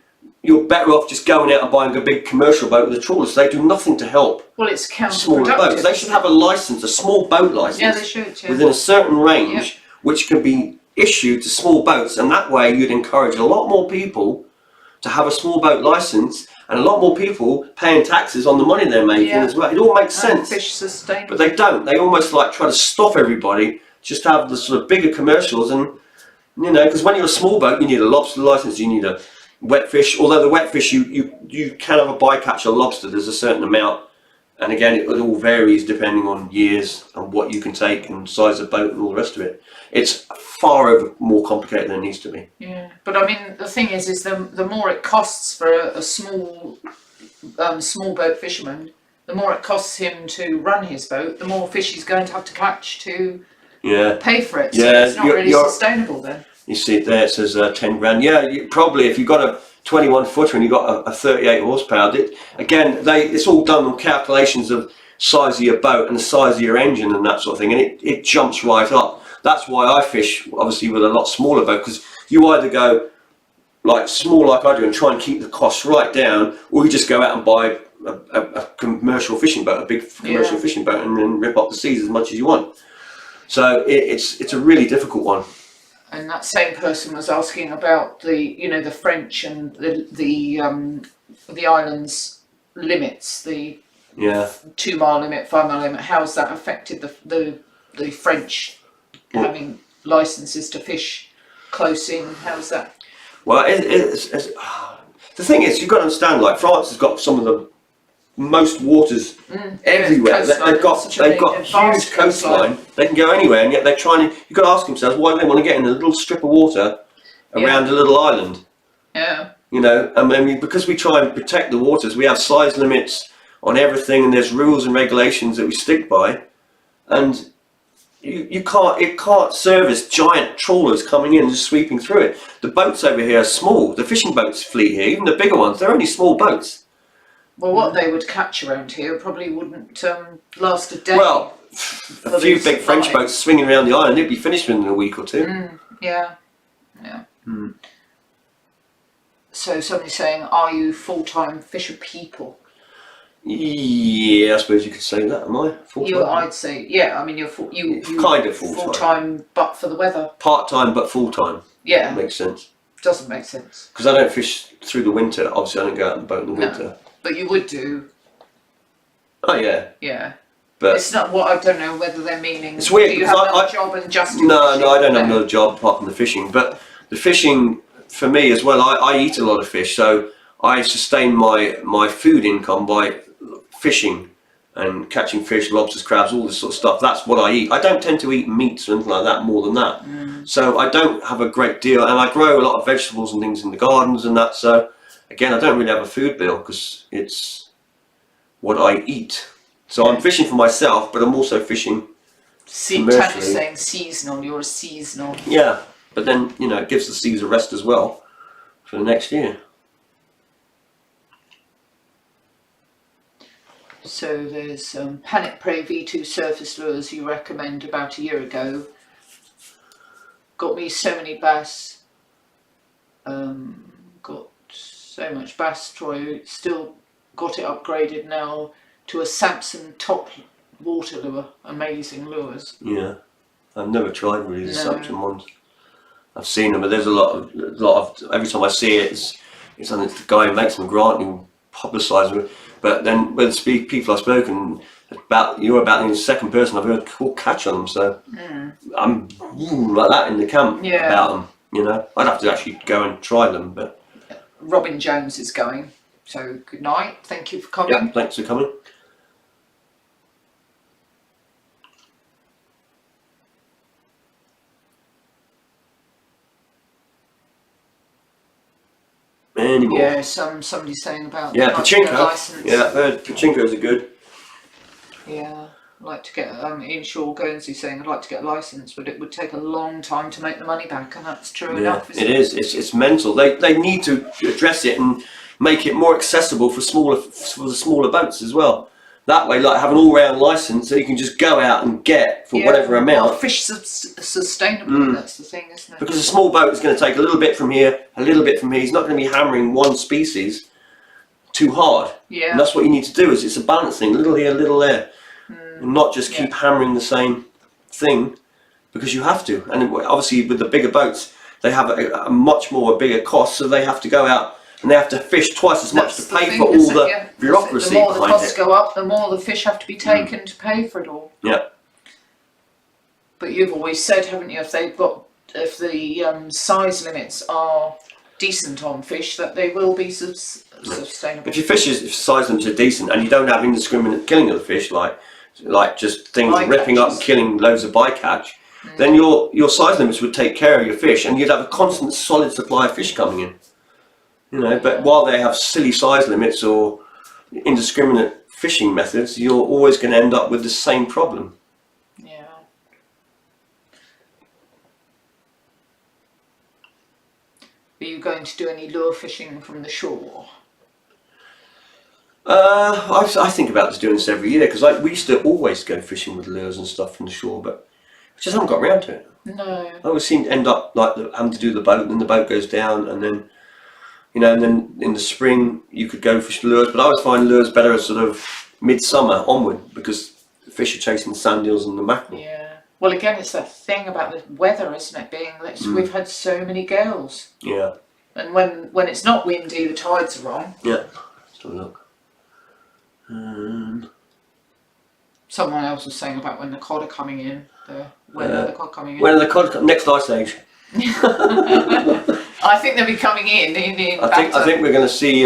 you're better off just going out and buying a big commercial boat with a trawler. So they do nothing to help Well, it's smaller boats. counterproductive. They should have a license, a small boat license, Yeah, they should. Yeah. within a certain range, Yep. which can be issued to small boats, and that way you'd encourage a lot more people to have a small boat license, and a lot more people paying taxes on the money they're making Yeah. as well. It all makes And sense. fish sustainable. But they don't. They almost like try to stop everybody, just to have the sort of bigger commercials. And you know, because when you're a small boat, you need a lobster license, you need a wet fish. Although the wet fish, you can have a bycatch of lobster. There's a certain amount, and again, it all varies depending on years and what you can take and size of boat and all the rest of it. It's far over more complicated than it needs to be. Yeah, but I mean, the thing is the more it costs for a small boat fisherman, the more it costs him to run his boat, the more fish he's going to have to catch to pay for it. So Yeah, it's not really sustainable then. You see it there, it says 10 grand. Yeah, probably if you've got a 21 footer and you've got a 38 horsepower, it's all done on calculations of size of your boat and the size of your engine and that sort of thing, and it jumps right up. That's why I fish, obviously, with a lot smaller boat, because you either go like small like I do and try and keep the costs right down, or you just go out and buy a commercial fishing boat, a big commercial fishing boat, and then rip up the seas as much as you want. So it's a really difficult one. And that same person was asking about the French and the islands limits, the 2 mile limit, 5 mile limit. How's that affected the French having licenses to fish close in? How's that? Well, the thing is, you've got to understand. Like France has got some of the most waters everywhere. They've got huge coastline. They can go anywhere, and yet they're trying to. You've got to ask themselves why do they want to get in a little strip of water around a little island. Yeah. You know, I mean, because we try and protect the waters, we have size limits on everything, and there's rules and regulations that we stick by, and it can't service giant trawlers coming in and just sweeping through it. The boats over here are small. The fishing boats fleet here, even the bigger ones, they're only small boats. Well, what they would catch around here probably wouldn't last a day. Well, a few big French boats swinging around the island, it'd be finished within a week or two. Yeah. So somebody's saying, are you full-time fisher people? Yeah, I suppose you could say that. Am I full-time? I'd say, yeah. I mean, you're kind of full-time. Full-time, but for the weather. Part-time, but full-time. Yeah. That makes sense. Doesn't make sense. Because I don't fish through the winter. Obviously, I don't go out on the boat in the winter. But you would do. Oh yeah. Yeah. But it's not what I don't know whether they're meaning. It's weird. Do you have another job and just do No, fishing? I don't have another job apart from the fishing. But the fishing for me as well. I eat a lot of fish, so I sustain my food income by fishing and catching fish, lobsters, crabs, all this sort of stuff. That's what I eat. I don't tend to eat meats or anything like that more than that. So I don't have a great deal, and I grow a lot of vegetables and things in the gardens and that. So again, I don't really have a food bill because it's what I eat. So I'm fishing for myself, but I'm also fishing commercially. Tanya's saying seasonal. You're a seasonal. Yeah, but then it gives the seas a rest as well for the next year. So there's Panic Prey V2 surface lures you recommend about a year ago. Got me so many bass. Got so much bass. Troy still got it upgraded now to a Samson top water lure. Amazing lures. Yeah, I've never tried really the Samson ones. I've seen them, but there's a lot of every time I see it, it's something the guy who makes them, Grant, who publicises them. But then with people I've spoken about, you're about the second person I've heard catch on them. So I'm like that in the camp about them. I'd have to actually go and try them. But Robin Jones is going. So good night. Thank you for coming. Yeah, thanks for coming. Anymore. Yeah, somebody's saying about pachinko. License. Yeah, I've heard pachinkos are good. Yeah, I'd like to get Inshore Guernsey saying I'd like to get a license, but it would take a long time to make the money back, and that's true enough. It is. It's mental. They need to address it and make it more accessible for the smaller boats as well. That way, like have an all-round license, so you can just go out and get for whatever amount. Well, fish sustainable. That's the thing, isn't it? Because a small boat is going to take a little bit from here, a little bit from here. He's not going to be hammering one species too hard. Yeah. And that's what you need to do. Is it's a balancing, a little here, a little there, and not just keep hammering the same thing, because you have to. And obviously, with the bigger boats, they have a much more bigger cost, so they have to go out and they have to fish twice as much to pay for all the bureaucracy behind it. The more the costs it. go up, the more the fish have to be taken to pay for it all. Yeah. But you've always said, haven't you, if the size limits are decent on fish, that they will be sustainable. If your if size limits are decent and you don't have indiscriminate killing of the fish, like just things ripping up and killing loads of bycatch, then your size limits would take care of your fish, and you'd have a constant solid supply of fish coming in. You know, but while they have silly size limits or indiscriminate fishing methods, you're always going to end up with the same problem. Yeah. Are you going to do any lure fishing from the shore? I think about doing this every year, because we used to always go fishing with lures and stuff from the shore, but I just haven't got around to it. No. I always seem to end up like having to do the boat, and then the boat goes down, and then and then in the spring you could go fish lures, but I always find lures better as sort of midsummer onward, because the fish are chasing the sand eels and the mackerel. Yeah. Well, again, it's that thing about the weather, isn't it? Being that we've had so many gales. Yeah. And when it's not windy, the tides are wrong. Yeah. Let's have a look. Someone else was saying about when the cod are coming in. When are the cod coming in? When are the cod next ice age? I think they'll be coming in I think we're going to see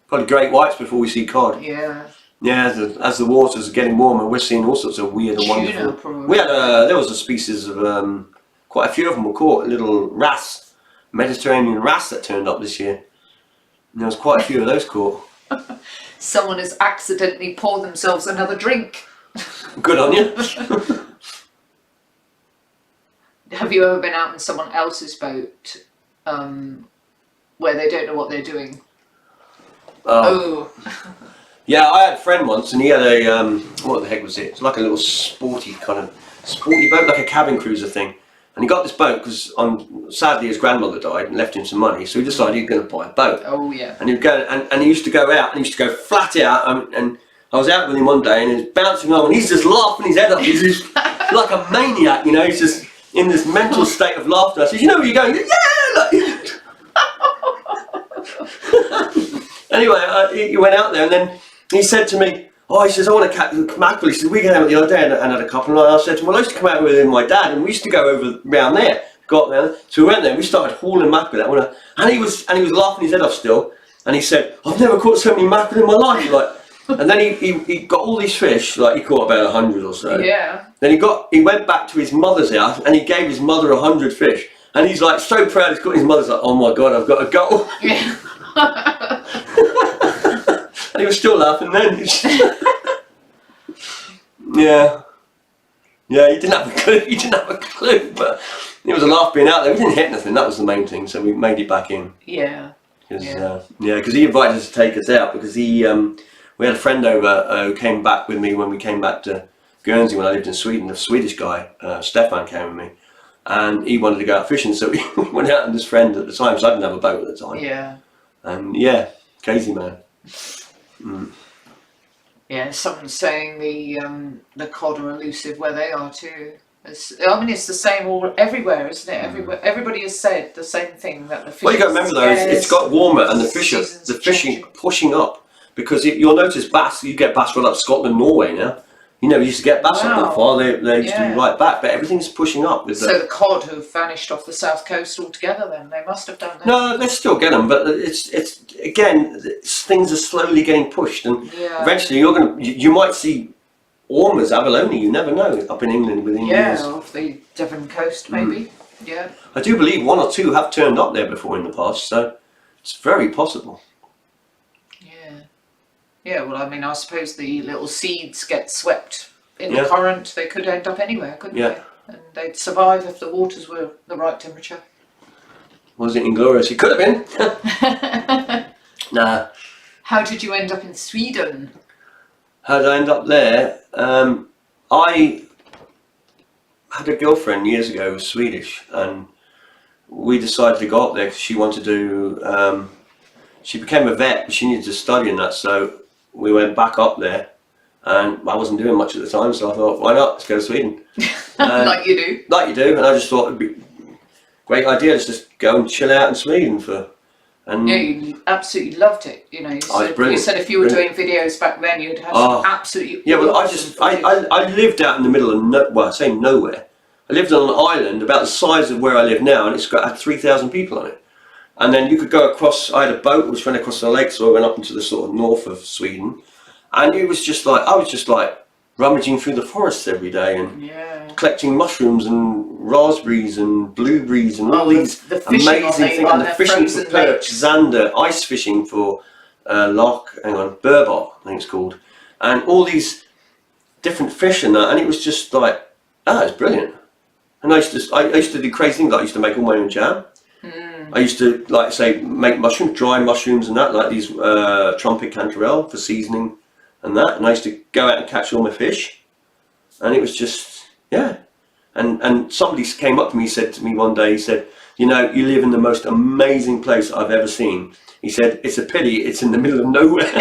probably great whites before we see cod. Yeah. Yeah, as the waters are getting warmer, we're seeing all sorts of weird and wonderful. Probably. We had there was a species of quite a few of them were caught, little wrasse, Mediterranean wrasse that turned up this year. And there was quite a few of those caught. Someone has accidentally poured themselves another drink. Good on you. Have you ever been out in someone else's boat where they don't know what they're doing? Oh. Yeah, I had a friend once, and he had a what the heck was it? It's like a little sporty boat, like a cabin cruiser thing. And he got this boat because sadly his grandmother died and left him some money, so he decided he was going to buy a boat. Oh yeah. And he'd go and he used to go out, and he used to go flat out, and I was out with him one day, and he's bouncing along, and he's just laughing his head off. He's just like a maniac, He's just in this mental state of laughter. I said, "You know where you're going?" Yeah. Anyway, he went out there, and then he said to me, he says, "I want to catch mackerel." He said, "We came out the other day and had a couple." And I said to him, "Well, I used to come out with my dad, and we used to go over round there." Got there, so we went there. And we started hauling mackerel out, and he was laughing his head off still. And he said, "I've never caught so many mackerel in my life." And then he got all these fish. Like he caught about 100 or so. Yeah. Then he went back to his mother's house, and he gave his mother 100 fish. And he's like so proud. He's got his mother's like, "Oh my God, I've got a goal." Yeah. And he was still laughing then. Yeah, he didn't have a clue. He didn't have a clue, but it was a laugh being out there. We didn't hit nothing. That was the main thing. So we made it back in. Yeah. Because he invited us to take us out, because we had a friend over who came back with me when we came back to Guernsey when I lived in Sweden. A Swedish guy, Stefan, came with me, and he wanted to go out fishing. So we went out with this friend at the time. So I didn't have a boat at the time. Yeah. And crazy man. Yeah, someone's saying the cod are elusive where they are too. It's the same everywhere, isn't it? Everywhere, everybody has said the same thing, that the fish. Well, you got to remember though, it's got warmer, and the fishing pushing up, because you'll notice bass. You get bass right up Scotland, Norway now. You never used to get bass up that far. They used to be right back, but everything's pushing up. So the cod have vanished off the south coast altogether. Then they must have done that. No, they still get them, but it's things are slowly getting pushed, and eventually you might see ormers, abalone. You never know up in England within years. Yeah, off the Devon coast maybe. Yeah. I do believe one or two have turned up there before in the past, so it's very possible. Yeah, well, I suppose the little seeds get swept in the current. They could end up anywhere, couldn't they? And they'd survive if the waters were the right temperature. Was it inglorious? It could have been. Nah. How did you end up in Sweden? How did I end up there? I had a girlfriend years ago who was Swedish, and we decided to go up there because she wanted to. She became a vet, but she needed to study in that, so we went back up there. And I wasn't doing much at the time, so I thought, why not? Let's go to Sweden. Like you do. Like you do, and I just thought it'd be a great idea. Let's just go and chill out in Sweden for. And yeah, you absolutely loved it. You know, you said if you were doing videos back then, you'd have absolutely. Yeah, well, I lived out in the middle of I say nowhere. I lived on an island about the size of where I live now, and had 3,000 people on it. And then you could go across. I had a boat which went across the lake, so I went up into the sort of north of Sweden, and it was just like I was just like rummaging through the forests every day and collecting mushrooms and raspberries and blueberries and all these amazing things. And the fishing for perch, zander, ice fishing for burbot, I think it's called, and all these different fish and that. And it was just like, it's brilliant. And I used to do crazy things. Like I used to make all my own jam. I used to make dry mushrooms and that, like these trumpet cantarelle for seasoning. And that, and I used to go out and catch all my fish, and it was just and somebody came up to me, said to me one day, he said, you know, you live in the most amazing place I've ever seen. He said, it's a pity it's in the middle of nowhere.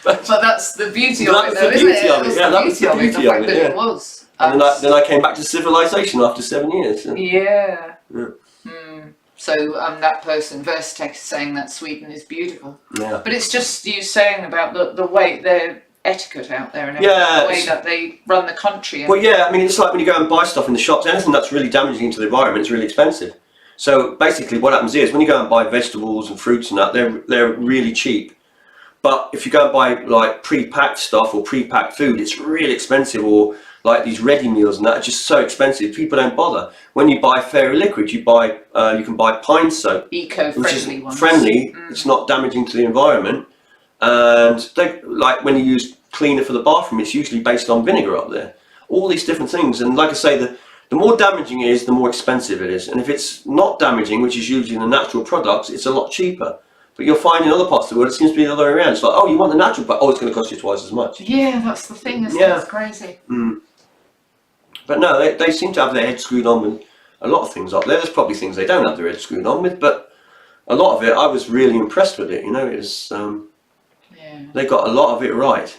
but that's the beauty of it, though, isn't it? That was the beauty of it. It was. And then I came back to civilization after 7 years. Yeah. So that person, Verstech, is saying that Sweden is beautiful. Yeah. But it's just you saying about the way their etiquette out there and the way that they run the country. Well, yeah, I mean, it's like when you go and buy stuff in the shops, anything that's really damaging to the environment is really expensive. So basically what happens is when you go and buy vegetables and fruits and that, they're really cheap. But if you go and buy like pre-packed stuff or pre-packed food, it's really expensive, or like these ready meals and that are just so expensive, people don't bother. When you buy fairy liquid, you can buy pine soap, eco-friendly ones. Friendly, it's not damaging to the environment, and like when you use cleaner for the bathroom, it's usually based on vinegar up there. All these different things, and like I say, the more damaging it is, the more expensive it is, and if it's not damaging, which is usually the natural products, it's a lot cheaper. But you'll find in other parts of the world, it seems to be the other way around. It's like, oh, you want the natural, but it's going to cost you twice as much. Yeah, that's the thing. It's crazy. But no, they seem to have their head screwed on with a lot of things up there. There's probably things they don't have their head screwed on with, but a lot of it, I was really impressed with it. You know, it was, they got a lot of it right.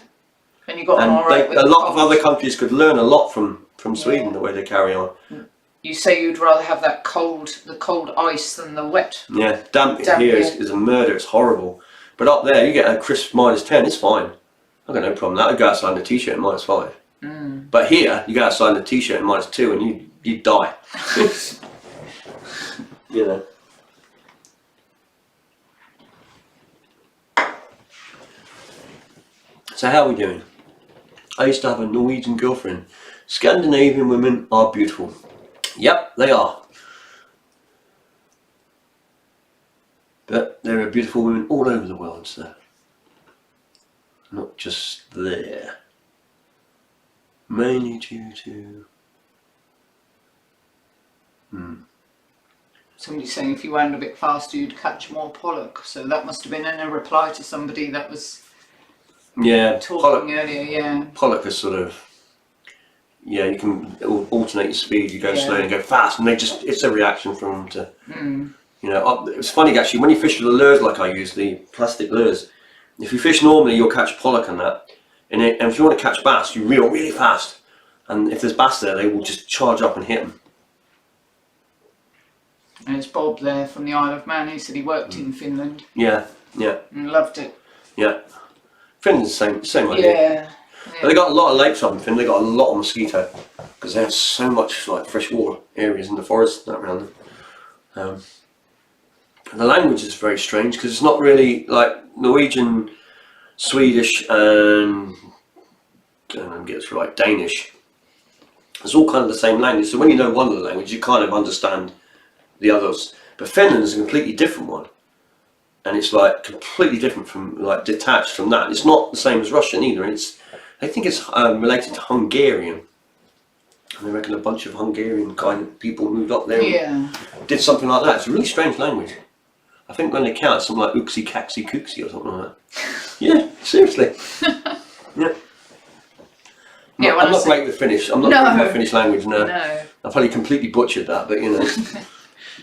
And you got on all right with a lot of other countries could learn a lot from Sweden, the way they carry on. You say you'd rather have the cold ice than the wet. Yeah, damp here is a murder. It's horrible. But up there, you get a crisp -10. It's fine. I've got no problem with that. I'd go outside in a t-shirt at -5. But here, you go outside in a t-shirt at -2 and you die. You know. So how are we doing? I used to have a Norwegian girlfriend. Scandinavian women are beautiful. Yep, they are. But there are beautiful women all over the world, so not just there. Mainly due to... Somebody's saying if you ran a bit faster, you'd catch more pollock. So that must have been in a reply to somebody that was talking earlier. Pollock is sort of... Yeah, you can alternate your speed. You go slow and go fast, and it's a reaction from them to, you know. It's funny actually, when you fish with the lures like I use, the plastic lures, if you fish normally, you'll catch pollock and that. And if you want to catch bass, you reel really fast. And if there's bass there, they will just charge up and hit them. And it's Bob there from the Isle of Man. He said he worked in Finland. Yeah. And loved it. Yeah. Finland's the same idea. Yeah. But they got a lot of lakes up in Finland. They got a lot of mosquito because they have so much like freshwater areas in the forest that around them. The language is very strange because it's not really like Norwegian, Swedish, and I don't know, get this right, Danish. It's all kind of the same language. So when you know one of the languages, you kind of understand the others. But Finland is a completely different one, and it's like completely different from, like, detached from that. It's not the same as Russian either, and I think it's related to Hungarian. And they reckon a bunch of Hungarian kind of people moved up there and did something like that. It's a really strange language. I think when they count, it's something like Uxie, Caxie, Cooksy or something like that. Yeah, seriously. Yeah. Yeah, I'm not great with Finnish. I'm not No. great with my Finnish language, no. No. I probably completely butchered that, but you know,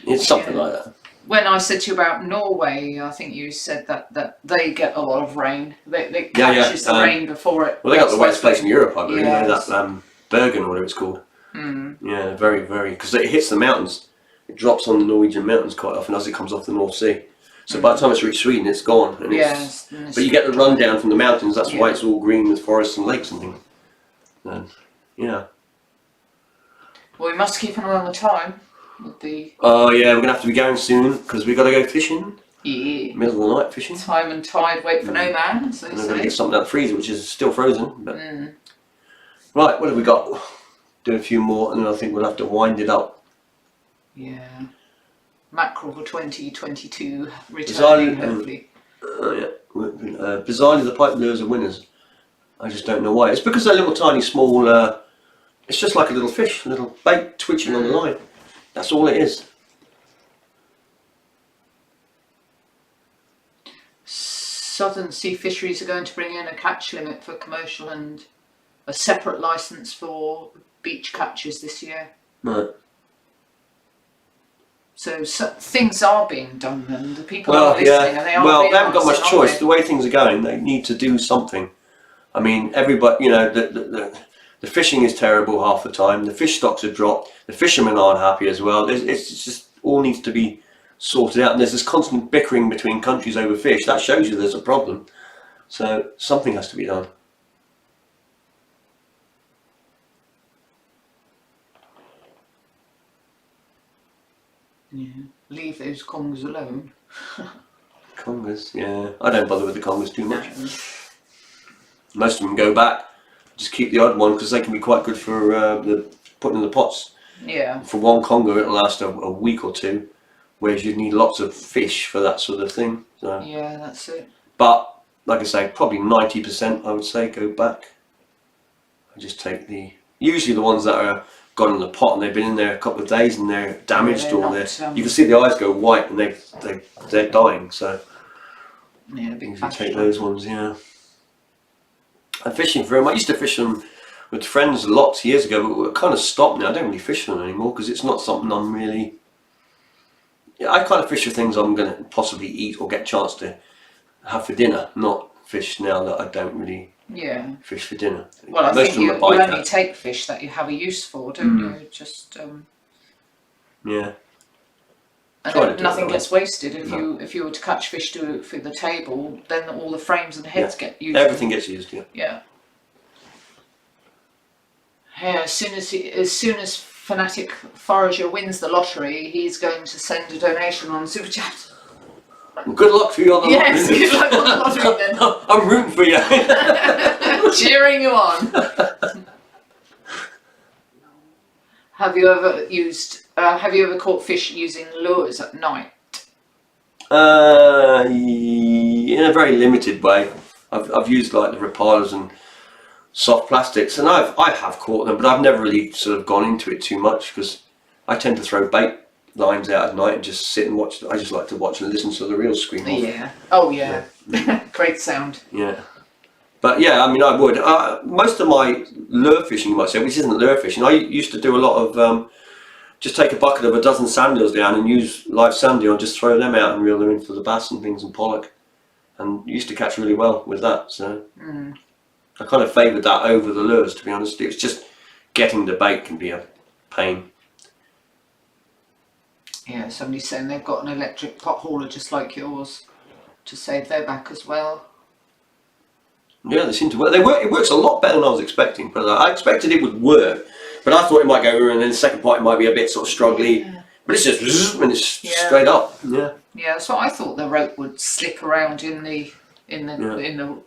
it's something like that. When I said to you about Norway, I think you said that they get a lot of rain. They catches the rain before it. Well, they got the wettest place in Europe, I believe. Yes. That Bergen, or whatever it's called. Mm. Yeah, very, very, because it hits the mountains. It drops on the Norwegian mountains quite often as it comes off the North Sea. So by the time it's reached Sweden, it's gone. And Yes. but you get the rundown from the mountains. That's why it's all green with forests and lakes and things. And, yeah. Well, we must keep an eye on the time. With the Oh yeah, we're gonna have to be going soon because we've got to go fishing. middle of the night fishing. Time and tide wait for no man. So and I'm gonna get something out of the freezer, which is still frozen. But right, what have we got? Do a few more, and then I think we'll have to wind it up. Yeah. Mackerel for 2022 returning hopefully. Bizarrely, the pipe lures are winners. I just don't know why. It's because they're little tiny small. It's just like a little fish, a little bait twitching on the line. That's all it is. Southern Sea Fisheries are going to bring in a catch limit for commercial and a separate licence for beach catches this year. Right. So things are being done, and the people are listening, and they are. Well, they haven't got much choice. They? The way things are going, they need to do something. I mean, everybody, you know, the fishing is terrible half the time. The fish stocks have dropped. The fishermen aren't happy as well. It's just all needs to be sorted out. And there's this constant bickering between countries over fish. That shows you there's a problem. So something has to be done. Yeah. Leave those Kongas alone. Congas, yeah. I don't bother with the Congas too much. Most of them go back. Just keep the odd one because they can be quite good for putting in the pots. Yeah. For one Conga, it'll last a week or two, whereas you need lots of fish for that sort of thing. So. Yeah, that's it. But like I say, probably 90% I would say go back. I just take usually the ones that are gone in the pot and they've been in there a couple of days and they're damaged or you can see the eyes go white and they're dying. So yeah, big you take those ones, yeah. I'm fishing for them. I used to fish them with friends lots years ago, but we're kind of stopped now. I don't really fish them anymore because it's not something I'm really. Yeah, I kind of fish for things I'm going to possibly eat or get a chance to have for dinner, not fish now that I don't really fish for dinner. Well, I think you only take fish that you have a use for, don't you? Just yeah. And nothing gets wasted. If you were to catch fish for the table, then all the frames and heads get used. Everything gets used, yeah. Yeah. Yeah. As soon as Fanatic Forager wins the lottery, he's going to send a donation on Super Chat. Good luck for you on the lottery. Yes, good luck on the lottery then. I'm rooting for you. Cheering you on. Have you ever caught fish using lures at night? In a very limited way. I've used like the Rapalas and soft plastics, and I have caught them, but I've never really sort of gone into it too much because I tend to throw bait lines out at night and just sit and watch. I just like to watch and listen to the reels scream off. Yeah. Oh yeah. Great sound. Yeah. But yeah, I mean, I would. Most of my lure fishing, you might say, which isn't lure fishing, I used to do a lot of just take a bucket of a dozen sand eels down and use live sand eel and just throw them out and reel them in for the bass and things and pollock, and used to catch really well with that. So I kind of favoured that over the lures, to be honest. It's just getting the bait can be a pain. Yeah, somebody's saying they've got an electric pot hauler just like yours to save their back as well. Yeah, they seem to work. It works a lot better than I was expecting. But I expected it would work, but I thought it might go, and then the second part it might be a bit sort of struggly. Yeah. But it's just and it's straight up. Yeah. Yeah, that's what I thought. The rope would slip around in the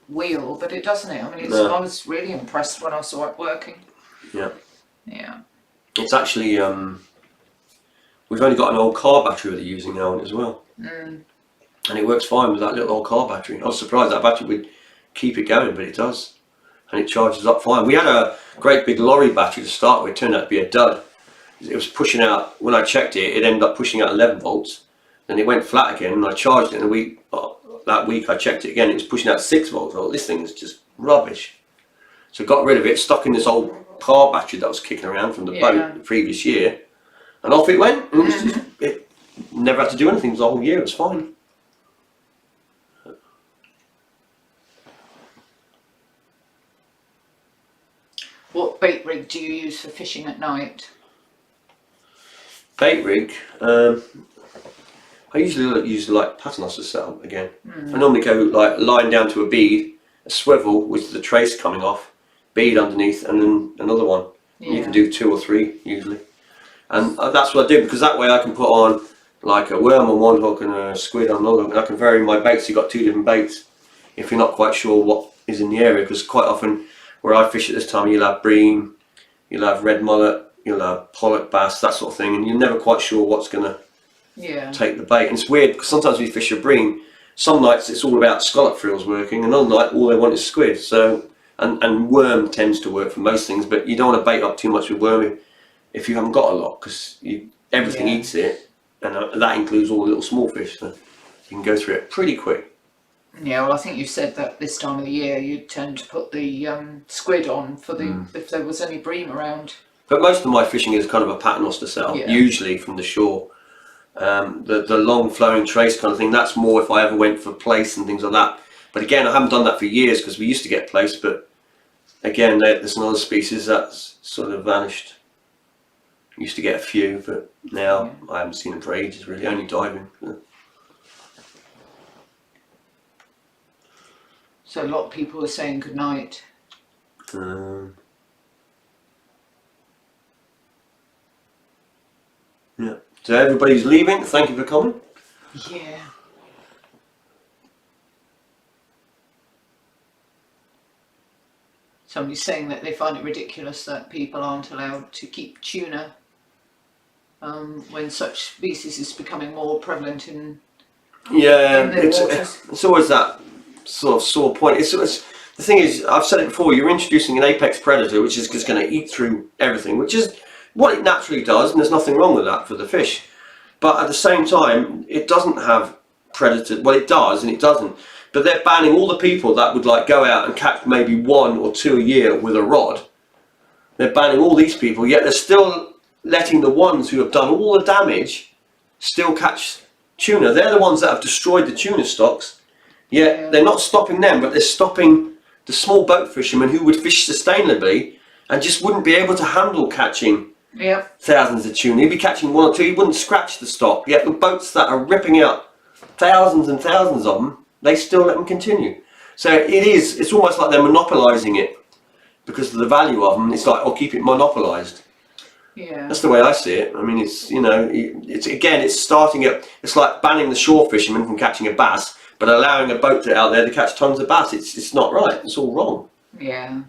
wheel, but it doesn't. I mean, I was really impressed when I saw it working. Yeah. Yeah. It's actually we've only got an old car battery they're using now on it as well, and it works fine with that little old car battery. I was surprised that battery would keep it going, but it does, and it charges up fine. We had a great big lorry battery to start with. It turned out to be a dud. It was pushing out, when I checked it, it ended up pushing out 11 volts. Then it went flat again, and I charged it in a week. that week I checked it again, it was pushing out 6 volts. I thought, this thing is just rubbish. So got rid of it, stuck in this old car battery that was kicking around from the boat the previous year, and off it went. And it never had to do anything the whole year, it was fine. What bait rig do you use for fishing at night? Bait rig, I usually use like paternoster setup again. I normally go like lying down to a bead, a swivel with the trace coming off, bead underneath, and then another one. And you can do 2 or 3 usually, and that's what I do, because that way I can put on like a worm on one hook and a squid on another hook, and I can vary my baits. You've got 2 different baits if you're not quite sure what is in the area, because quite often where I fish at this time you'll have bream, you'll have red mullet, you'll have pollock, bass, that sort of thing, and you're never quite sure what's going to take the bait. And it's weird because sometimes when you fish a bream, some nights it's all about scallop frills working, and another night all they want is squid. So and worm tends to work for most things, but you don't want to bait up too much with worm if you haven't got a lot, because everything eats it, and that includes all the little small fish, so you can go through it pretty quick. Yeah, well, I think you said that this time of the year you tend to put the squid on for the if there was any bream around. But most of my fishing is kind of a paternoster setup, usually from the shore. The long flowing trace kind of thing, that's more if I ever went for place and things like that. But again, I haven't done that for years, because we used to get place, but again, there's another species that's sort of vanished. Used to get a few, but now I haven't seen them for ages, really, only diving. So a lot of people are saying good night. Yeah. So everybody's leaving. Thank you for coming. Yeah. Somebody's saying that they find it ridiculous that people aren't allowed to keep tuna when such species is becoming more prevalent in the waters. It's always that sort of sore point. It's the thing is, I've said it before, you're introducing an apex predator which is just going to eat through everything, which is what it naturally does, and there's nothing wrong with that for the fish. But at the same time, it doesn't have predators. Well, it does and it doesn't. But they're banning all the people that would like go out and catch maybe 1 or 2 a year with a rod. They're banning all these people, yet they're still letting the ones who have done all the damage still catch tuna. They're the ones that have destroyed the tuna stocks. Yet they're not stopping them, but they're stopping the small boat fishermen who would fish sustainably and just wouldn't be able to handle catching thousands of tuna. He'd be catching 1 or 2, he wouldn't scratch the stock. Yet the boats that are ripping out thousands and thousands of them, they still let them continue. So it's almost like they're monopolising it because of the value of them. It's like, oh, keep it monopolised. Yeah. That's the way I see it. I mean, it's starting at, it's like banning the shore fishermen from catching a bass, but allowing a boat out there to catch tons of bass. It's not right. It's all wrong. Yeah.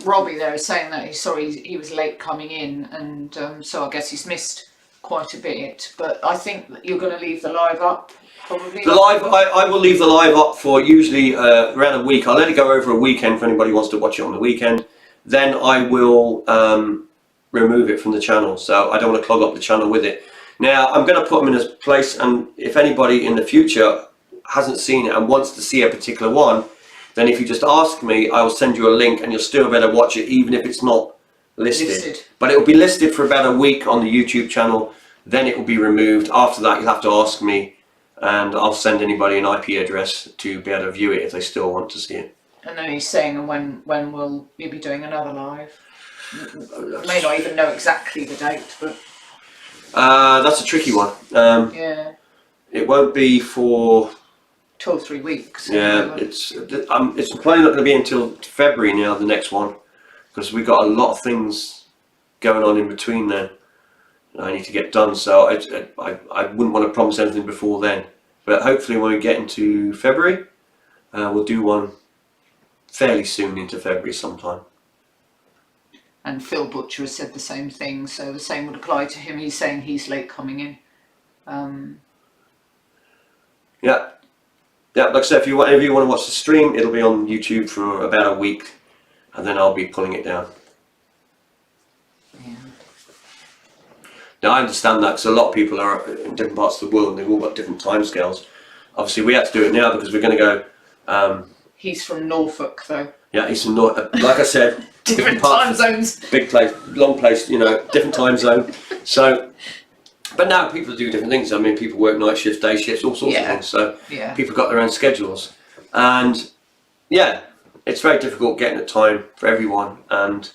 Robbie there is saying that he was late coming in, and so I guess he's missed quite a bit. But I think that you're going to leave the live up. Probably. The live, I will leave the live up for usually around a week. I'll let it go over a weekend for anybody who wants to watch it on the weekend. Then I will remove it from the channel, so I don't want to clog up the channel with it. Now I'm going to put them in a place, and if anybody in the future hasn't seen it and wants to see a particular one, then if you just ask me, I will send you a link, and you'll still be able to watch it even if it's not listed. But it will be listed for about a week on the YouTube channel, then it will be removed. After that you'll have to ask me, and I'll send anybody an IP address to be able to view it if they still want to see it. And then he's saying, when will you be doing another live? I may not even know exactly the date, but that's a tricky one. Yeah. It won't be for 2 or 3 weeks. Yeah, it's probably not going to be until February now, the next one, because we've got a lot of things going on in between then that I need to get done. So I wouldn't want to promise anything before then. But hopefully when we get into February, we'll do one fairly soon into February sometime. And Phil Butcher has said the same thing, so the same would apply to him. He's saying he's late coming in. Yeah, like I said, if you want to watch the stream, it'll be on YouTube for about a week, and then I'll be pulling it down. Yeah. Now I understand that, because a lot of people are in different parts of the world and they've all got different timescales. obviously we had to do it now because we're going to go. He's from Norfolk though. Yeah, he's from North. Like I said, Different parts, time zones. big place, long place. You know, different time zone. So, but now people do different things. I mean, people work night shifts, day shifts, all sorts of things. So people got their own schedules, and yeah, it's very difficult getting the time for everyone, and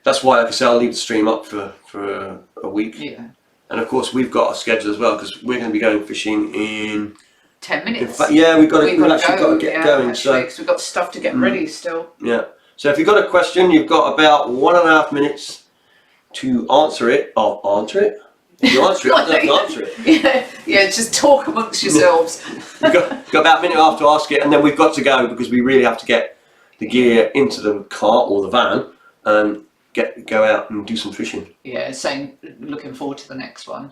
that's why, like I said, I'll leave the stream up for a week. Yeah. And of course, we've got a schedule as well because we're going to be going fishing in 10 minutes. In fact, yeah, we've actually got to get going. So because we've got stuff to get ready still. Yeah. So if you've got a question, you've got about 1.5 minutes to answer it. I'll answer it. If you answer it, I don't have to answer it. Yeah, just talk amongst yourselves. We've got about a minute after to ask it, and then we've got to go because we really have to get the gear into the cart or the van and go out and do some fishing. Yeah, looking forward to the next one.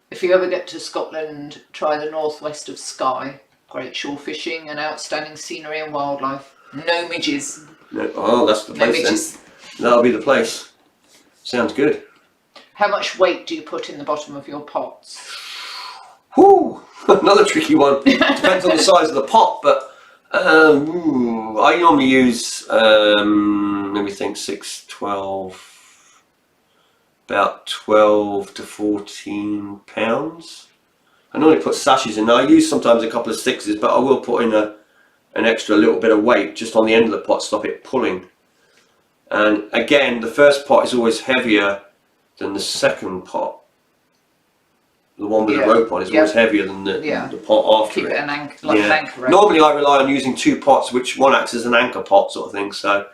If you ever get to Scotland, try the northwest of Skye. Great shore fishing and outstanding scenery and wildlife. No midges. No, oh, that's the place then. That'll be the place. Sounds good. How much weight do you put in the bottom of your pots? Whew, another tricky one. Depends on the size of the pot, but I normally use, let me think, 6, 12, about 12 to 14 pounds. I normally put sachets in. Now I use sometimes a couple of 6s, but I will put in an extra little bit of weight just on the end of the pot to stop it pulling. And again, the first pot is always heavier than the second pot. The one with the rope on is always heavier than the pot after Keep it. An anchor rope. Normally I rely on using 2 pots, which one acts as an anchor pot sort of thing, so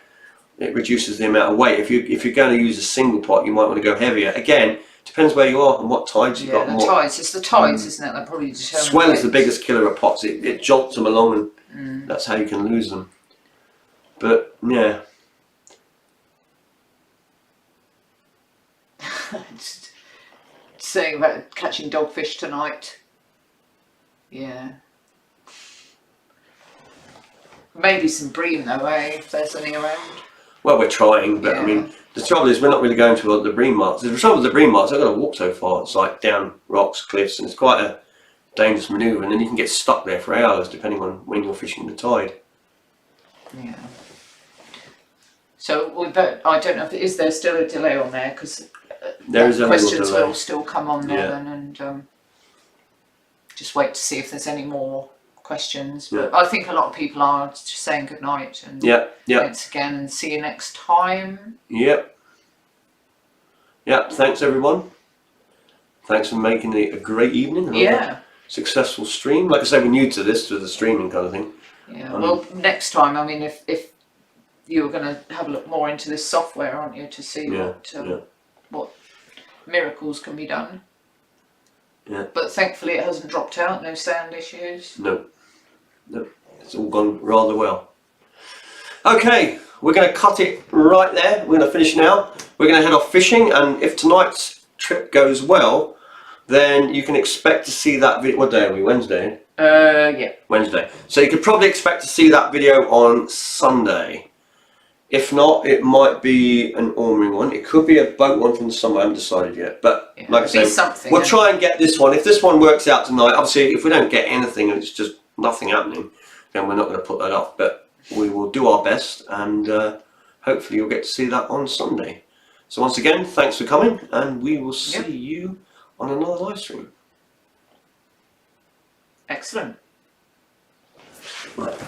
it reduces the amount of weight. If you're going to use a single pot, you might want to go heavier. Again, depends where you are and what tides you've got. The tides. It's the tides, isn't it? That probably determine. Swell is the biggest killer of pots. It jolts them along, and that's how you can lose them. But yeah. Saying about catching dogfish tonight. Yeah. Maybe some bream though, if there's any around. Well, we're trying, but I mean, the trouble is we're not really going to the bream marks. The trouble with the bream marks, I've got to walk so far. It's like down rocks, cliffs, and it's quite a dangerous manoeuvre. And then you can get stuck there for hours, depending on when you're fishing the tide. Yeah. So I don't know if is there still a delay on there because there is a questions delay. will still come on there then, and just wait to see if there's any more questions. But I think a lot of people are just saying good night and thanks again and see you next time. Yep. Thanks everyone. Thanks for making it a great evening. And successful stream. Like I say, we're new to the streaming kind of thing. Yeah. Well, next time, I mean, if you were going to have a look more into this software, aren't you, to see what miracles can be done. Yeah. But thankfully it hasn't dropped out, no sound issues. No. It's all gone rather well. Okay, we're going to cut it right there. We're going to finish now. We're going to head off fishing, and if tonight's trip goes well, then you can expect to see that video. What day are we? Wednesday? Yeah. Wednesday. So you could probably expect to see that video on Sunday. If not, it might be an ormering one. It could be a boat one from the summer. I haven't decided yet. But like I said, we'll try and get this one. If this one works out tonight, obviously if we don't get anything and it's just nothing happening, then we're not going to put that off. But we will do our best, and hopefully you'll get to see that on Sunday. So once again, thanks for coming, and we will see you on another live stream. Excellent. Right.